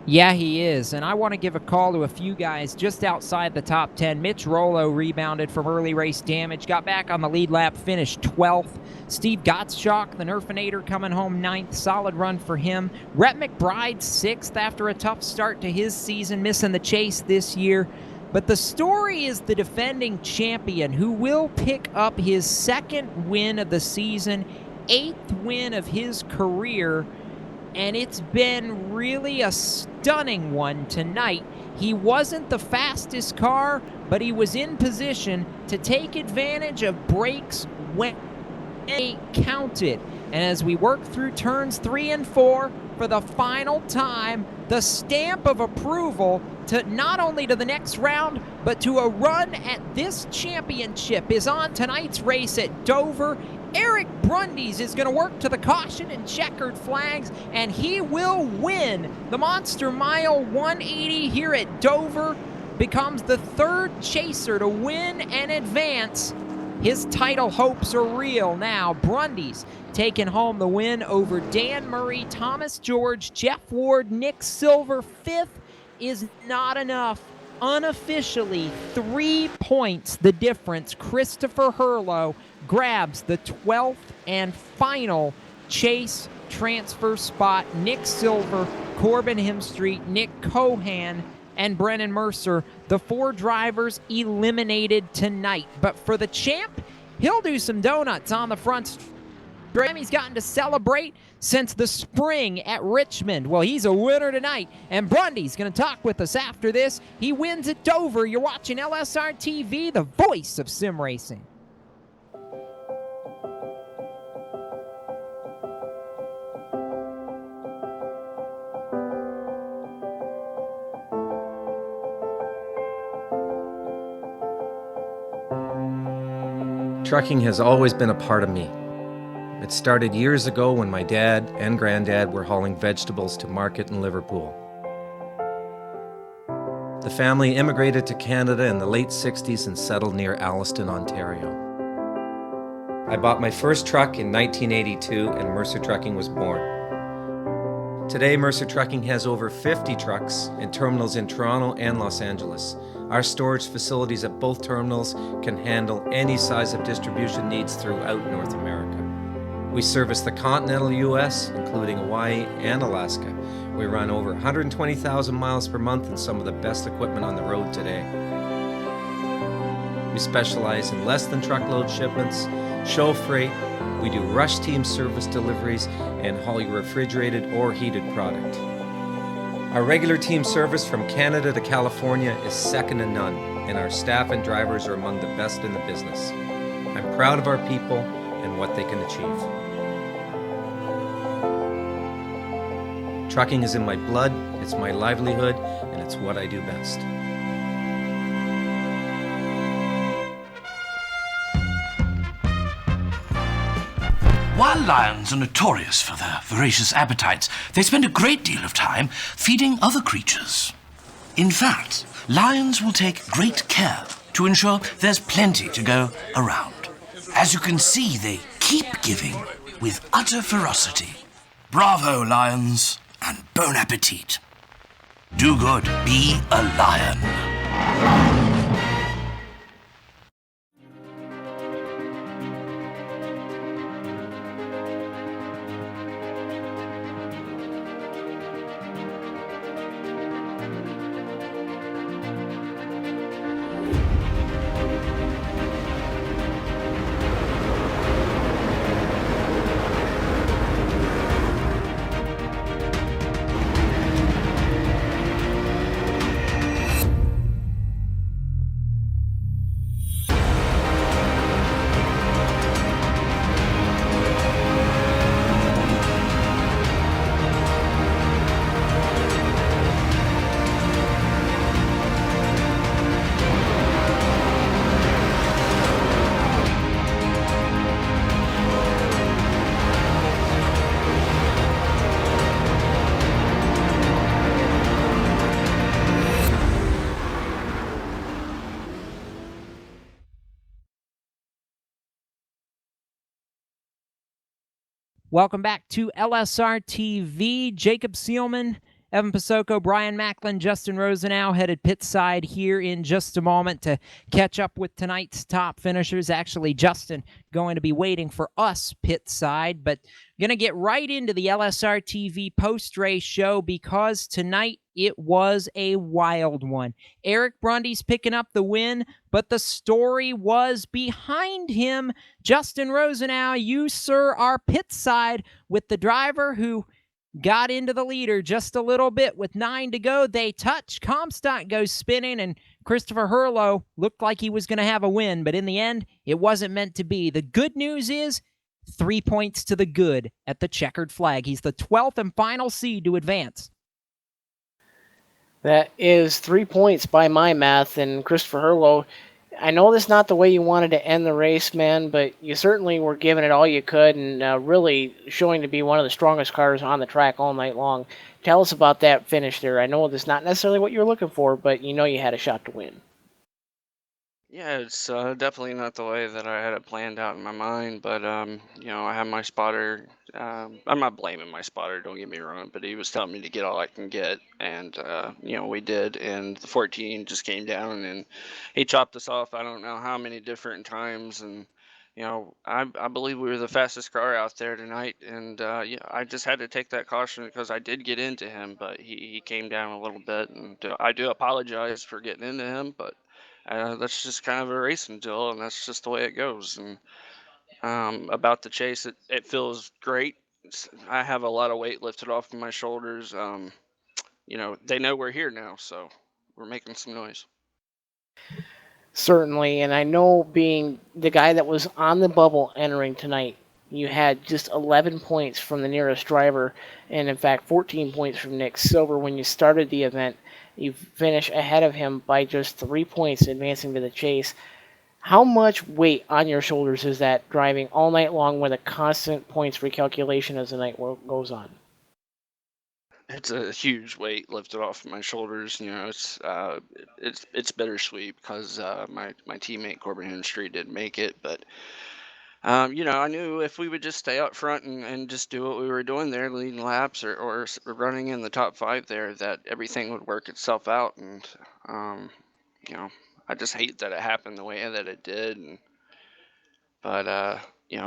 Yeah, he is, and I want to give a call to a few guys just outside the top 10. Mitch Rollo rebounded from early race damage, got back on the lead lap, finished 12th. Steve Gottschalk, the Nerfinator, coming home 9th. Solid run for him. Rhett McBride, 6th after a tough start to his season, missing the chase this year. But the story is the defending champion, who will pick up his 2nd win of the season, 8th win of his career, and it's been really a stunning one tonight. He wasn't the fastest car, but he was in position to take advantage of brakes when they counted. And as we work through turns 3 and 4 for the final time, the stamp of approval to not only to the next round, but to a run at this championship is on tonight's race at Dover. Eric Brundys is going to work to the caution and checkered flags, and he will win the Monster Mile 180 here at Dover. Becomes the 3rd chaser to win and advance. His title hopes are real now. Brundys taking home the win over Dan Murray, Thomas George, Jeff Ward, Nick Silver. 5th is not enough. unofficially 3 points the difference. Christopher Hurlow grabs the 12th and final chase transfer spot. Nick Silver, Corbin Hemstreet, Nick Cohan, and Brennan Mercer, the 4 drivers eliminated tonight. But for the champ, he'll do some donuts on the front. He's gotten to celebrate since the spring at Richmond. Well, he's a winner tonight, and Brundy's going to talk with us after this. He wins at Dover. You're watching LSR TV, the voice of sim racing. Trucking has always been a part of me. It started years ago when my dad and granddad were hauling vegetables to market in Liverpool. The family immigrated to Canada in the late 60s and settled near Alliston, Ontario. I bought my first truck in 1982 and Mercer Trucking was born. Today, Mercer Trucking has over 50 trucks in terminals in Toronto and Los Angeles. Our storage facilities at both terminals can handle any size of distribution needs throughout North America. We service the continental U.S., including Hawaii and Alaska. We run over 120,000 miles per month and some of the best equipment on the road today. We specialize in less than truckload shipments, show freight, we do rush team service deliveries, and haul your refrigerated or heated product. Our regular team service from Canada to California is second to none, and our staff and drivers are among the best in the business. I'm proud of our people and what they can achieve. Trucking is in my blood, it's my livelihood, and it's what I do best. While lions are notorious for their voracious appetites, they spend a great deal of time feeding other creatures. In fact, lions will take great care to ensure there's plenty to go around. As you can see, they keep giving with utter ferocity. Bravo, lions, and bon appetit. Do good, be a lion. Welcome back to LSR TV. Jacob Seelman, Evan Pasoko, Brian Macklin, Justin Rosenau headed pit side here in just a moment to catch up with tonight's top finishers. Actually, Justin going to be waiting for us pit side, but going to get right into the LSR TV post-race show because tonight it was a wild one. Eric Brundy's picking up the win, but the story was behind him. Justin Rosenau, you, sir, are pit side with the driver who got into the leader just a little bit with 9 to go. They touch. Comstock goes spinning, and Christopher Hurlow looked like he was going to have a win, but in the end, it wasn't meant to be. The good news is 3 points to the good at the checkered flag. He's the 12th and final seed to advance. That is 3 points by my math, and Christopher Hurlow, I know that's not the way you wanted to end the race, man, but you certainly were giving it all you could and really showing to be one of the strongest cars on the track all night long. Tell us about that finish there. I know that's not necessarily what you're looking for, but you know you had a shot to win. Yeah, it's definitely not the way that I had it planned out in my mind, but I have my spotter. I'm not blaming my spotter, don't get me wrong, but he was telling me to get all I can get, and we did, and the 14 just came down and he chopped us off. I don't know how many different times, and I believe we were the fastest car out there tonight, and I just had to take that caution because I did get into him, but he came down a little bit, and I do apologize for getting into him, but. That's just kind of a racing deal, and that's just the way it goes. And about the chase, it feels great. I have a lot of weight lifted off of my shoulders. They know we're here now, so we're making some noise. Certainly, and I know being the guy that was on the bubble entering tonight, you had just 11 points from the nearest driver, and in fact 14 points from Nick Silver when you started the event. You finish ahead of him by just 3 points, advancing to the chase. How much weight on your shoulders is that driving all night long with a constant points recalculation as the night goes on? It's a huge weight lifted off my shoulders. It's bittersweet because my teammate Corbin Henry did make it, but I knew if we would just stay up front and just do what we were doing there, leading laps or running in the top 5 there, that everything would work itself out. And, um, you know, I just hate that it happened the way that it did. But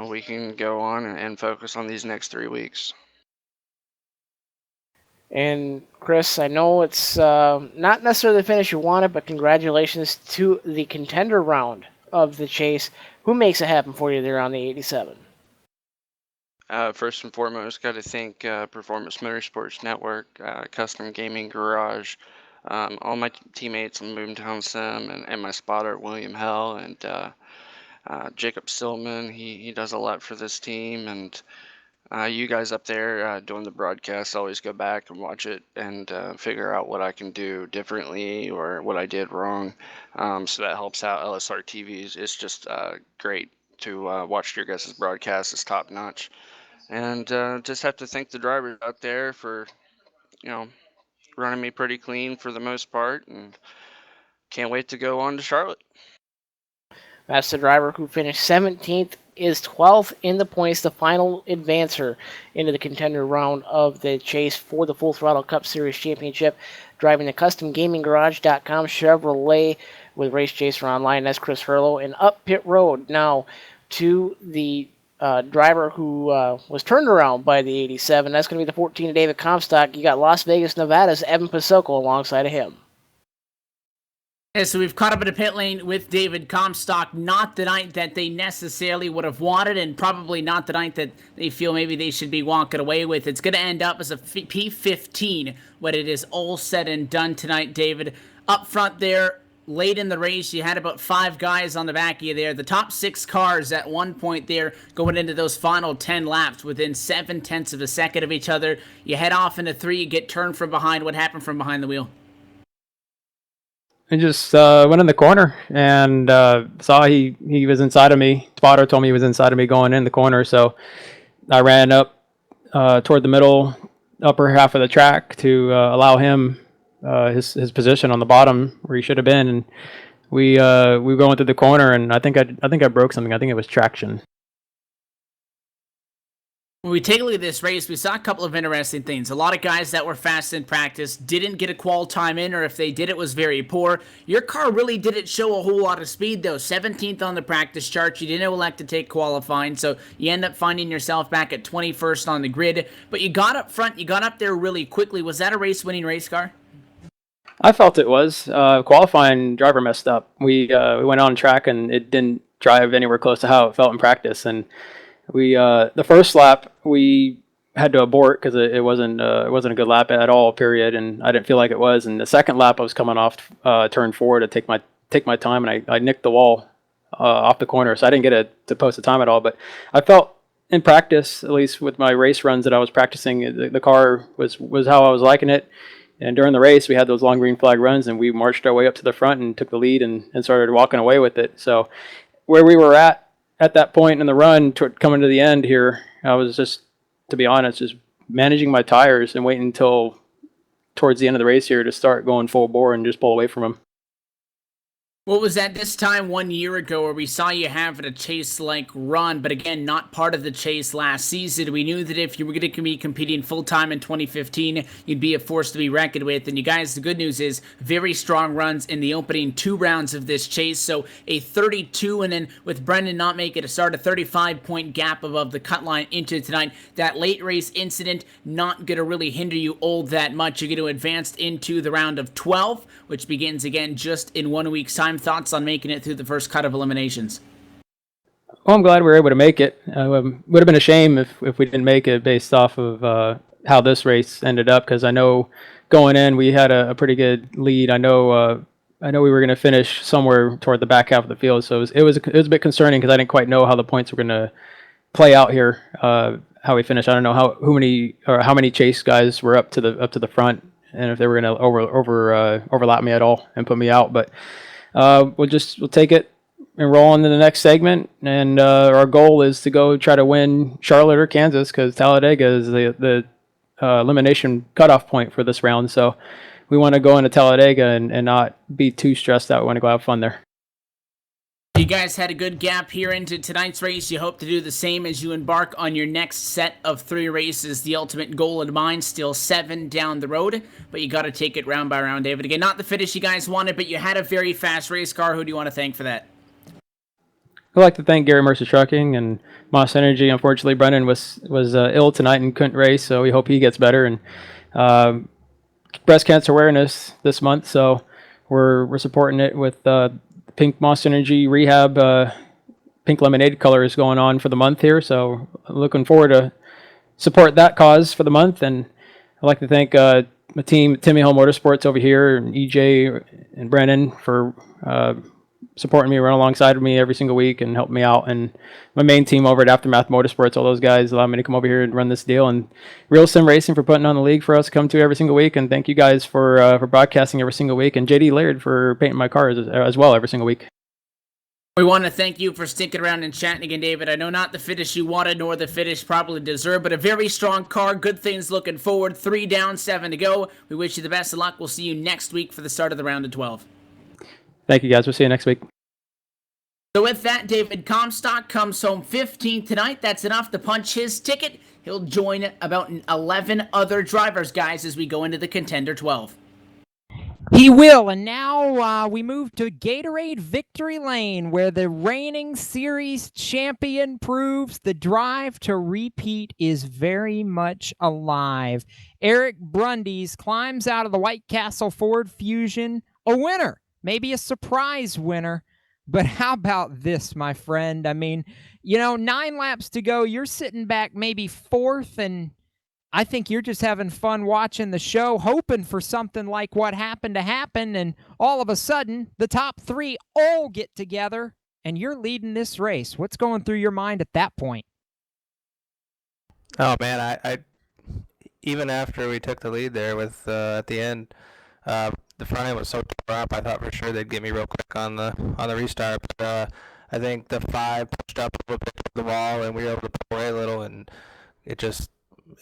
we can go on and focus on these next 3 weeks. And Chris, I know it's not necessarily the finish you wanted, but congratulations to the contender round of the chase. Who makes it happen for you there on the 87? First and foremost, got to thank Performance Motorsports Network, Custom Gaming Garage, all my teammates on Boomtown Sim, and my spotter William Hell, and Jacob Stillman. He does a lot for this team, and you guys up there doing the broadcast, always go back and watch it and figure out what I can do differently or what I did wrong. So that helps out LSRTV. It's just great to watch your guys' broadcast. It's top notch. And just have to thank the drivers out there for, running me pretty clean for the most part. And can't wait to go on to Charlotte. That's the driver who finished 17th, is 12th in the points, the final advancer into the contender round of the chase for the Full Throttle Cup Series Championship, driving the CustomGamingGarage.com Chevrolet with Race Chaser Online. That's Chris Hurlow. And up pit road now to the driver who was turned around by the 87. That's going to be the 14 of David Comstock. You got Las Vegas, Nevada's Evan Pasoko alongside of him. Yeah, so we've caught up in the pit lane with David Comstock. Not the night that they necessarily would have wanted, and probably not the night that they feel maybe they should be walking away with. It's going to end up as a P15 when it is all said and done tonight, David. Up front there, late in the race, you had about 5 guys on the back of you there. The top 6 cars at one point there going into those final 10 laps within 7/10 of a second of each other. You head off into 3, you get turned from behind. What happened from behind the wheel? I just went in the corner and saw he was inside of me. Spotter told me he was inside of me going in the corner, so I ran up toward the middle, upper half of the track to allow him his position on the bottom where he should have been. And we were going through the corner, and I think I broke something. I think it was traction. When we take a look at this race, we saw a couple of interesting things. A lot of guys that were fast in practice didn't get a qual time in, or if they did, it was very poor. Your car really didn't show a whole lot of speed, though. 17th on the practice chart. You didn't elect to take qualifying, so you end up finding yourself back at 21st on the grid. But you got up front. You got up there really quickly. Was that a race-winning race car? I felt it was. Qualifying driver messed up. We went on track, and it didn't drive anywhere close to how it felt in practice. And we the first lap we had to abort because it wasn't a good lap at all, period, and I didn't feel like it was. And the second lap I was coming off turn 4 to take my time, and I nicked the wall off the corner, so I didn't get to post a time at all. But I felt in practice, at least with my race runs that I was practicing, the car was how I was liking it. And during the race, we had those long green flag runs, and we marched our way up to the front and took the lead and started walking away with it. So where we were at that point in the run, coming to the end here, I was just, to be honest, just managing my tires and waiting until towards the end of the race here to start going full bore and just pull away from them. What was that this time 1 year ago where we saw you having a chase-like run, but again, not part of the chase last season. We knew that if you were going to be competing full-time in 2015, you'd be a force to be reckoned with. And you guys, the good news is very strong runs in the opening 2 rounds of this chase. So a 32, and then with Brendan not making a start, a 35-point gap above the cut line into tonight. That late race incident not going to really hinder you all that much. You're going to advance into the round of 12, which begins again just in 1 week's time. Thoughts on making it through the first cut of eliminations? Well, I'm glad we were able to make it. Would have been a shame if we didn't make it based off of how this race ended up, because I know going in we had a pretty good lead. I know we were going to finish somewhere toward the back half of the field, so it was a bit concerning because I didn't quite know how the points were going to play out here. How we finished, I don't know how many chase guys were up to the front, and if they were going to overlap me at all and put me out, but. We'll take it and roll on to the next segment. And our goal is to go try to win Charlotte or Kansas, because Talladega is the elimination cutoff point for this round. So we want to go into Talladega and not be too stressed out. We want to go have fun there. You guys had a good gap here into tonight's race. You hope to do the same as you embark on your next set of 3 races. The ultimate goal in mind, still 7 down the road, but you got to take it round by round, David. Again, not the finish you guys wanted, but you had a very fast race car. Who do you want to thank for that? I'd like to thank Garry Mercer Trucking and Moss Energy. Unfortunately, Brendan was ill tonight and couldn't race, so we hope he gets better. And breast cancer awareness this month, so we're supporting it with Pink Moss Energy Rehab Pink Lemonade color is going on for the month here, so looking forward to support that cause for the month. And I'd like to thank my team, Timmy Hill Motorsports over here, and EJ and Brennan for supporting me, running alongside of me every single week and helping me out. And my main team over at Aftermath Motorsports, all those guys allow me to come over here and run this deal. And Real Sim Racing for putting on the league for us to come to every single week. And thank you guys for broadcasting every single week. And JD Laird for painting my cars as well every single week. We want to thank you for sticking around and chatting again, David. I know not the finish you wanted, nor the finish probably deserved, but a very strong car. Good things looking forward. 3 down, 7 to go. We wish you the best of luck. We'll see you next week for the start of the round of 12. Thank you, guys. We'll see you next week. So with that, David Comstock comes home 15th tonight. That's enough to punch his ticket. He'll join about 11 other drivers, guys, as we go into the Contender 12. He will, and now we move to Gatorade Victory Lane, where the reigning series champion proves the drive to repeat is very much alive. Eric Brundys climbs out of the White Castle Ford Fusion, a winner, maybe a surprise winner. But how about this, my friend? I mean, 9 laps to go. You're sitting back maybe 4th, and I think you're just having fun watching the show, hoping for something like what happened to happen, and all of a sudden, the top 3 all get together, and you're leading this race. What's going through your mind at that point? Oh, man, I even after we took the lead there with at the end, the front end was so tore up, I thought for sure they'd get me real quick on the restart. But I think the 5 pushed up a little bit to the wall, and we were able to pull away a little, and it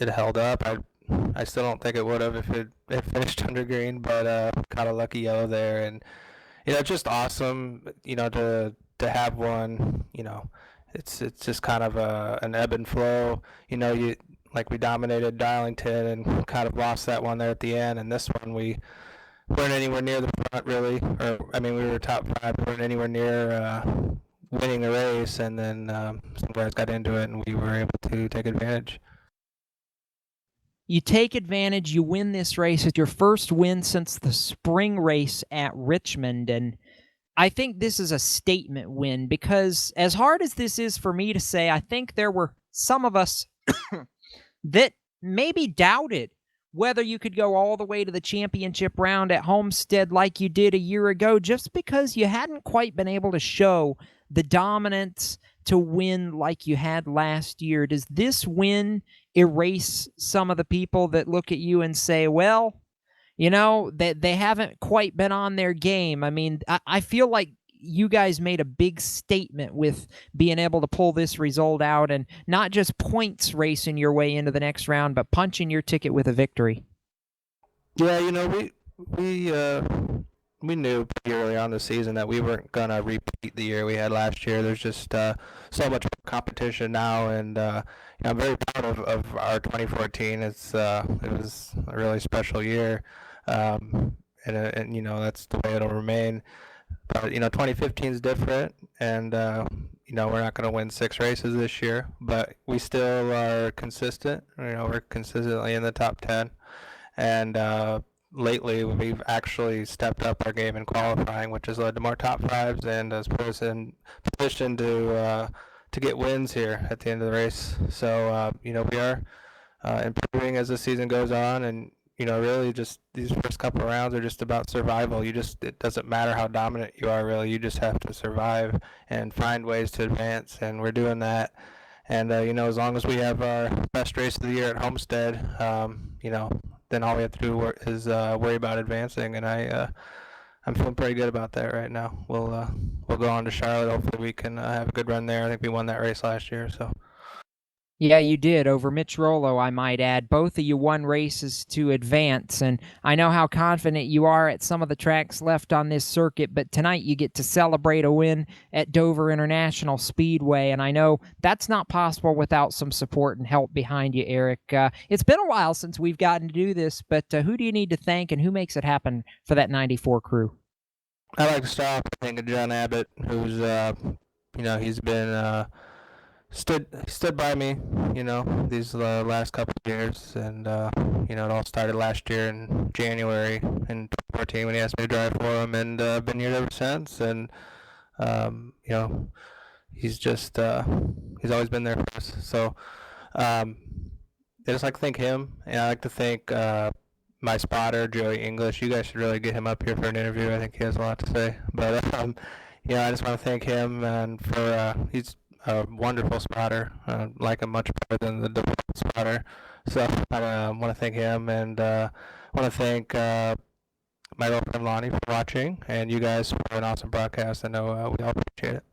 held up. I still don't think it would have if it finished under green, but caught a lucky yellow there, and just awesome. To have one. It's just kind of an ebb and flow. We dominated Darlington and kind of lost that one there at the end, and this one we weren't anywhere near the front really, we were top 5, we weren't anywhere near winning the race, and then some guys got into it and we were able to take advantage. You take advantage, you win this race. It's your first win since the spring race at Richmond, and I think this is a statement win, because as hard as this is for me to say, I think there were some of us that maybe doubted whether you could go all the way to the championship round at Homestead like you did a year ago, just because you hadn't quite been able to show the dominance to win like you had last year. Does this win erase some of the people that look at you and say, well, that they haven't quite been on their game? I mean, I feel like you guys made a big statement with being able to pull this result out, and not just points racing your way into the next round, but punching your ticket with a victory. Yeah, we we knew pretty early on the season that we weren't gonna repeat the year we had last year. There's just so much competition now, and I'm very proud of our 2014. It was a really special year, and that's the way it'll remain. But 2015 is different, and we're not going to win 6 races this year, but we still are consistent. We're consistently in the top 10, and lately we've actually stepped up our game in qualifying, which has led to more top 5s and has put us in position to get wins here at the end of the race. So we are improving as the season goes on, and really just these first couple of rounds are just about survival. It doesn't matter how dominant you are, really. You just have to survive and find ways to advance, and we're doing that. And as long as we have our best race of the year at Homestead, then all we have to do is worry about advancing. And I'm feeling pretty good about that right now. We'll go on to Charlotte. Hopefully we can have a good run there. I think we won that race last year, so. Yeah, you did, over Mitch Rollo, I might add. Both of you won races to advance, and I know how confident you are at some of the tracks left on this circuit, but tonight you get to celebrate a win at Dover International Speedway, and I know that's not possible without some support and help behind you, Eric. It's been a while since we've gotten to do this, but who do you need to thank, and who makes it happen for that 94 crew? I'd like to start off thanking John Abbott, who's, he's been... stood by me, these last couple of years, and it all started last year in January in 2014 when he asked me to drive for him, and I've been here ever since. And he's just he's always been there for us. So I just like to thank him, and I like to thank my spotter Joey English. You guys should really get him up here for an interview. I think he has a lot to say. But I just want to thank him, and for he's a wonderful spotter. Like him much better than the default spotter. So I want to thank him, and want to thank my girlfriend Lonnie for watching, and you guys for an awesome broadcast. I know we all appreciate it.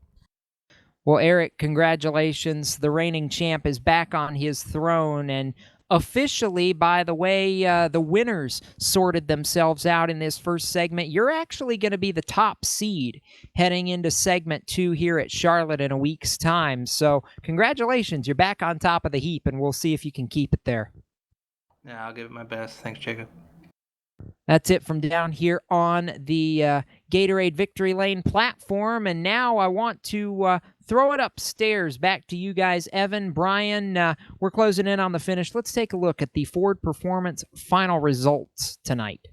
Well, Eric, congratulations. The reigning champ is back on his throne, and officially, by the way, the winners sorted themselves out in this first segment. You're actually going to be the top seed heading into segment 2 here at Charlotte in a week's time. So congratulations. You're back on top of the heap, and we'll see if you can keep it there. Yeah, I'll give it my best. Thanks, Jacob. That's it from down here on the Gatorade Victory Lane platform. And now I want to throw it upstairs back to you guys. Evan, Brian, we're closing in on the finish. Let's take a look at the Ford Performance final results tonight.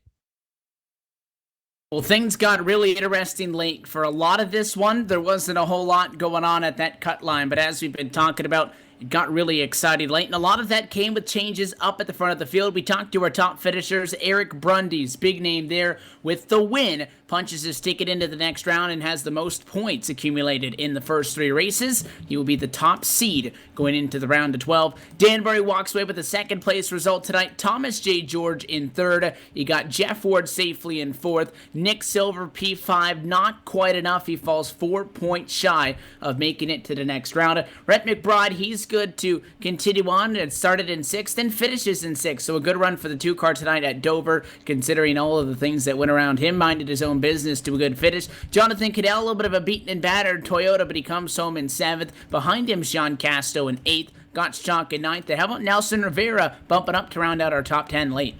Well, things got really interesting late for a lot of this one. There wasn't a whole lot going on at that cut line, but as we've been talking about, it got really exciting late, and a lot of that came with changes up at the front of the field. We talked to our top finishers. Eric Brundy's big name there with the win, punches his ticket into the next round and has the most points accumulated in the first 3 races. He will be the top seed going into the round of 12. Danbury walks away with a second place result tonight. Thomas J. George in third. You got Jeff Ward safely in fourth. Nick Silver, P5, not quite enough. He falls 4 points shy of making it to the next round. Rhett McBride, he's good to continue on, and started in 6th and finishes in 6th. So a good run for the 2-car tonight at Dover, considering all of the things that went around him. Minded his own business to a good finish. Jonathan Cadell, a little bit of a beaten and battered Toyota, but he comes home in 7th. Behind him, Sean Casto in 8th. Gottschalk in 9th. And how about Nelson Rivera bumping up to round out our top 10 late?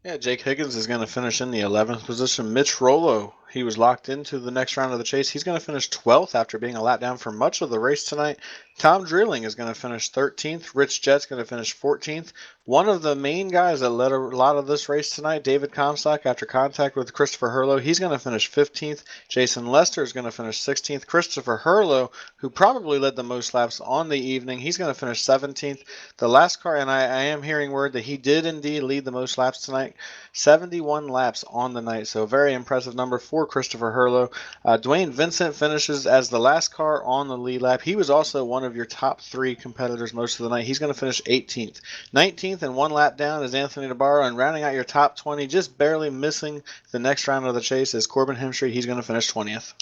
Yeah, Jake Higgins is going to finish in the 11th position. Mitch Rollo, he was locked into the next round of the chase. He's going to finish 12th after being a lap down for much of the race tonight. Tom Drilling is going to finish 13th. Rich Jett's going to finish 14th. One of the main guys that led a lot of this race tonight, David Comstock, after contact with Christopher Hurlow, he's going to finish 15th. Jason Lester is going to finish 16th. Christopher Hurlow, who probably led the most laps on the evening, he's going to finish 17th. The last car, and I am hearing word that he did indeed lead the most laps tonight, 71 laps on the night, so a very impressive number for Christopher Hurlow. Dwayne Vincent finishes as the last car on the lead lap. He was also one of your top 3 competitors most of the night. He's going to finish 18th. 19th and 1 lap down is Anthony Nabarro, and rounding out your top 20, just barely missing the next round of the chase, is Corbin Hemstreet. He's going to finish 20th.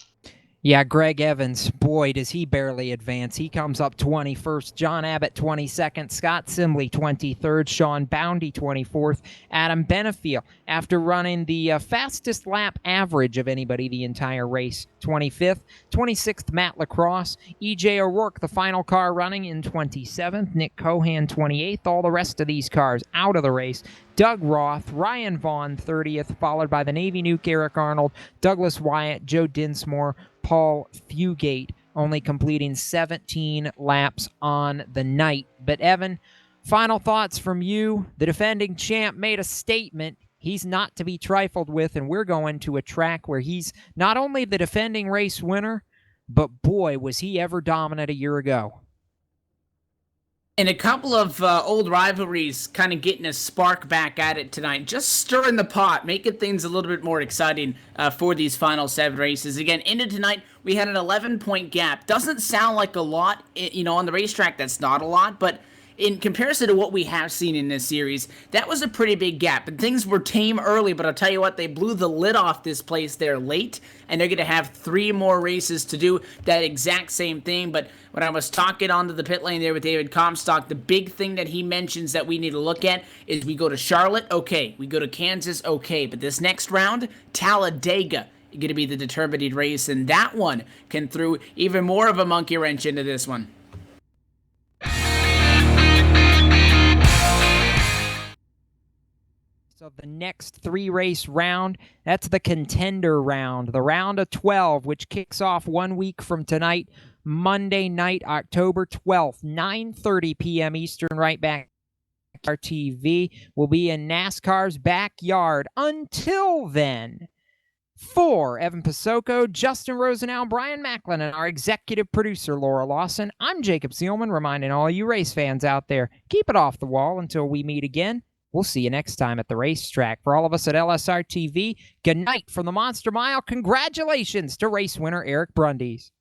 Yeah, Greg Evans, boy, does he barely advance. He comes up 21st. John Abbott, 22nd. Scott Simley, 23rd. Sean Boundy, 24th. Adam Benefiel, after running the fastest lap average of anybody the entire race, 25th. 26th, Matt Lacrosse. E.J. O'Rourke, the final car running in 27th. Nick Cohan, 28th. All the rest of these cars out of the race. Doug Roth, Ryan Vaughn, 30th, followed by the Navy Nuke, Eric Arnold, Douglas Wyatt, Joe Dinsmore, Paul Fugate, only completing 17 laps on the night. But Evan, final thoughts from you. The defending champ made a statement. He's not to be trifled with, and we're going to a track where he's not only the defending race winner, but boy, was he ever dominant a year ago. And a couple of old rivalries kind of getting a spark back at it tonight. Just stirring the pot, making things a little bit more exciting for these final 7 races. Again, into tonight, we had an 11-point gap. Doesn't sound like a lot, on the racetrack. That's not a lot, but in comparison to what we have seen in this series, that was a pretty big gap. And things were tame early, but I'll tell you what, they blew the lid off this place there late, and they're going to have 3 more races to do that exact same thing. But when I was talking onto the pit lane there with David Comstock, the big thing that he mentions that we need to look at is we go to Charlotte, okay. We go to Kansas, okay. But this next round, Talladega, going to be the determining race, and that one can throw even more of a monkey wrench into this one. So the next 3-race round, that's the contender round, the round of 12, which kicks off 1 week from tonight, Monday night, October 12th, 9:30 p.m. Eastern, right back. RSRTV will be in NASCAR's backyard. Until then, for Evan Pasoko, Justin Rosenau, Brian Macklin, and our executive producer, Laura Lawson, I'm Jacob Seelman, reminding all you race fans out there, keep it off the wall until we meet again. We'll see you next time at the racetrack. For all of us at LSR TV, good night from the Monster Mile. Congratulations to race winner Eric Brundies.